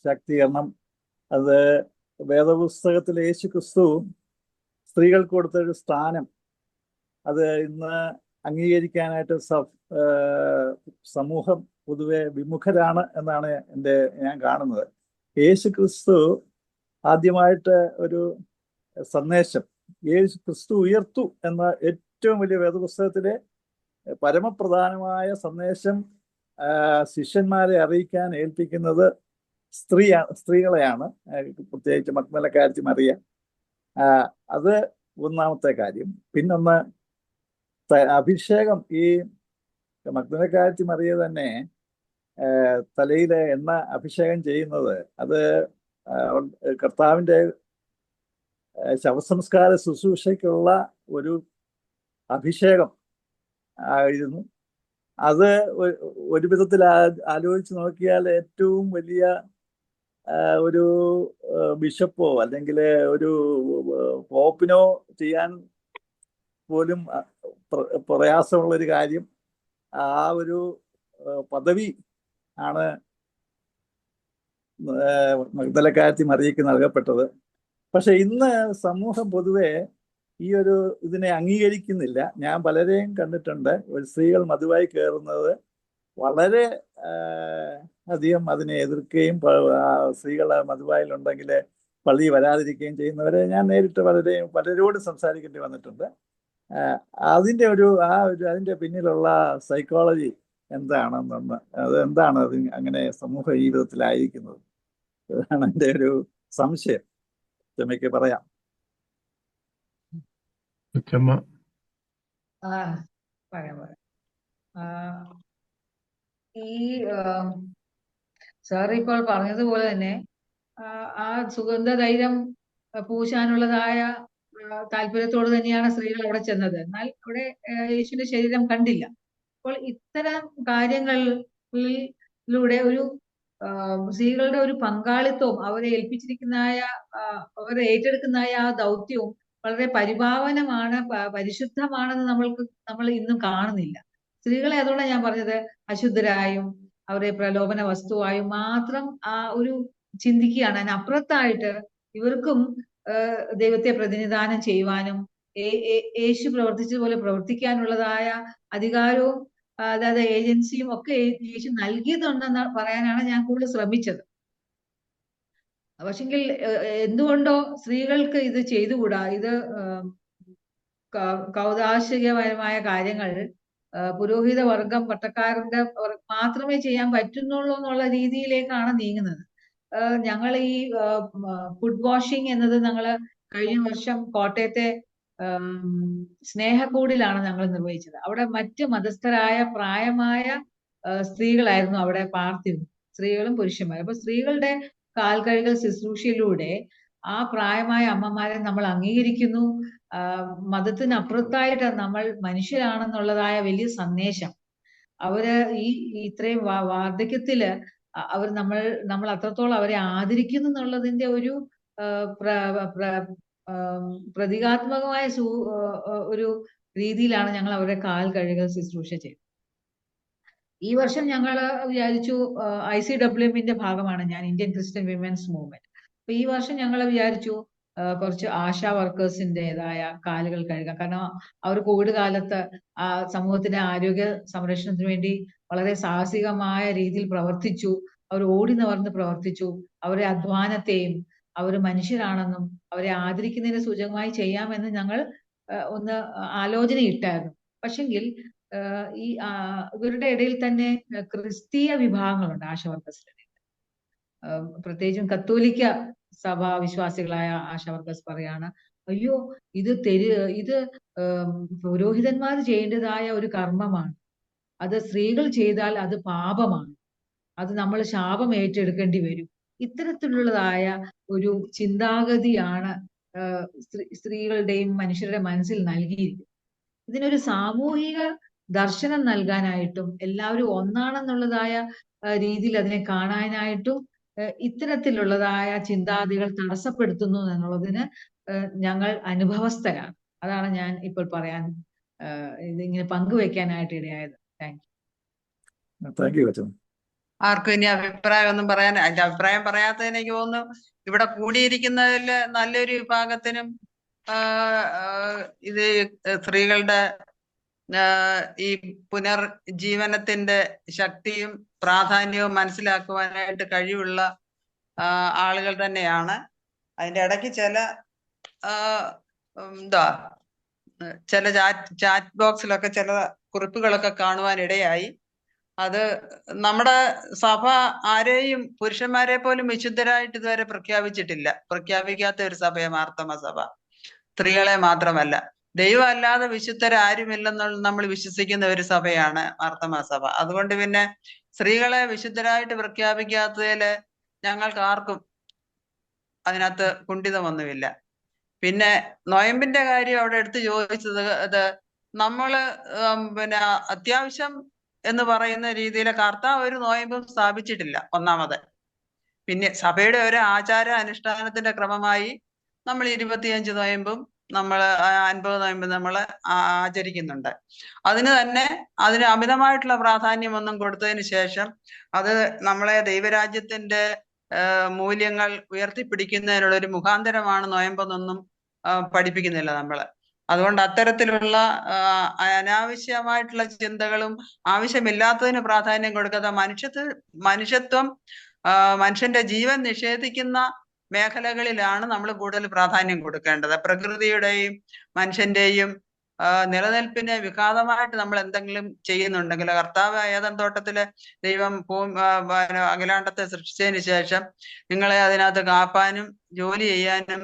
ശാക്തീകരണം, അത് വേദപുസ്തകത്തിൽ യേശു ക്രിസ്തു സ്ത്രീകൾക്ക് കൊടുത്തൊരു സ്ഥാനം, അത് ഇന്ന് അംഗീകരിക്കാനായിട്ട് സമൂഹം പൊതുവെ വിമുഖരാണ് എന്നാണ് ഞാൻ കാണുന്നത്. യേശു ക്രിസ്തു ആദ്യമായിട്ട് ഒരു സന്ദേശം, യേശു ക്രിസ്തു ഉയർത്തു എന്ന ഏറ്റവും വലിയ വേദപുസ്തകത്തിലെ പരമപ്രധാനമായ സന്ദേശം ശിഷ്യന്മാരെ അറിയിക്കാൻ ഏൽപ്പിക്കുന്നത് സ്ത്രീകളെയാണ്, പ്രത്യേകിച്ച് മഗ്ദലക്കാരത്തി മറിയ. അത് ഒന്നാമത്തെ കാര്യം. പിന്നൊന്ന് അഭിഷേകം. ഈ മഗ്ദലക്കാരത്തി മറിയ തന്നെ തലയിലെ എണ്ണ അഭിഷേകം ചെയ്യുന്നത് അത് കർത്താവിൻ്റെ ശവസംസ്കാര ശുശ്രൂഷയ്ക്കുള്ള ഒരു അഭിഷേകം ആയിരുന്നു. അത് ഒരു വിധത്തിൽ ആലോചിച്ച് നോക്കിയാൽ ഏറ്റവും വലിയ ഒരു ബിഷപ്പോ അല്ലെങ്കിൽ ഒരു പോപ്പിനോ ചെയ്യാൻ പോലും പ്രയാസമുള്ളൊരു കാര്യം. ആ ഒരു പദവി ആണ് മഗ്ദലക്കാരത്തി മറിയയ്ക്ക് നൽകപ്പെട്ടത്. പക്ഷെ ഇന്ന് സമൂഹം പൊതുവെ ഈ ഒരു ഇതിനെ അംഗീകരിക്കുന്നില്ല. ഞാൻ പലരെയും കണ്ടിട്ടുണ്ട്, ഒരു സ്ത്രീകൾ മധുവായി കയറുന്നത് വളരെ അധികം അതിനെ എതിർക്കുകയും സ്ത്രീകൾ മധുവായിലുണ്ടെങ്കിൽ പള്ളി വരാതിരിക്കുകയും ചെയ്യുന്നവരെ ഞാൻ നേരിട്ട് പലരോട് സംസാരിക്കേണ്ടി വന്നിട്ടുണ്ട്. അതിൻ്റെ അതിൻ്റെ പിന്നിലുള്ള സൈക്കോളജി എന്താണെന്നൊന്ന്, എന്താണ് അത് അങ്ങനെ സമൂഹ ജീവിതത്തിലായിരിക്കുന്നത്, അതാണ് എൻ്റെ ഒരു സംശയം. ചെമ്മയ്ക്ക് പറയാം. പറയാം. ഈ സാർ ഇപ്പോൾ പറഞ്ഞതുപോലെ തന്നെ ആ സുഗന്ധ തൈലം പൂശാനുള്ളതായ താല്പര്യത്തോട് തന്നെയാണ് സ്ത്രീകൾ അവിടെ ചെന്നത്. എന്നാൽ അവിടെ യേശുവിന്റെ ശരീരം കണ്ടില്ല. അപ്പോൾ ഇത്തരം കാര്യങ്ങളിലൂടെ ഒരു സ്ത്രീകളുടെ ഒരു പങ്കാളിത്തവും അവരെ ഏൽപ്പിച്ചിരിക്കുന്നതായ അവരെ ഏറ്റെടുക്കുന്നതായ ആ ദൗത്യവും വളരെ പരിഭാവനമാണ്, പരിശുദ്ധമാണെന്ന് നമ്മൾ ഇന്നും കാണുന്നില്ല. സ്ത്രീകളെ അതുകൊണ്ടാണ് ഞാൻ പറഞ്ഞത്, അശുദ്ധരായും അവരെ പ്രലോഭന വസ്തുവായും മാത്രം ആ ഒരു ചിന്തിക്കുകയാണ്. അതിനപ്പുറത്തായിട്ട് ഇവർക്കും ദൈവത്തെ പ്രതിനിധാനം ചെയ്യുവാനും യേശു പ്രവർത്തിച്ചതുപോലെ പ്രവർത്തിക്കാനുള്ളതായ അധികാരവും അതായത് ഏജൻസിയും ഒക്കെ യേശു നൽകിയതുണ്ടെന്ന് പറയാനാണ് ഞാൻ കൂടുതൽ ശ്രമിച്ചത്. പക്ഷെങ്കിൽ എന്തുകൊണ്ടോ സ്ത്രീകൾക്ക് ഇത് ചെയ്തുകൂടാ? ഇത് കൗതാശികപരമായ കാര്യങ്ങൾ പുരോഹിത വർഗം, പട്ടക്കാരന്റെ മാത്രമേ ചെയ്യാൻ പറ്റുന്നുള്ളൂ എന്നുള്ള രീതിയിലേക്കാണ് നീങ്ങുന്നത്. ഞങ്ങൾ ഈ ഫുഡ് വാഷിംഗ് എന്നത് ഞങ്ങൾ കഴിഞ്ഞ വർഷം കോട്ടയത്തെ സ്നേഹക്കൂടിലാണ് ഞങ്ങൾ നിർവഹിച്ചത്. അവിടെ മറ്റ് മതസ്ഥരായ പ്രായമായ സ്ത്രീകളായിരുന്നു അവിടെ പാർത്തിരുന്നത്, സ്ത്രീകളും പുരുഷന്മാരും. അപ്പൊ സ്ത്രീകളുടെ കാൽകഴുകൽ ശുശ്രൂഷയിലൂടെ ആ പ്രായമായ അമ്മമാരെ നമ്മൾ അംഗീകരിക്കുന്നു. മതത്തിനപ്പുറത്തായിട്ട് നമ്മൾ മനുഷ്യരാണെന്നുള്ളതായ വലിയ സന്ദേശം അവര് ഇത്രയും വാർദ്ധക്യത്തില് അവർ നമ്മൾ അത്രത്തോളം അവരെ ആദരിക്കുന്നു എന്നുള്ളതിന്റെ ഒരു പ്രതീകാത്മകമായ ഒരു രീതിയിലാണ് ഞങ്ങൾ അവരുടെ കാൽ കഴുകൽ ശുശ്രൂഷ ചെയ്തത്. ഈ വർഷം ഞങ്ങൾ വിചാരിച്ചു, ICWMന്റെ ഭാഗമാണ് ഞാൻ, ഇന്ത്യൻ ക്രിസ്ത്യൻ വിമൻസ് മൂവ്മെന്റ്. അപ്പൊ ഈ വർഷം ഞങ്ങൾ വിചാരിച്ചു കുറച്ച് ആശാ വർക്കേഴ്സിൻ്റെതായ കാലുകൾ കഴുകാം. കാരണം അവർ കോവിഡ് കാലത്ത് സമൂഹത്തിന്റെ ആരോഗ്യ സംരക്ഷണത്തിന് വേണ്ടി വളരെ സാഹസികമായ രീതിയിൽ പ്രവർത്തിച്ചു. അവർ ഓടി നിവർന്ന് പ്രവർത്തിച്ചു. അവരുടെ അധ്വാനത്തെയും അവർ മനുഷ്യരാണെന്നും അവരെ ആദരിക്കുന്നതിന് സൂചകമായി ചെയ്യാമെന്ന് ഞങ്ങൾ ഒന്ന് ആലോചനയിട്ടായിരുന്നു. പക്ഷെങ്കിൽ ഈ ഇവരുടെ ഇടയിൽ തന്നെ ക്രിസ്തീയ വിഭാഗങ്ങളുണ്ട് ആശാവർക്കേഴ്സിന്റെ ഇടയിൽ. പ്രത്യേകിച്ചും കത്തോലിക്ക സഭാ വിശ്വാസികളായ ആശാവർക്കേഴ്സ് പറയാണ്, അയ്യോ ഇത് പുരോഹിതന്മാർ ചെയ്യേണ്ടതായ ഒരു കർമ്മമാണ്, അത് സ്ത്രീകൾ ചെയ്താൽ അത് പാപമാണ്, അത് നമ്മൾ ശാപം ഏറ്റെടുക്കേണ്ടി വരും. ഇത്തരത്തിലുള്ളതായ ഒരു ചിന്താഗതിയാണ് സ്ത്രീകളുടെയും മനുഷ്യരുടെ മനസ്സിൽ നൽകിയിരിക്കുന്നത്. ഇതിനൊരു സാമൂഹിക ദർശനം നൽകാനായിട്ടും എല്ലാവരും ഒന്നാണെന്നുള്ളതായ രീതിയിൽ അതിനെ കാണാനായിട്ടും ഇത്തരത്തിലുള്ളതായ ചിന്താഗതികൾ തടസ്സപ്പെടുത്തുന്നു എന്നുള്ളതിന് ഞങ്ങൾ അനുഭവസ്ഥരാണ്. അതാണ് ഞാൻ ഇപ്പോൾ പറയാൻ ഇതിങ്ങനെ പങ്കുവെക്കാനായിട്ട് ഇടയായത്. Thank you. ആർക്കും ഇനി അഭിപ്രായം ഒന്നും പറയാൻ, അതിന്റെ അഭിപ്രായം പറയാത്തതിന് എനിക്ക് തോന്നുന്നു ഇവിടെ കൂടിയിരിക്കുന്നതിൽ നല്ലൊരു വിഭാഗത്തിനും ഇത് സ്ത്രീകളുടെ ഈ പുനർജീവനത്തിന്റെ ശക്തിയും പ്രാധാന്യവും മനസ്സിലാക്കുവാനായിട്ട് കഴിവുള്ള ആളുകൾ തന്നെയാണ്. അതിന്റെ ഇടയ്ക്ക് ചില ചാറ്റ് ബോക്സിലൊക്കെ ചില കുറിപ്പുകളൊക്കെ കാണുവാൻ ഇടയായി. അത് നമ്മുടെ സഭ ആരെയും പുരുഷന്മാരെ പോലും വിശുദ്ധരായിട്ട് ഇതുവരെ പ്രഖ്യാപിച്ചിട്ടില്ല. പ്രഖ്യാപിക്കാത്ത ഒരു സഭയെ മാർത്തമ സഭ. സ്ത്രീകളെ മാത്രമല്ല, ദൈവം അല്ലാതെ വിശുദ്ധരാരുമില്ലെന്നുള്ള നമ്മൾ വിശ്വസിക്കുന്ന ഒരു സഭയാണ് മാർത്തമ സഭ. അതുകൊണ്ട് പിന്നെ സ്ത്രീകളെ വിശുദ്ധരായിട്ട് പ്രഖ്യാപിക്കാത്തതില് ഞങ്ങൾക്ക് ആർക്കും അതിനകത്ത് കുണ്ഠിതമൊന്നുമില്ല. പിന്നെ നൊയമ്പിന്റെ കാര്യം അവിടെ എടുത്ത് ചോദിച്ചത്, അത് നമ്മള് പിന്നെ അത്യാവശ്യം എന്ന് പറയുന്ന രീതിയിൽ കർത്താവ് ഒരു നോയമ്പും സ്ഥാപിച്ചിട്ടില്ല, ഒന്നാമത്. പിന്നെ സഭയുടെ ഒരു ആചാര അനുഷ്ഠാനത്തിന്റെ ക്രമമായി നമ്മൾ 25 നോയമ്പും നമ്മൾ 50 നോയമ്പും നമ്മൾ ആചരിക്കുന്നുണ്ട്. അതിന് അമിതമായിട്ടുള്ള പ്രാധാന്യമൊന്നും കൊടുത്തതിന് ശേഷം അത് നമ്മളെ ദൈവരാജ്യത്തിന്റെ മൂല്യങ്ങൾ ഉയർത്തിപ്പിടിക്കുന്നതിനുള്ള ഒരു മുഖാന്തരമാണ് നോയമ്പെന്നൊന്നും പഠിപ്പിക്കുന്നില്ല നമ്മള്. അതുകൊണ്ട് അത്തരത്തിലുള്ള അനാവശ്യമായിട്ടുള്ള ചിന്തകളും ആവശ്യമില്ലാത്തതിന് പ്രാധാന്യം കൊടുക്കാത്ത മനുഷ്യത്വം മനുഷ്യന്റെ ജീവൻ നിഷേധിക്കുന്ന മേഖലകളിലാണ് നമ്മൾ കൂടുതൽ പ്രാധാന്യം കൊടുക്കേണ്ടത്. പ്രകൃതിയുടെയും മനുഷ്യന്റെയും നിലനിൽപ്പിനെ വിഘാതമായിട്ട് നമ്മൾ എന്തെങ്കിലും ചെയ്യുന്നുണ്ടെങ്കിൽ, കർത്താവ് ഏദൻ തോട്ടത്തില് ദൈവം അഖിലാണ്ടത്തെ സൃഷ്ടിച്ചതിന് ശേഷം നിങ്ങളെ അതിനകത്ത് കാപ്പാനും ജോലി ചെയ്യാനും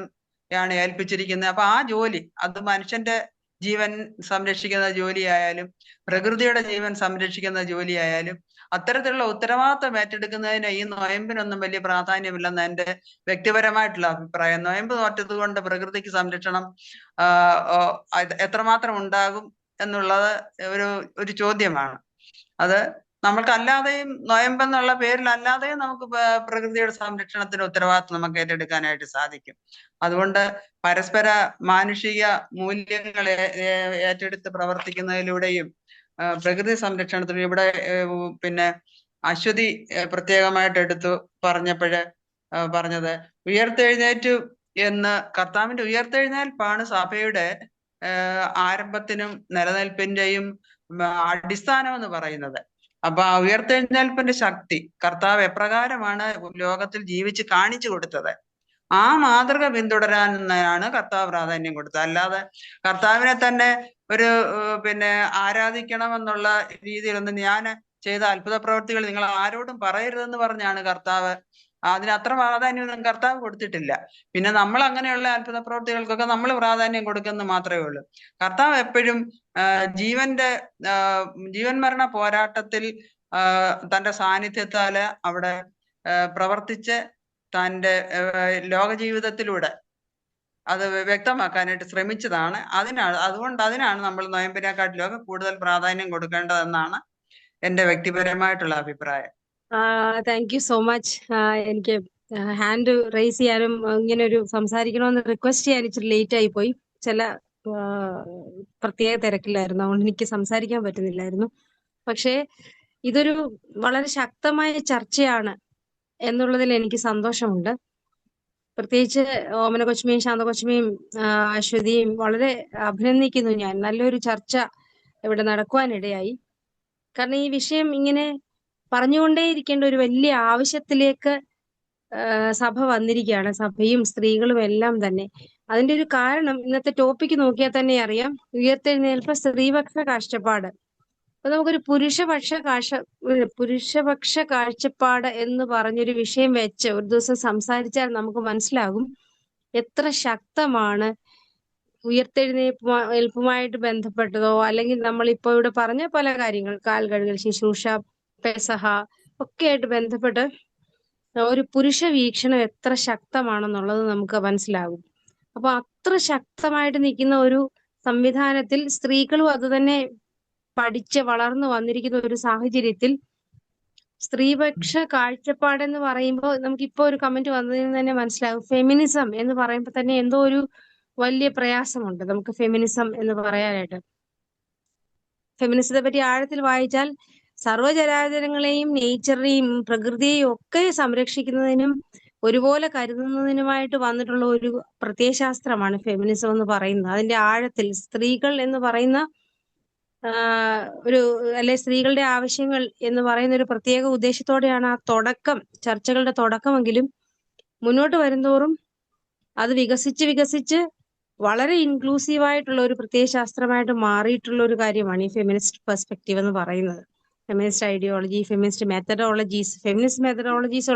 ാണ് ഏൽപ്പിച്ചിരിക്കുന്നത്. അപ്പൊ ആ ജോലി, അത് മനുഷ്യന്റെ ജീവൻ സംരക്ഷിക്കുന്ന ജോലിയായാലും പ്രകൃതിയുടെ ജീവൻ സംരക്ഷിക്കുന്ന ജോലിയായാലും അത്തരത്തിലുള്ള ഉത്തരവാദിത്വം ഏറ്റെടുക്കുന്നതിന് ഈ നൊയമ്പിനൊന്നും വലിയ പ്രാധാന്യമില്ലെന്ന് എൻ്റെ വ്യക്തിപരമായിട്ടുള്ള അഭിപ്രായം. നൊയമ്പ് നോറ്റത് കൊണ്ട് പ്രകൃതിക്ക് സംരക്ഷണം എത്രമാത്രം ഉണ്ടാകും എന്നുള്ളത് ഒരു ചോദ്യമാണ്. അത് നമ്മൾക്കല്ലാതെയും നൊയമ്പെന്നുള്ള പേരിലല്ലാതെയും നമുക്ക് പ്രകൃതിയുടെ സംരക്ഷണത്തിന് ഉത്തരവാദിത്വം നമുക്ക് ഏറ്റെടുക്കാനായിട്ട് സാധിക്കും. അതുകൊണ്ട് പരസ്പര മാനുഷിക മൂല്യങ്ങളെ ഏറ്റെടുത്ത് പ്രവർത്തിക്കുന്നതിലൂടെയും പ്രകൃതി സംരക്ഷണത്തിന് ഇവിടെ പിന്നെ അശ്വതി പ്രത്യേകമായിട്ട് എടുത്തു പറഞ്ഞത് ഉയർത്തെഴുന്നേറ്റു എന്ന്, കർത്താവിന്റെ ഉയർത്തെഴുന്നേൽപ്പാണ് സഭയുടെ ആരംഭത്തിനും നിലനിൽപ്പിന്റെയും അടിസ്ഥാനം എന്ന് പറയുന്നത്. അപ്പൊ ആ ഉയർത്തെഴുന്നേൽപ്പിന്റെ ശക്തി കർത്താവ് എപ്രകാരമാണ് ലോകത്തിൽ ജീവിച്ച് കാണിച്ചു കൊടുത്തത്, ആ മാതൃക പിന്തുടരാനാണ് കർത്താവ് പ്രാധാന്യം കൊടുത്തത്. അല്ലാതെ കർത്താവിനെ തന്നെ ഒരു പിന്നെ ആരാധിക്കണമെന്നുള്ള രീതിയിലൊന്നും ഞാൻ ചെയ്ത അത്ഭുത പ്രവൃത്തികൾ നിങ്ങൾ ആരോടും പറയരുതെന്ന് പറഞ്ഞാണ് കർത്താവ്. അതിന് അത്ര പ്രാധാന്യമൊന്നും കർത്താവ് കൊടുത്തിട്ടില്ല. പിന്നെ നമ്മൾ അങ്ങനെയുള്ള അത്ഭുത പ്രവൃത്തികൾക്കൊക്കെ നമ്മൾ പ്രാധാന്യം കൊടുക്കുന്നത് മാത്രമേ ഉള്ളൂ. കർത്താവ് എപ്പോഴും ജീവൻ മരണ പോരാട്ടത്തിൽ തന്റെ സാന്നിധ്യത്താല് അവിടെ പ്രവർത്തിച്ച് തൻ്റെ ലോക ജീവിതത്തിലൂടെ അത് വ്യക്തമാക്കാനായിട്ട് ശ്രമിച്ചതാണ്. അതിനാണ് നമ്മൾ നൊയമ്പിനെക്കാട്ടിലൊക്കെ കൂടുതൽ പ്രാധാന്യം കൊടുക്കേണ്ടതെന്നാണ് എൻ്റെ വ്യക്തിപരമായിട്ടുള്ള അഭിപ്രായം. Thank you so much. എനിക്ക് ഹാൻഡ് റേസ് ചെയ്യാനും ഇങ്ങനെ ഒരു സംസാരിക്കണമെന്ന് റിക്വസ്റ്റ് ചെയ്യാൻ ഇച്ചിരി ലേറ്റ് ആയി പോയി. ചില പ്രത്യേക തിരക്കിലായിരുന്നു, അതുകൊണ്ട് എനിക്ക് സംസാരിക്കാൻ പറ്റുന്നില്ലായിരുന്നു. പക്ഷേ ഇതൊരു വളരെ ശക്തമായ ചർച്ചയാണ് എന്നുള്ളതിൽ എനിക്ക് സന്തോഷമുണ്ട്. പ്രത്യേകിച്ച് ഓമന കൊച്ചുമയും ശാന്ത കൊച്ചുമയും അശ്വതിയും വളരെ അഭിനന്ദിക്കുന്നു ഞാൻ. നല്ലൊരു ചർച്ച ഇവിടെ നടക്കുവാനിടയായി. കാരണം ഈ വിഷയം ഇങ്ങനെ പറഞ്ഞുകൊണ്ടേയിരിക്കേണ്ട ഒരു വലിയ ആവശ്യത്തിലേക്ക് സഭ വന്നിരിക്കുകയാണ്, സഭയും സ്ത്രീകളും എല്ലാം തന്നെ. അതിന്റെ ഒരു കാരണം ഇന്നത്തെ ടോപ്പിക്ക് നോക്കിയാൽ തന്നെ അറിയാം, ഉയർത്തെഴുന്നേൽപ്പ്, സ്ത്രീപക്ഷ കാഴ്ചപ്പാട്. അപ്പൊ നമുക്കൊരു പുരുഷപക്ഷ കാഴ്ചപ്പാട് എന്ന് പറഞ്ഞൊരു വിഷയം വെച്ച് ഒരു ദിവസം സംസാരിച്ചാൽ നമുക്ക് മനസ്സിലാകും എത്ര ശക്തമാണ് ഉയർത്തെഴുന്നേൽപ്പുമായിട്ട് ബന്ധപ്പെട്ടതോ അല്ലെങ്കിൽ നമ്മളിപ്പോ ഇവിടെ പറഞ്ഞ പല കാര്യങ്ങൾ, കാൽ കഴുകൽ, ശുശ്രൂഷ, പെസഹ ഒക്കെ ആയിട്ട് ബന്ധപ്പെട്ട് ഒരു പുരുഷ വീക്ഷണം എത്ര ശക്തമാണെന്നുള്ളത് നമുക്ക് മനസ്സിലാകും. അപ്പൊ അത്ര ശക്തമായിട്ട് നിൽക്കുന്ന ഒരു സംവിധാനത്തിൽ സ്ത്രീകളും അത് തന്നെ പഠിച്ച് വളർന്നു വന്നിരിക്കുന്ന ഒരു സാഹചര്യത്തിൽ സ്ത്രീപക്ഷ കാഴ്ചപ്പാടെന്ന് പറയുമ്പോൾ നമുക്കിപ്പോ ഒരു കമന്റ് വന്നതിന് തന്നെ മനസ്സിലാകും, ഫെമിനിസം എന്ന് പറയുമ്പോൾ തന്നെ എന്തോ ഒരു വലിയ പ്രയാസമുണ്ട് നമുക്ക് ഫെമിനിസം എന്ന് പറയാനായിട്ട്. ഫെമിനിസത്തെ പറ്റി ആഴത്തിൽ വായിച്ചാൽ സർവ്വചരാചരങ്ങളെയും നേച്ചറിനെയും പ്രകൃതിയെയും ഒക്കെ സംരക്ഷിക്കുന്നതിനും ഒരുപോലെ കരുതുന്നതിനുമായിട്ട് വന്നിട്ടുള്ള ഒരു പ്രത്യയശാസ്ത്രമാണ് ഫെമിനിസം എന്ന് പറയുന്നത്. അതിന്റെ ആഴത്തിൽ സ്ത്രീകൾ എന്ന് പറയുന്ന അല്ലെ സ്ത്രീകളുടെ ആവശ്യങ്ങൾ എന്ന് പറയുന്ന ഒരു പ്രത്യേക ഉദ്ദേശത്തോടെയാണ് ആ തുടക്കം, ചർച്ചകളുടെ തുടക്കമെങ്കിലും മുന്നോട്ട് വരുന്തോറും അത് വികസിച്ച് വളരെ ഇൻക്ലൂസീവ് ആയിട്ടുള്ള ഒരു പ്രത്യയശാസ്ത്രമായിട്ട് മാറിയിട്ടുള്ള ഒരു കാര്യമാണ് ഈ ഫെമിനിസ്റ്റ് പെർസ്പെക്റ്റീവ് എന്ന് പറയുന്നത്. Feminist ideology, feminist methodologies, feminist methodologies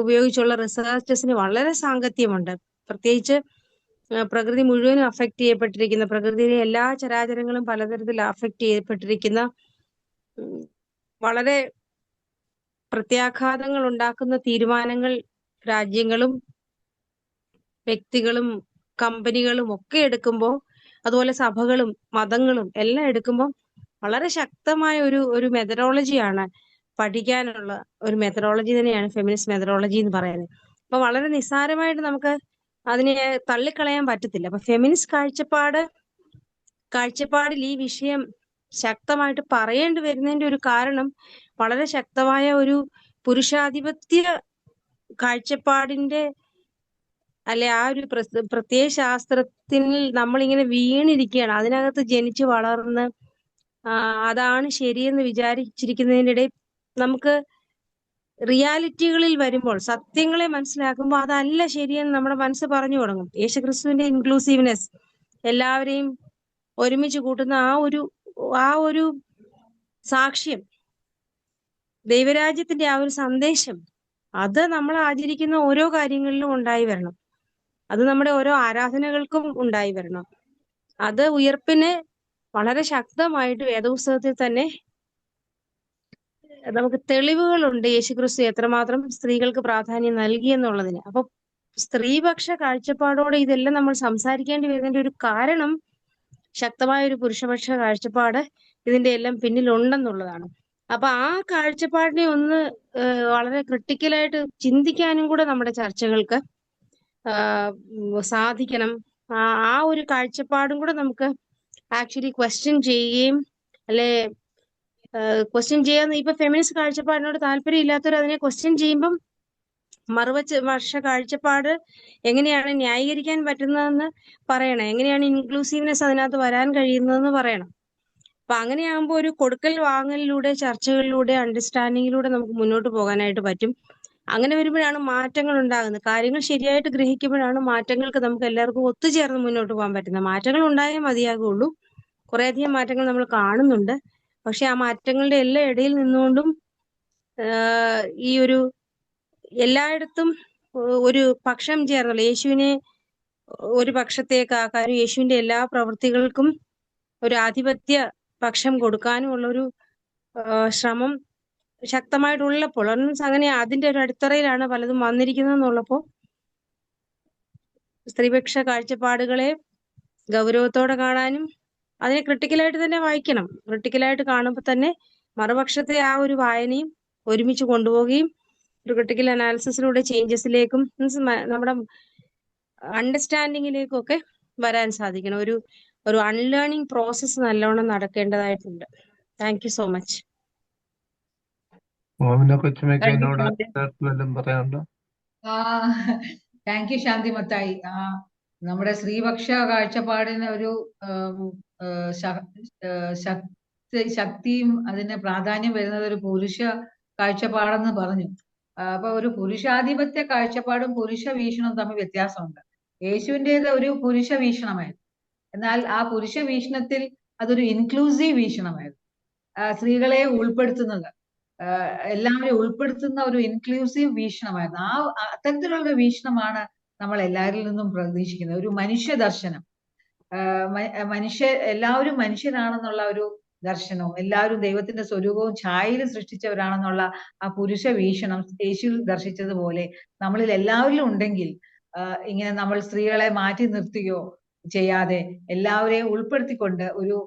ഉപയോഗിച്ചുള്ള റിസർച്ചസിന് വളരെ സാങ്കത്യമുണ്ട്. പ്രത്യേകിച്ച് പ്രകൃതി മുഴുവനും അഫക്ട് ചെയ്യപ്പെട്ടിരിക്കുന്ന, പ്രകൃതിയിലെ എല്ലാ ചരാചരങ്ങളും പലതരത്തിൽ അഫക്ട് ചെയ്യപ്പെട്ടിരിക്കുന്ന, വളരെ പ്രത്യാഘാതങ്ങൾ ഉണ്ടാക്കുന്ന തീരുമാനങ്ങൾ രാജ്യങ്ങളും വ്യക്തികളും കമ്പനികളും ഒക്കെ എടുക്കുമ്പോൾ, അതുപോലെ സഭകളും മതങ്ങളും എല്ലാം എടുക്കുമ്പോൾ വളരെ ശക്തമായ ഒരു മെത്തഡോളജിയാണ് പഠിക്കാനുള്ള ഒരു മെത്തഡോളജി തന്നെയാണ് ഫെമിനിസ്റ്റ് മെത്തഡോളജി എന്ന് പറയുന്നത്. അപ്പൊ വളരെ നിസ്സാരമായിട്ട് നമുക്ക് അതിനെ തള്ളിക്കളയാൻ പറ്റത്തില്ല. അപ്പൊ ഫെമിനിസ്റ്റ് കാഴ്ചപ്പാടിൽ ഈ വിഷയം ശക്തമായിട്ട് പറയേണ്ടി വരുന്നതിന്റെ ഒരു കാരണം വളരെ ശക്തമായ ഒരു പുരുഷാധിപത്യ കാഴ്ചപ്പാടിന്റെ അല്ലെ ആ ഒരു പ്രത്യയ ശാസ്ത്രത്തിൽ നമ്മളിങ്ങനെ വീണിരിക്കുകയാണ്. അതിനകത്ത് ജനിച്ചു വളർന്ന് അതാണ് ശരിയെന്ന് വിചാരിച്ചിരിക്കുന്നതിനിടെ നമുക്ക് റിയാലിറ്റികളിൽ വരുമ്പോൾ, സത്യങ്ങളെ മനസ്സിലാക്കുമ്പോൾ അതല്ല ശരിയെന്ന് നമ്മുടെ മനസ്സ് പറഞ്ഞു തുടങ്ങും. യേശുക്രിസ്തുവിന്റെ ഇൻക്ലൂസീവ്നെസ്, എല്ലാവരെയും ഒരുമിച്ച് കൂട്ടുന്ന ആ ഒരു സാക്ഷ്യം, ദൈവരാജ്യത്തിന്റെ ആ ഒരു സന്ദേശം, അത് നമ്മൾ ആചരിക്കുന്ന ഓരോ കാര്യങ്ങളിലും ഉണ്ടായി വരണം. അത് നമ്മുടെ ഓരോ ആരാധനകൾക്കും ഉണ്ടായി വരണം. അത് ഉയർപ്പിന് വളരെ ശക്തമായിട്ട് വേദപുസ്തകത്തിൽ തന്നെ നമുക്ക് തെളിവുകളുണ്ട് യേശുക്രിസ്തു എത്രമാത്രം സ്ത്രീകൾക്ക് പ്രാധാന്യം നൽകി എന്നുള്ളതിന്. അപ്പൊ സ്ത്രീപക്ഷ കാഴ്ചപ്പാടോടെ ഇതെല്ലാം നമ്മൾ സംസാരിക്കേണ്ടി വരുന്നതിന്റെ ഒരു കാരണം ശക്തമായ ഒരു പുരുഷപക്ഷ കാഴ്ചപ്പാട് ഇതിന്റെ എല്ലാം പിന്നിലുണ്ടെന്നുള്ളതാണ്. അപ്പൊ ആ കാഴ്ചപ്പാടിനെ ഒന്ന് വളരെ ക്രിട്ടിക്കലായിട്ട് ചിന്തിക്കാനും കൂടെ നമ്മുടെ ചർച്ചകൾക്ക് സാധിക്കണം. ആ ഒരു കാഴ്ചപ്പാടും കൂടെ നമുക്ക് ആക്ച്വലി ക്വസ്റ്റ്യൻ ചെയ്യുകയും, അല്ലെ ക്വസ്റ്റ്യൻ ചെയ്യാന്ന് ഇപ്പൊ ഫെമിനിസ്റ്റ് കാഴ്ചപ്പാടിനോട് താല്പര്യം ഇല്ലാത്തവർ അതിനെ ക്വസ്റ്റ്യൻ ചെയ്യുമ്പം മറുപക്ഷ കാഴ്ചപ്പാട് എങ്ങനെയാണ് ന്യായീകരിക്കാൻ പറ്റുന്നതെന്ന് പറയണം, എങ്ങനെയാണ് ഇൻക്ലൂസീവ്നെസ് അതിനകത്ത് വരാൻ കഴിയുന്നതെന്ന് പറയണം. അപ്പൊ അങ്ങനെയാകുമ്പോൾ ഒരു കൊടുക്കൽ വാങ്ങലിലൂടെ, ചർച്ചകളിലൂടെ, അണ്ടർസ്റ്റാൻഡിങ്ങിലൂടെ നമുക്ക് മുന്നോട്ട് പോകാനായിട്ട് പറ്റും. അങ്ങനെ വരുമ്പോഴാണ് മാറ്റങ്ങൾ ഉണ്ടാകുന്നത്. കാര്യങ്ങൾ ശരിയായിട്ട് ഗ്രഹിക്കുമ്പോഴാണ് മാറ്റങ്ങൾക്ക് നമുക്ക് എല്ലാവർക്കും ഒത്തുചേർന്ന് മുന്നോട്ട് പോകാൻ പറ്റുന്നത്. മാറ്റങ്ങൾ ഉണ്ടായേ മതിയാകുള്ളൂ. കുറേയധികം മാറ്റങ്ങൾ നമ്മൾ കാണുന്നുണ്ട്. പക്ഷെ ആ മാറ്റങ്ങളുടെ എല്ലാ ഇടയിൽ നിന്നുകൊണ്ടും ഈ ഒരു എല്ലായിടത്തും ഒരു പക്ഷം ചേർന്നുള്ള, യേശുവിനെ ഒരു പക്ഷത്തേക്കാക്കാനും യേശുവിന്റെ എല്ലാ പ്രവൃത്തികൾക്കും ഒരു ആധിപത്യ പക്ഷം കൊടുക്കാനും ഉള്ളൊരു ശ്രമം ശക്തമായിട്ടുള്ളപ്പോൾ, അങ്ങനെ അതിന്റെ ഒരു അടിത്തറയിലാണ് പലതും വന്നിരിക്കുന്നത് എന്നുള്ളപ്പോൾ സ്ത്രീപക്ഷ കാഴ്ചപ്പാടുകളെ ഗൗരവത്തോടെ കാണാനും അതിനെ ക്രിട്ടിക്കലായിട്ട് തന്നെ വായിക്കണം. ക്രിട്ടിക്കലായിട്ട് കാണുമ്പോൾ തന്നെ മറുപക്ഷത്തെ ആ ഒരു വായനയും ഒരുമിച്ച് കൊണ്ടുപോവുകയും ഒരു ക്രിട്ടിക്കൽ അനാലിസിസിലൂടെ ചേഞ്ചസിലേക്കും നമ്മുടെ അണ്ടർസ്റ്റാൻഡിങ്ങിലേക്കും ഒക്കെ വരാൻ സാധിക്കണം. ഒരു അൺലേണിംഗ് പ്രോസസ്സ് നല്ലോണം നടക്കേണ്ടതായിട്ടുണ്ട്. Thank you so much. മോമിന കൊച്ചുമയ്ക്ക് താങ്ക് യു എന്നോട് ശാന്തി. വല്ലതും പറയാനുണ്ടോ? Thank you Shanthi Mathai. നമ്മുടെ സ്ത്രീപക്ഷ കാഴ്ചപ്പാടിന് ഒരു ഉം, ശക്തിയും അതിന് പ്രാധാന്യം വരുന്നത് ഒരു പുരുഷ കാഴ്ചപ്പാടെന്ന് പറഞ്ഞു. അപ്പൊ ഒരു പുരുഷാധിപത്യ കാഴ്ചപ്പാടും പുരുഷ വീക്ഷണവും തമ്മിൽ വ്യത്യാസമുണ്ട്. യേശുവിൻ്റെത് ഒരു പുരുഷ വീക്ഷണമായിരുന്നു. എന്നാൽ ആ പുരുഷ വീക്ഷണത്തിൽ അതൊരു ഇൻക്ലൂസീവ് വീക്ഷണമായിരുന്നു. സ്ത്രീകളെ ഉൾപ്പെടുത്തുന്നത്, എല്ലാവരെയും ഉൾപ്പെടുത്തുന്ന ഒരു ഇൻക്ലൂസീവ് വീക്ഷണമായിരുന്നു. അത്തരത്തിലുള്ള വീക്ഷണമാണ് നമ്മൾ എല്ലാവരിൽ നിന്നും പ്രതീക്ഷിക്കുന്നത്. ഒരു മനുഷ്യ ദർശനം, എല്ലാവരും മനുഷ്യരാണെന്നുള്ള ഒരു ദർശനവും എല്ലാവരും ദൈവത്തിന്റെ സ്വരൂപവും ഛായയിലും സൃഷ്ടിച്ചവരാണെന്നുള്ള ആ പുരുഷ വീക്ഷണം യേശു ദർശിച്ചതുപോലെ നമ്മളിൽ എല്ലാവരിലും ഉണ്ടെങ്കിൽ ഇങ്ങനെ നമ്മൾ സ്ത്രീകളെ മാറ്റി നിർത്തുകയോ ചെയ്യാതെ എല്ലാവരെയും ഉൾപ്പെടുത്തിക്കൊണ്ട് ഒരു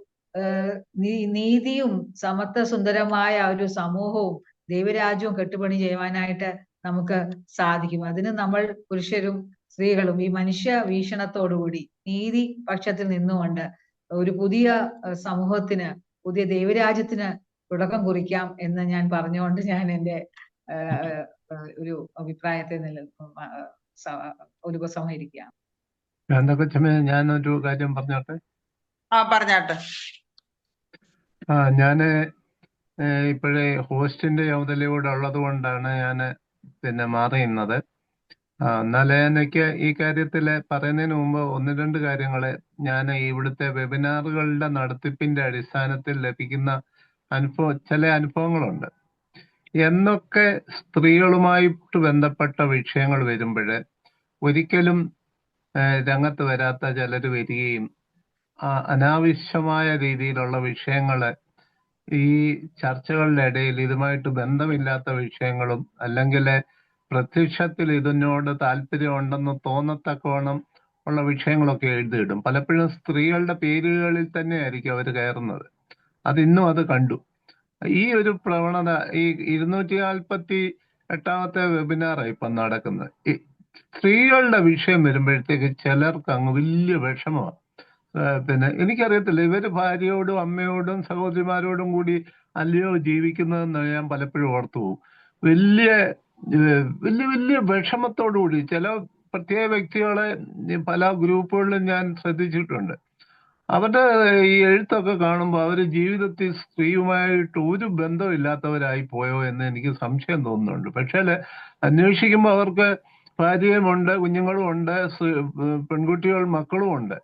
നീതിയും സമത്വ സുന്ദരമായ ഒരു സമൂഹവും ദൈവരാജ്യവും കെട്ടുപണി ചെയ്യുവാനായിട്ട് നമുക്ക് സാധിക്കും. അതിന് നമ്മൾ പുരുഷരും സ്ത്രീകളും ഈ മനുഷ്യ വീക്ഷണത്തോടുകൂടി നീതി പക്ഷത്തിൽ നിന്നുകൊണ്ട് ഒരു പുതിയ സമൂഹത്തിന്, പുതിയ ദൈവരാജ്യത്തിന് തുടക്കം കുറിക്കാം എന്ന് ഞാൻ പറഞ്ഞുകൊണ്ട് ഞാൻ എൻ്റെ ഒരു അഭിപ്രായത്തെ ഉപസംഹരിക്കുകയാണ്. കൊച്ചമ്മ, ഞാനൊരു കാര്യം പറഞ്ഞോട്ടെ? പറഞ്ഞാട്ടെ. ഞാന് ഇപ്പോഴേ ഹോസ്റ്റിന്റെ ചുമതലയോടെ ഉള്ളത് കൊണ്ടാണ് ഞാൻ മാറി നിന്നത്. എന്നാലേ എനിക്ക് ഈ കാര്യത്തിൽ പറയുന്നതിന് മുമ്പ് ഒന്ന് രണ്ട് കാര്യങ്ങള് ഞാൻ ഇവിടുത്തെ വെബിനാറുകളുടെ നടത്തിപ്പിന്റെ അടിസ്ഥാനത്തിൽ ലഭിക്കുന്ന ചില അനുഭവങ്ങളുണ്ട്. എന്നൊക്കെ സ്ത്രീകളുമായിട്ട് ബന്ധപ്പെട്ട വിഷയങ്ങൾ വരുമ്പോൾ ഒരിക്കലും രംഗത്ത് വരാത്ത ചിലർ വരികയും അനാവശ്യമായ രീതിയിലുള്ള വിഷയങ്ങള് ഈ ചർച്ചകളുടെ ഇടയിൽ ഇതുമായിട്ട് ബന്ധമില്ലാത്ത വിഷയങ്ങളും അല്ലെങ്കിൽ പ്രത്യക്ഷത്തിൽ ഇതിനോട് താല്പര്യമുണ്ടെന്ന് തോന്നത്തക്കവണ്ണം ഉള്ള വിഷയങ്ങളൊക്കെ എഴുതിയിടും. പലപ്പോഴും സ്ത്രീകളുടെ പേരുകളിൽ തന്നെ ആയിരിക്കും അവർ കയറുന്നത്. ഇന്നും അത് കണ്ടു. ഈ ഒരു പ്രവണത ഈ 248 വെബിനാറാണ് ഇപ്പം നടക്കുന്നത്. സ്ത്രീകളുടെ വിഷയം വരുമ്പോഴത്തേക്ക് ചിലർക്ക് അങ്ങ് വലിയ വിഷമമാണ്. എനിക്കറിയത്തില്ല, ഇവര് ഭാര്യയോടും അമ്മയോടും സഹോദരിമാരോടും കൂടി അല്ലയോ ജീവിക്കുന്നതെന്ന് ഞാൻ പലപ്പോഴും ഓർത്തു പോകും. വലിയ വലിയ വലിയ വിഷമത്തോടു കൂടി ചില പ്രത്യേക വ്യക്തികളെ പല ഗ്രൂപ്പുകളിലും ഞാൻ ശ്രദ്ധിച്ചിട്ടുണ്ട്. അവരുടെ ഈ എഴുത്തൊക്കെ കാണുമ്പോൾ അവര് ജീവിതത്തിൽ സ്ത്രീയുമായിട്ട് ഒരു ബന്ധമില്ലാത്തവരായി പോയോ എന്ന് എനിക്ക് സംശയം തോന്നുന്നുണ്ട്. പക്ഷേ അന്വേഷിക്കുമ്പോൾ അവർക്ക് ഭാര്യയുമുണ്ട്, കുഞ്ഞുങ്ങളും ഉണ്ട്, പെൺകുട്ടികൾ മക്കളും ഉണ്ട്.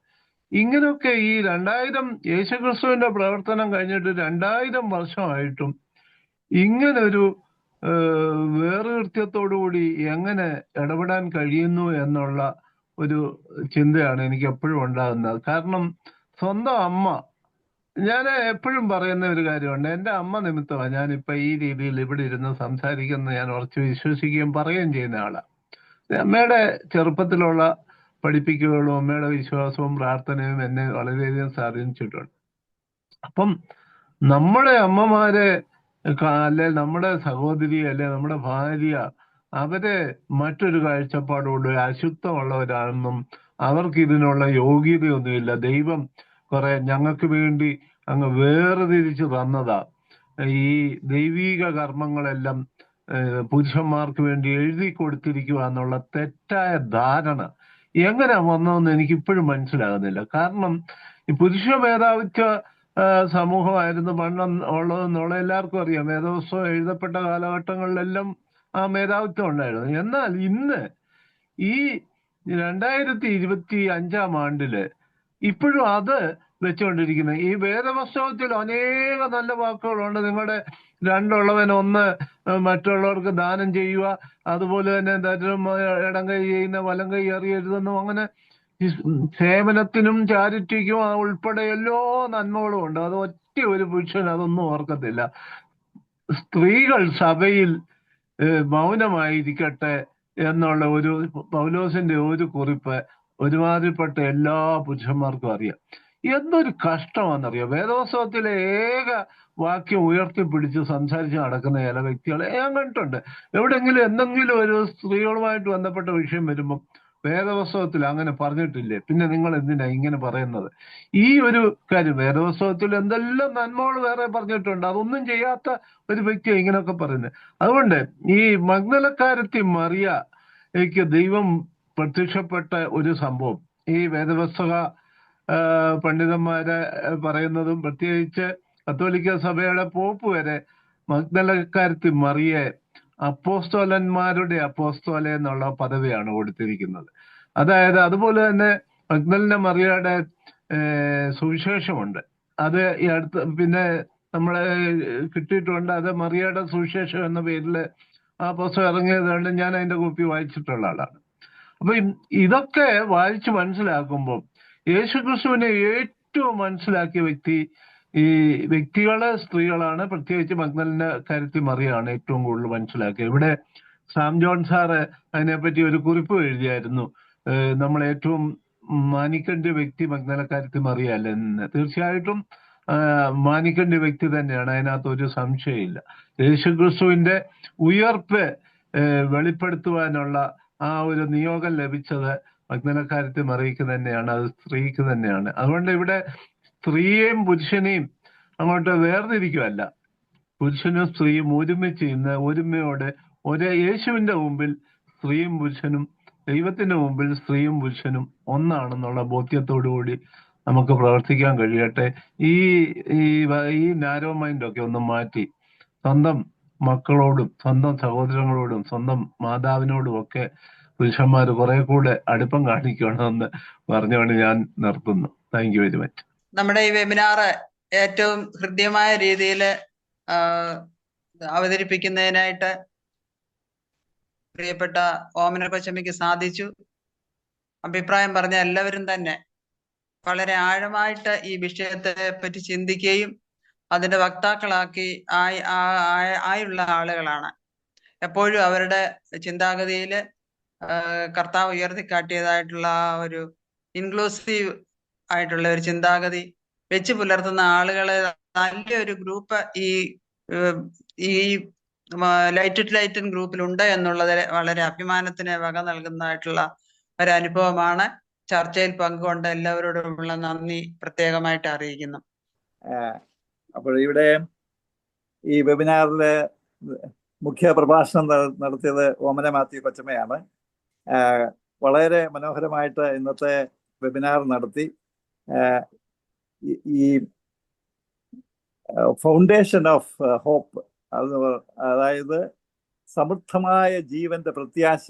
ഇങ്ങനെയൊക്കെ ഈ 2000 യേശുക്രിസ്തുവിന്റെ പ്രവർത്തനം കഴിഞ്ഞിട്ട് 2000 വർഷമായിട്ടും ഇങ്ങനൊരു വേറുകൃത്യത്തോടുകൂടി എങ്ങനെ ഇടപെടാൻ കഴിയുന്നു എന്നുള്ള ഒരു ചിന്തയാണ് എനിക്ക് എപ്പോഴും ഉണ്ടാകുന്നത്. കാരണം സ്വന്തം അമ്മ, ഞാൻ എപ്പോഴും പറയുന്ന ഒരു കാര്യമുണ്ട്, എൻ്റെ അമ്മ നിമിത്തമാണ് ഞാനിപ്പോൾ ഈ രീതിയിൽ ഇവിടെ ഇരുന്ന് സംസാരിക്കുന്നത് ഞാൻ ഉറച്ചു വിശ്വസിക്കുകയും പറയുകയും ചെയ്യുന്ന ആളാണ്. അമ്മയുടെ ചെറുപ്പത്തിലുള്ള പഠിപ്പിക്കലുകളും അമ്മയുടെ വിശ്വാസവും പ്രാർത്ഥനയും എന്നെ വളരെയധികം സ്വാധീനിച്ചിട്ടുണ്ട്. അപ്പം നമ്മുടെ അമ്മമാരെ അല്ലെ നമ്മുടെ സഹോദരി അല്ലെ നമ്മുടെ ഭാര്യ അവരെ മറ്റൊരു കാഴ്ചപ്പാടോട് അശുദ്ധമുള്ളവരാണെന്നും അവർക്ക് ഇതിനുള്ള യോഗ്യതയൊന്നുമില്ല, ദൈവം കുറെ ഞങ്ങൾക്ക് വേണ്ടി അങ്ങ് വേർതിരിച്ച് തന്നതാ, ഈ ദൈവീക കർമ്മങ്ങളെല്ലാം പുരുഷന്മാർക്ക് വേണ്ടി എഴുതി കൊടുത്തിരിക്കുക എന്നുള്ള തെറ്റായ ധാരണ എങ്ങനെ വന്നതെന്ന് എനിക്കിപ്പോഴും മനസ്സിലാകുന്നില്ല. കാരണം ഈ പുരുഷ മേധാവിത്വ സമൂഹമായിരുന്നു പണ്ട് ഉള്ളതെന്നുള്ള എല്ലാവർക്കും അറിയാം. വേദപുസ്തകം എഴുതപ്പെട്ട കാലഘട്ടങ്ങളിലെല്ലാം ആ മേധാവിത്വം ഉണ്ടായിരുന്നു. എന്നാൽ ഇന്ന് ഈ 2025 ഇപ്പോഴും അത് വെച്ചുകൊണ്ടിരിക്കുന്നത്. ഈ വേദപുസ്തകത്തിൽ അനേക നല്ല വാക്കുകളുണ്ട്. നിങ്ങളുടെ രണ്ടുള്ളവൻ ഒന്ന് മറ്റുള്ളവർക്ക് ദാനം ചെയ്യുക, അതുപോലെ തന്നെ ഇടം കൈ ചെയ്യുന്ന വലം കൈ അറിയരുതെന്നും, അങ്ങനെ സേവനത്തിനും ചാരിറ്റിക്കും ഉൾപ്പെടെ എല്ലാ നന്മകളും ഉണ്ട്. അത് ഒറ്റ ഒരു പുരുഷൻ അതൊന്നും ഓർക്കത്തില്ല. സ്ത്രീകൾ സഭയിൽ മൗനമായിരിക്കട്ടെ എന്നുള്ള ഒരു പൗലോസിന്റെ ഒരു കുറിപ്പ് ഒരുമാതിരിപ്പെട്ട എല്ലാ പുരുഷന്മാർക്കും അറിയാം. എന്തൊരു കഷ്ടമാണെന്നറിയാം. വേദോത്സവത്തിലെ ഏക വാക്യം ഉയർത്തിപ്പിടിച്ച് സംസാരിച്ച് നടക്കുന്ന ചില വ്യക്തികളെ ഞാൻ കണ്ടിട്ടുണ്ട്. എവിടെയെങ്കിലും എന്തെങ്കിലും ഒരു സ്ത്രീകളുമായിട്ട് ബന്ധപ്പെട്ട വിഷയം വരുമ്പം വേദപുസ്തകത്തിൽ അങ്ങനെ പറഞ്ഞിട്ടില്ലേ? പിന്നെ നിങ്ങൾ എന്തിനാ ഇങ്ങനെ പറയുന്നത്? ഈ ഒരു കാര്യം വേദപുസ്തകത്തിൽ എന്തെല്ലാം നന്മകൾ വേറെ പറഞ്ഞിട്ടുണ്ട്, അതൊന്നും ചെയ്യാത്ത ഒരു വ്യക്തിയാണ് ഇങ്ങനെയൊക്കെ പറയുന്നത്. അതുകൊണ്ട് ഈ മഗ്ദലക്കാരത്തി മറിയയ്ക്ക് ദൈവം പ്രത്യക്ഷപ്പെട്ട ഒരു സംഭവം ഈ വേദപുസ്തക പണ്ഡിതന്മാരെ പറയുന്നതും പ്രത്യേകിച്ച് കത്തോലിക്ക സഭയുടെ പോപ്പ് വരെ മഗ്ദലക്കാരത്തി മറിയെ അപ്പോസ്തോലന്മാരുടെ അപ്പോസ്തോല എന്നുള്ള പദവിയാണ് കൊടുത്തിരിക്കുന്നത്. അതായത് അതുപോലെ തന്നെ മഗ്ദലന മറിയയുടെ സുവിശേഷമുണ്ട്. അത് ഈ അടുത്ത് പിന്നെ നമ്മളെ കിട്ടിയിട്ടുണ്ട്. അത് മറിയയുടെ സുവിശേഷം എന്ന പേരിൽ ആ പുസ്തകം ഇറങ്ങിയതുകൊണ്ട് ഞാൻ അതിന്റെ കോപ്പി വായിച്ചിട്ടുള്ള ആളാണ്. അപ്പൊ ഇതൊക്കെ വായിച്ച് മനസ്സിലാക്കുമ്പോൾ യേശുക്രിസ്തുവിനെ ഏറ്റവും മനസ്സിലാക്കിയ വ്യക്തി ഈ വ്യക്തികള് സ്ത്രീകളാണ്. പ്രത്യേകിച്ച് മഗ്ദലനക്കാരത്തി മറിയാണ് ഏറ്റവും കൂടുതൽ മനസ്സിലാക്കിയത്. ഇവിടെ സാം ജോൺ സാറ് അതിനെപ്പറ്റി ഒരു കുറിപ്പ് എഴുതിയായിരുന്നു. നമ്മൾ ഏറ്റവും മാനിക്കേണ്ട വ്യക്തി മഗ്ദലനക്കാരത്തി മറിയല്ല എന്ന്. തീർച്ചയായിട്ടും മാനിക്കേണ്ട വ്യക്തി തന്നെയാണ്, അതിനകത്ത് ഒരു സംശയമില്ല. യേശുക്രിസ്തുവിന്റെ ഉയർപ്പ് വെളിപ്പെടുത്തുവാനുള്ള ആ ഒരു നിയോഗം ലഭിച്ചത് മഗ്ദലനക്കാരത്തി മറിയയ്ക്ക് തന്നെയാണ്, അത് സ്ത്രീക്ക് തന്നെയാണ്. അതുകൊണ്ട് ഇവിടെ സ്ത്രീയെയും പുരുഷനെയും അങ്ങോട്ട് വേർതിരിക്കുമല്ല. പുരുഷനും സ്ത്രീയും ഒരുമിച്ച് ഇന്ന് ഒരുമയോടെ യേശുവിന്റെ മുമ്പിൽ സ്ത്രീയും പുരുഷനും, ദൈവത്തിന്റെ മുമ്പിൽ സ്ത്രീയും പുരുഷനും ഒന്നാണെന്നുള്ള ബോധ്യത്തോടുകൂടി നമുക്ക് പ്രവർത്തിക്കാൻ കഴിയട്ടെ. ഈ നാരോ മൈൻഡൊക്കെ ഒന്ന് മാറ്റി സ്വന്തം മക്കളോടും സ്വന്തം സഹോദരങ്ങളോടും സ്വന്തം മാതാവിനോടും ഒക്കെ പുരുഷന്മാർ കുറെ കൂടെ അടുപ്പം കാണിക്കണമെന്ന് പറഞ്ഞുകൊണ്ട് ഞാൻ നിർത്തുന്നു. Thank you very much. നമ്മുടെ ഈ വെബിനാറ് ഏറ്റവും ഹൃദ്യമായ രീതിയിൽ അവതരിപ്പിക്കുന്നതിനായിട്ട് പ്രിയപ്പെട്ട ഓമന കൊച്ചമ്മയ്ക്ക് സാധിച്ചു. അഭിപ്രായം പറഞ്ഞ എല്ലാവരും തന്നെ വളരെ ആഴമായിട്ട് ഈ വിഷയത്തെ പറ്റി ചിന്തിക്കുകയും അതിന്റെ വക്താക്കളാക്കി ആയുള്ള ആളുകളാണ്. എപ്പോഴും അവരുടെ ചിന്താഗതിയിൽ കർത്താവ് ഉയർത്തിക്കാട്ടിയതായിട്ടുള്ള ഒരു ഇൻക്ലൂസീവ് ആയിട്ടുള്ള ഒരു ചിന്താഗതി വെച്ച് പുലർത്തുന്ന ആളുകളെ നല്ലൊരു ഗ്രൂപ്പ് ഈ ലൈറ്റ് ടു ലൈറ്റൻ ഗ്രൂപ്പിലുണ്ട് എന്നുള്ളത് വളരെ അഭിമാനത്തിന് വക നൽകുന്നതായിട്ടുള്ള ഒരു അനുഭവമാണ്. ചർച്ചയിൽ പങ്കുകൊണ്ട് എല്ലാവരോടുമുള്ള നന്ദി പ്രത്യേകമായിട്ട് അറിയിക്കുന്നു. അപ്പോൾ ഇവിടെ ഈ വെബിനാറില് മുഖ്യ പ്രഭാഷണം നടത്തിയത് ഓമന മാത്യു കൊച്ചമ്മയാണ്. വളരെ മനോഹരമായിട്ട് ഇന്നത്തെ വെബിനാർ നടത്തി. ഈ ഫൗണ്ടേഷൻ ഓഫ് ഹോപ്പ്, അതായത് സമൃദ്ധമായ ജീവന്റെ പ്രത്യാശ,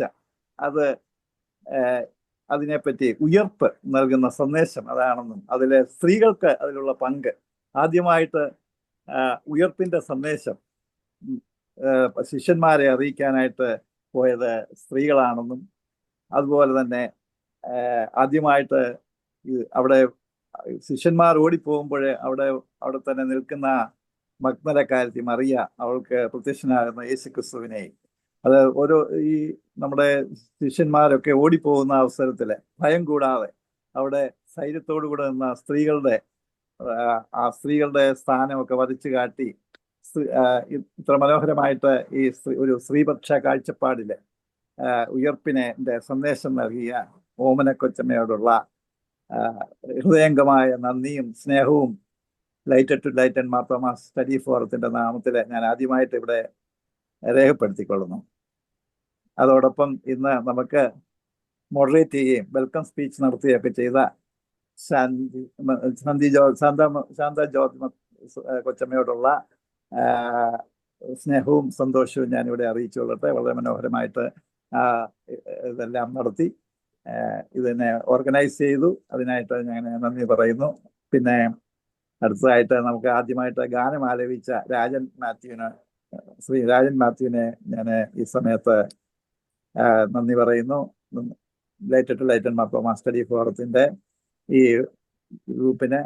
അതിനെപ്പറ്റി ഉയർപ്പ് നൽകുന്ന സന്ദേശം അതാണെന്നും അതിലെ സ്ത്രീകൾക്ക് അതിലുള്ള പങ്ക്, ആദ്യമായിട്ട് ഉയർപ്പിന്റെ സന്ദേശം ശിഷ്യന്മാരെ അറിയിക്കാനായിട്ട് പോയത് സ്ത്രീകളാണെന്നും, അതുപോലെ തന്നെ ആദ്യമായിട്ട് അവിടെ ശിഷ്യന്മാർ ഓടിപ്പോകുമ്പോൾ അവിടെ തന്നെ നിൽക്കുന്ന മഗ്ദലക്കാരത്തി മറിയ, അവൾക്ക് പ്രത്യക്ഷനാകുന്ന യേശുക്രിസ്തുവിനെ, അത് ഈ നമ്മുടെ ശിഷ്യന്മാരൊക്കെ ഓടിപ്പോകുന്ന അവസരത്തില് ഭയം കൂടാതെ അവിടെ ധൈര്യത്തോടുകൂടെ നിന്ന ആ സ്ത്രീകളുടെ സ്ഥാനമൊക്കെ വരച്ചു കാട്ടി ഇത്ര മനോഹരമായിട്ട് ഈ ഒരു സ്ത്രീപക്ഷ കാഴ്ചപ്പാടില് ഉയർപ്പിന്റെ സന്ദേശം നൽകിയ ഓമന കൊച്ചമ്മയോടുള്ള ഹൃദയംഗമായ നന്ദിയും സ്നേഹവും light to lighten Marthoma study ഫോറത്തിന്റെ നാമത്തിൽ ഞാൻ ആദ്യമായിട്ട് ഇവിടെ രേഖപ്പെടുത്തിക്കൊള്ളുന്നു. അതോടൊപ്പം ഇന്ന് നമുക്ക് മോഡറേറ്റ് ചെയ്യുകയും വെൽക്കം സ്പീച്ച് നടത്തുകയൊക്കെ ചെയ്ത ശാന്ത ജോർജ് കൊച്ചമ്മയോടുള്ള സ്നേഹവും സന്തോഷവും ഞാനിവിടെ അറിയിച്ചുകൊള്ളട്ടെ. വളരെ മനോഹരമായിട്ട് ഇതെല്ലാം നടത്തി ഇതിനെ ഓർഗനൈസ് ചെയ്തു. അതിനായിട്ട് ഞാൻ നന്ദി പറയുന്നു. പിന്നെ അടുത്തതായിട്ട് നമുക്ക് ആദ്യമായിട്ട് ഗാനം ആലപിച്ച ശ്രീ രാജൻ മാത്യുവിനെ ഞാൻ ഈ സമയത്ത് നന്ദി പറയുന്നു. Light to lighten Marthoma study ഫോറത്തിന്റെ ഈ ഗ്രൂപ്പിന്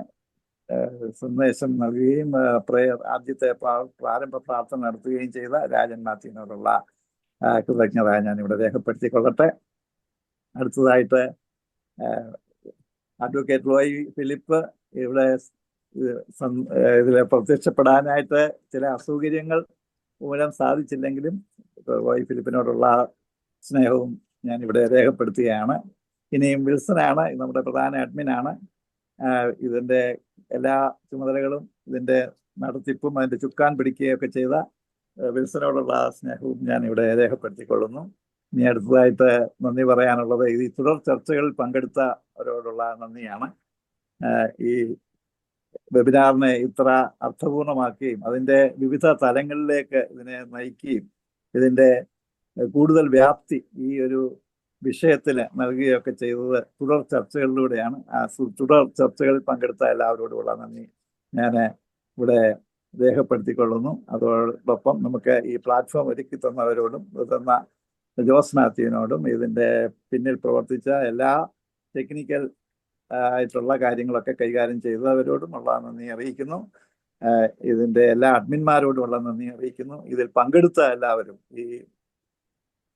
സന്ദേശം നൽകുകയും ആദ്യത്തെ പ്രാരംഭ പ്രാർത്ഥന നടത്തുകയും ചെയ്ത രാജൻ മാത്യുവിനോടുള്ള കൃതജ്ഞത ഞാൻ ഇവിടെ രേഖപ്പെടുത്തിക്കൊള്ളട്ടെ. അടുത്തതായിട്ട് അഡ്വക്കേറ്റ് റോയ് ഫിലിപ്പ് ഇവിടെ ഇതിൽ പ്രത്യക്ഷപ്പെടാനായിട്ട് ചില അസൗകര്യങ്ങൾ മൂലം സാധിച്ചില്ലെങ്കിലും റോയ് ഫിലിപ്പിനോടുള്ള സ്നേഹവും ഞാൻ ഇവിടെ രേഖപ്പെടുത്തുകയാണ്. ഇനിയും വിൽസനാണ് നമ്മുടെ പ്രധാന അഡ്മിനാണ്. ഇതിൻ്റെ എല്ലാ ചുമതലകളും ഇതിൻ്റെ നടത്തിപ്പും അതിൻ്റെ ചുക്കാൻ പിടിക്കുകയൊക്കെ ചെയ്ത വിൽസനോടുള്ള സ്നേഹവും ഞാൻ ഇവിടെ രേഖപ്പെടുത്തിക്കൊള്ളുന്നു. ഇനി അടുത്തതായിട്ട് നന്ദി പറയാനുള്ളത് ഈ തുടർ ചർച്ചകളിൽ പങ്കെടുത്തവരോടുള്ള നന്ദിയാണ്. ഈ വെബിനാറിനെ ഇത്ര അർത്ഥപൂർണമാക്കുകയും അതിൻ്റെ വിവിധ തലങ്ങളിലേക്ക് ഇതിനെ നയിക്കുകയും ഇതിൻ്റെ കൂടുതൽ വ്യാപ്തി ഈ ഒരു വിഷയത്തിൽ നൽകുകയൊക്കെ ചെയ്തത് തുടർ ചർച്ചകളിലൂടെയാണ്. ആ തുടർ ചർച്ചകളിൽ പങ്കെടുത്ത എല്ലാവരോടുമുള്ള നന്ദി ഞാൻ ഇവിടെ രേഖപ്പെടുത്തിക്കൊള്ളുന്നു. അതോടൊപ്പം നമുക്ക് ഈ പ്ലാറ്റ്ഫോം ഒരുക്കി തന്നവരോടും തന്ന ജോസ് മാത്യുവിനോടും ഇതിൻ്റെ പിന്നിൽ പ്രവർത്തിച്ച എല്ലാ ടെക്നിക്കൽ ആയിട്ടുള്ള കാര്യങ്ങളൊക്കെ കൈകാര്യം ചെയ്തവരോടുമുള്ള നന്ദി അറിയിക്കുന്നു. ഇതിൻ്റെ എല്ലാ അഡ്മിന്മാരോടുമുള്ള നന്ദി അറിയിക്കുന്നു. ഇതിൽ പങ്കെടുത്ത എല്ലാവരും ഈ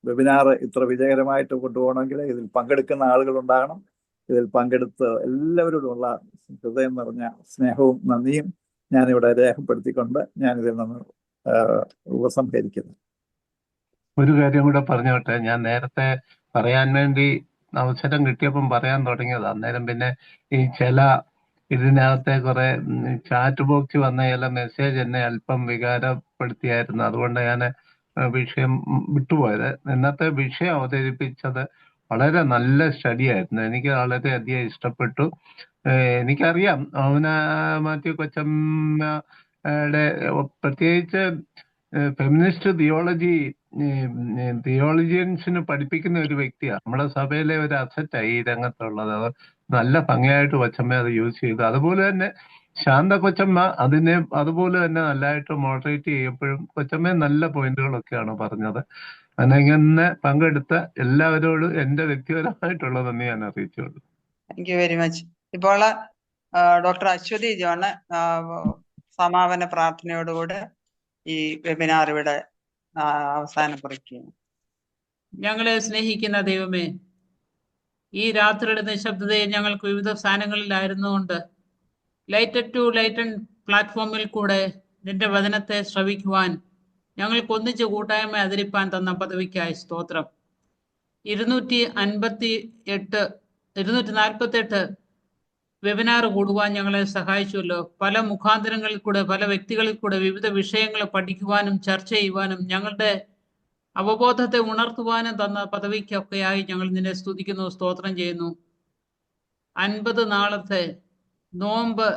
വെബിനാർ ഇത്ര വിജയകരമായിട്ട് കൊണ്ടുപോകണമെങ്കിൽ ഇതിൽ പങ്കെടുക്കുന്ന ആളുകളുണ്ടാകണം. ഇതിൽ പങ്കെടുത്ത എല്ലാവരോടുമുള്ള ഹൃദയം നിറഞ്ഞ സ്നേഹവും നന്ദിയും ഞാനിവിടെ രേഖപ്പെടുത്തിക്കൊണ്ട് ഞാനിതിൽ നിന്ന് ഉപസംഹരിക്കുന്നു. ഒരു കാര്യം കൂടെ പറഞ്ഞോട്ടെ. ഞാൻ നേരത്തെ പറയാൻ വേണ്ടി അവസരം കിട്ടിയപ്പം പറയാൻ തുടങ്ങിയത്. അന്നേരം പിന്നെ ഈ ചില ഇതിനകത്തെ കുറെ ചാറ്റ് ബോക്സിൽ വന്ന ചില മെസ്സേജ് എന്നെ അല്പം വികാരപ്പെടുത്തിയായിരുന്നു. അതുകൊണ്ട് ഞാൻ വിഷയം വിട്ടുപോയത്. ഇന്നത്തെ വിഷയം അവതരിപ്പിച്ചത് വളരെ നല്ല സ്റ്റഡി ആയിരുന്നു. എനിക്ക് വളരെയധികം ഇഷ്ടപ്പെട്ടു. എനിക്കറിയാം മാത്യു കൊച്ചമ്മയുടെ പ്രത്യേകിച്ച് ഫെമിനിസ്റ്റ് തിയോളജിയൻസിന് പഠിപ്പിക്കുന്ന ഒരു വ്യക്തിയാണ്. നമ്മുടെ സഭയിലെ ഒരു അസറ്റായി ഈ രംഗത്തുള്ളത്. അത് നല്ല ഭംഗിയായിട്ട് കൊച്ചമ്മ അത് യൂസ് ചെയ്തു. അതുപോലെ തന്നെ ശാന്ത കൊച്ചമ്മ അതിനെ അതുപോലെ തന്നെ നല്ലതായിട്ട് മോഡറേറ്റ് ചെയ്യപ്പോഴും കൊച്ചമ്മ നല്ല പോയിന്റുകളൊക്കെയാണ് പറഞ്ഞത്. അങ്ങനെ പങ്കെടുത്ത എല്ലാവരോടും എന്റെ വ്യക്തിപരമായിട്ടുള്ള നന്ദി ഞാൻ അറിയിച്ചോളൂ. Thank you very much. ഇപ്പോൾ ഡോക്ടർ അശ്വതി ജോണ് സമാപന പ്രാർത്ഥനയോടുകൂടെ ഈ വെബിനാർ ഇവിടെ അവസാനം കുറിക്കുകയാണ്. ഞങ്ങളെ സ്നേഹിക്കുന്ന ദൈവമേ, ഈ രാത്രിയുടെ നിശബ്ദതയെ ഞങ്ങൾക്ക് വിവിധ സ്ഥാനങ്ങളിലായിരുന്നുകൊണ്ട് ലൈറ്റഡ് ടു ലൈറ്റൺ പ്ലാറ്റ്ഫോമിൽ കൂടെ നിന്റെ വചനത്തെ ശ്രവിക്കുവാൻ ഞങ്ങൾക്ക് ഒന്നിച്ച് കൂട്ടായ്മ അതിരിപ്പാൻ തന്ന പദവിക്കായി സ്തോത്രം. 248 വെബിനാർ കൂടുവാൻ ഞങ്ങളെ സഹായിച്ചുവല്ലോ. പല മുഖാന്തരങ്ങളിൽ കൂടെ പല വ്യക്തികളിൽ കൂടെ വിവിധ വിഷയങ്ങൾ പഠിക്കുവാനും ചർച്ച ചെയ്യുവാനും ഞങ്ങളുടെ അവബോധത്തെ ഉണർത്തുവാനും തന്ന പദവിക്കൊക്കെയായി ഞങ്ങൾ നിന്നെ സ്തുതിക്കുന്നു, സ്തോത്രം ചെയ്യുന്നു. 50 നാളത്തെ നോമ്പ്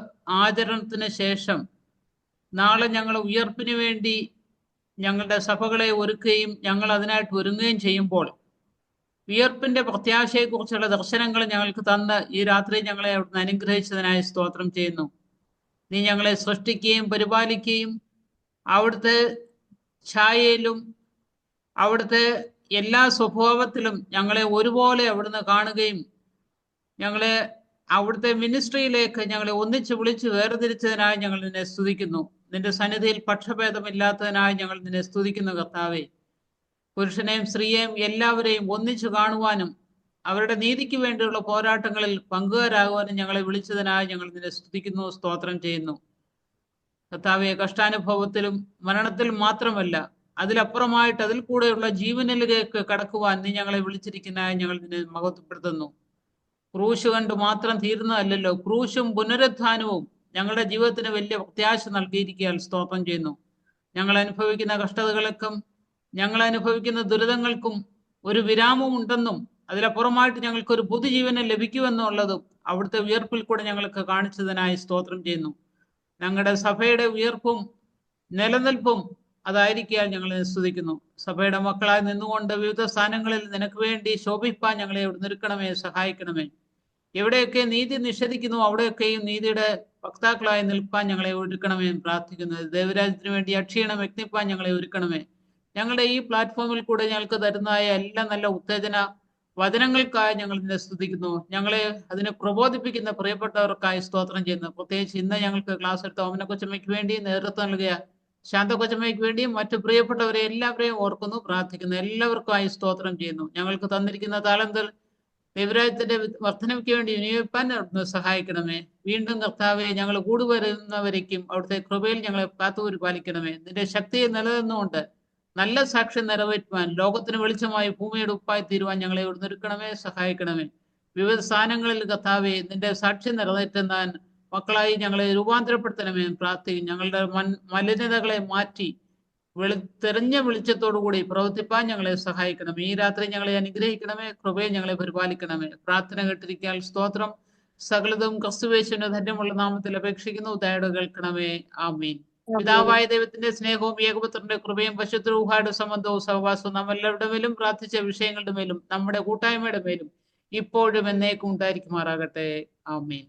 ആചരണത്തിന് ശേഷം നാളെ ഞങ്ങൾ ഉയർപ്പിന് വേണ്ടി ഞങ്ങളുടെ സഭകളെ ഒരുക്കുകയും ഞങ്ങൾ അതിനായിട്ട് ഒരുങ്ങുകയും ചെയ്യുമ്പോൾ ഉയർപ്പിന്റെ പ്രത്യാശയെക്കുറിച്ചുള്ള ദർശനങ്ങൾ ഞങ്ങൾക്ക് തന്ന് ഈ രാത്രി ഞങ്ങളെ അവിടുന്ന് അനുഗ്രഹിച്ചതിനായി സ്തോത്രം ചെയ്യുന്നു. നീ ഞങ്ങളെ സൃഷ്ടിക്കുകയും പരിപാലിക്കുകയും അവിടുത്തെ ഛായയിലും അവിടുത്തെ എല്ലാ സ്വഭാവത്തിലും ഞങ്ങളെ ഒരുപോലെ അവിടുന്ന് കാണുകയും ഞങ്ങളെ അവിടുത്തെ മിനിസ്ട്രിയിലേക്ക് ഞങ്ങളെ ഒന്നിച്ച് വിളിച്ച് വേർതിരിച്ചതിനായി ഞങ്ങൾ നിന്നെ സ്തുതിക്കുന്നു. നിന്റെ സന്നിധിയിൽ പക്ഷഭേദമില്ലാത്തതിനായി ഞങ്ങൾ നിന്നെ സ്തുതിക്കുന്നു കർത്താവേ. പുരുഷനെയും സ്ത്രീയെയും എല്ലാവരെയും ഒന്നിച്ചു കാണുവാനും അവരുടെ നീതിക്ക് വേണ്ടിയുള്ള പോരാട്ടങ്ങളിൽ പങ്കുകാരാകുവാനും ഞങ്ങളെ വിളിച്ചതിനായി ഞങ്ങൾ നിന്നെ സ്തുതിക്കുന്നു, സ്തോത്രം ചെയ്യുന്നു കർത്താവെ. കഷ്ടാനുഭവത്തിലും മരണത്തിലും മാത്രമല്ല, അതിലപ്പുറമായിട്ട് അതിൽ കൂടെയുള്ള ജീവനിലേക്ക് കടക്കുവാൻ നീ ഞങ്ങളെ വിളിച്ചിരിക്കുന്നതായി ഞങ്ങൾ നിന്നെ മഹത്വപ്പെടുത്തുന്നു. ക്രൂശ് കണ്ട് മാത്രം തീരുന്നതല്ലല്ലോ, ക്രൂശും പുനരുത്ഥാനവും ഞങ്ങളുടെ ജീവിതത്തിന് വലിയ പ്രത്യാശ നൽകിയിരിക്കാൻ സ്തോത്രം ചെയ്യുന്നു. ഞങ്ങൾ അനുഭവിക്കുന്ന കഷ്ടതകൾക്കും ഞങ്ങൾ അനുഭവിക്കുന്ന ദുരിതങ്ങൾക്കും ഒരു വിരാമം ഉണ്ടെന്നും അതിലപ്പുറമായിട്ട് ഞങ്ങൾക്കൊരു പുതുജീവനം ലഭിക്കുമെന്നുള്ളതും അവിടുത്തെ ഉയർപ്പിൽ കൂടെ ഞങ്ങൾക്ക് കാണിച്ചതിനായി സ്തോത്രം ചെയ്യുന്നു. ഞങ്ങളുടെ സഭയുടെ ഉയർപ്പും നിലനിൽപ്പും അതായിരിക്കാൻ ഞങ്ങളെ സ്തുതിക്കുന്നു. സഭയുടെ മക്കളായി നിന്നുകൊണ്ട് വിവിധ സ്ഥാനങ്ങളിൽ നിനക്ക് വേണ്ടി ശോഭിപ്പാൻ ഞങ്ങളെ ഒരുക്കണമേ, സഹായിക്കണമേ. എവിടെയൊക്കെ നീതി നിഷേധിക്കുന്നു അവിടെയൊക്കെയും നീതിയുടെ വക്താക്കളായി നിൽപ്പാൻ ഞങ്ങളെ ഒരുക്കണമേ എന്ന് പ്രാർത്ഥിക്കുന്നു. ദൈവരാജ്യത്തിന് വേണ്ടി അക്ഷീണം യത്നിപ്പാൻ ഞങ്ങളെ ഒരുക്കണമേ. ഞങ്ങളുടെ ഈ പ്ലാറ്റ്ഫോമിൽ കൂടെ ഞങ്ങൾക്ക് തരുന്നതായ എല്ലാ നല്ല ഉത്തേജന വചനങ്ങൾക്കായി ഞങ്ങൾ നിന്നെ സ്തുതിക്കുന്നു. ഞങ്ങളെ അതിനെ പ്രബോധിപ്പിക്കുന്ന പ്രിയപ്പെട്ടവർക്കായി സ്തോത്രം ചെയ്യുന്നു. പ്രത്യേകിച്ച് ഇന്ന് ഞങ്ങൾക്ക് ക്ലാസ് എടുത്ത ഓമന കൊച്ചമ്മയ്ക്ക് വേണ്ടി നേതൃത്വം നൽകിയ ശാന്ത കൊച്ചമ്മയ്ക്ക് വേണ്ടിയും മറ്റു പ്രിയപ്പെട്ടവരെ എല്ലാവരെയും ഓർക്കുന്നു, പ്രാർത്ഥിക്കുന്നു. എല്ലാവർക്കുമായി സ്തോത്രം ചെയ്യുന്നു. ഞങ്ങൾക്ക് തന്നിരിക്കുന്ന താലന്തിൽ ദൈവരാജ്യത്തിന്റെ വർധനയ്ക്ക് വേണ്ടി വിനിയോഗിക്കാൻ സഹായിക്കണമേ. വീണ്ടും കർത്താവെ, ഞങ്ങൾ കൂടുവരുന്നവരേക്കും അവിടുത്തെ കൃപയിൽ ഞങ്ങളെ കാത്തുപരിപാലിക്കണമേ. നിന്റെ ശക്തിയെ നിലനിന്നുകൊണ്ട് നല്ല സാക്ഷ്യം നിറവേറ്റുവാൻ, ലോകത്തിന് വെളിച്ചമായി ഭൂമിയുടെ ഉപ്പായി തീരുവാൻ ഞങ്ങളെ ഒരുക്കണമേ, സഹായിക്കണമേ. വിവിധ സ്ഥാനങ്ങളിൽ കർത്താവേ നിന്റെ സാക്ഷ്യം നിറവേറ്റുവാൻ മക്കളായി ഞങ്ങളെ രൂപാന്തരപ്പെടുത്തണമേ പ്രാർത്ഥിക്കും. ഞങ്ങളുടെ മലിനതകളെ മാറ്റി തെരഞ്ഞ വെളിച്ചത്തോടുകൂടി പ്രവർത്തിപ്പാൻ ഞങ്ങളെ സഹായിക്കണമേ. ഈ രാത്രി ഞങ്ങളെ അനുഗ്രഹിക്കണമേ, കൃപയെ ഞങ്ങളെ പരിപാലിക്കണമേ. പ്രാർത്ഥന കേട്ടിരിക്കാൻ സ്തോത്രം. സകലതും ക്രിസ്തുയേശുവിന്റെ ധന്യമുള്ള നാമത്തിൽ അപേക്ഷിക്കുന്നു, ദയയോടെ കേൾക്കണമേ. ആമീൻ. പിതാവായ ദൈവത്തിന്റെ സ്നേഹവും ഏകപുത്രന്റെ കൃപയും പരിശുദ്ധ റൂഹായുടെ സംബന്ധവും സഹവാസവും നാം എല്ലാവരുടെ മേലും പ്രാർത്ഥിച്ച വിഷയങ്ങളുടെ മേലും നമ്മുടെ കൂട്ടായ്മയുടെ മേലും ഇപ്പോഴും എന്നേക്കും ഉണ്ടായിരിക്കുമാറാകട്ടെ. ആമീൻ.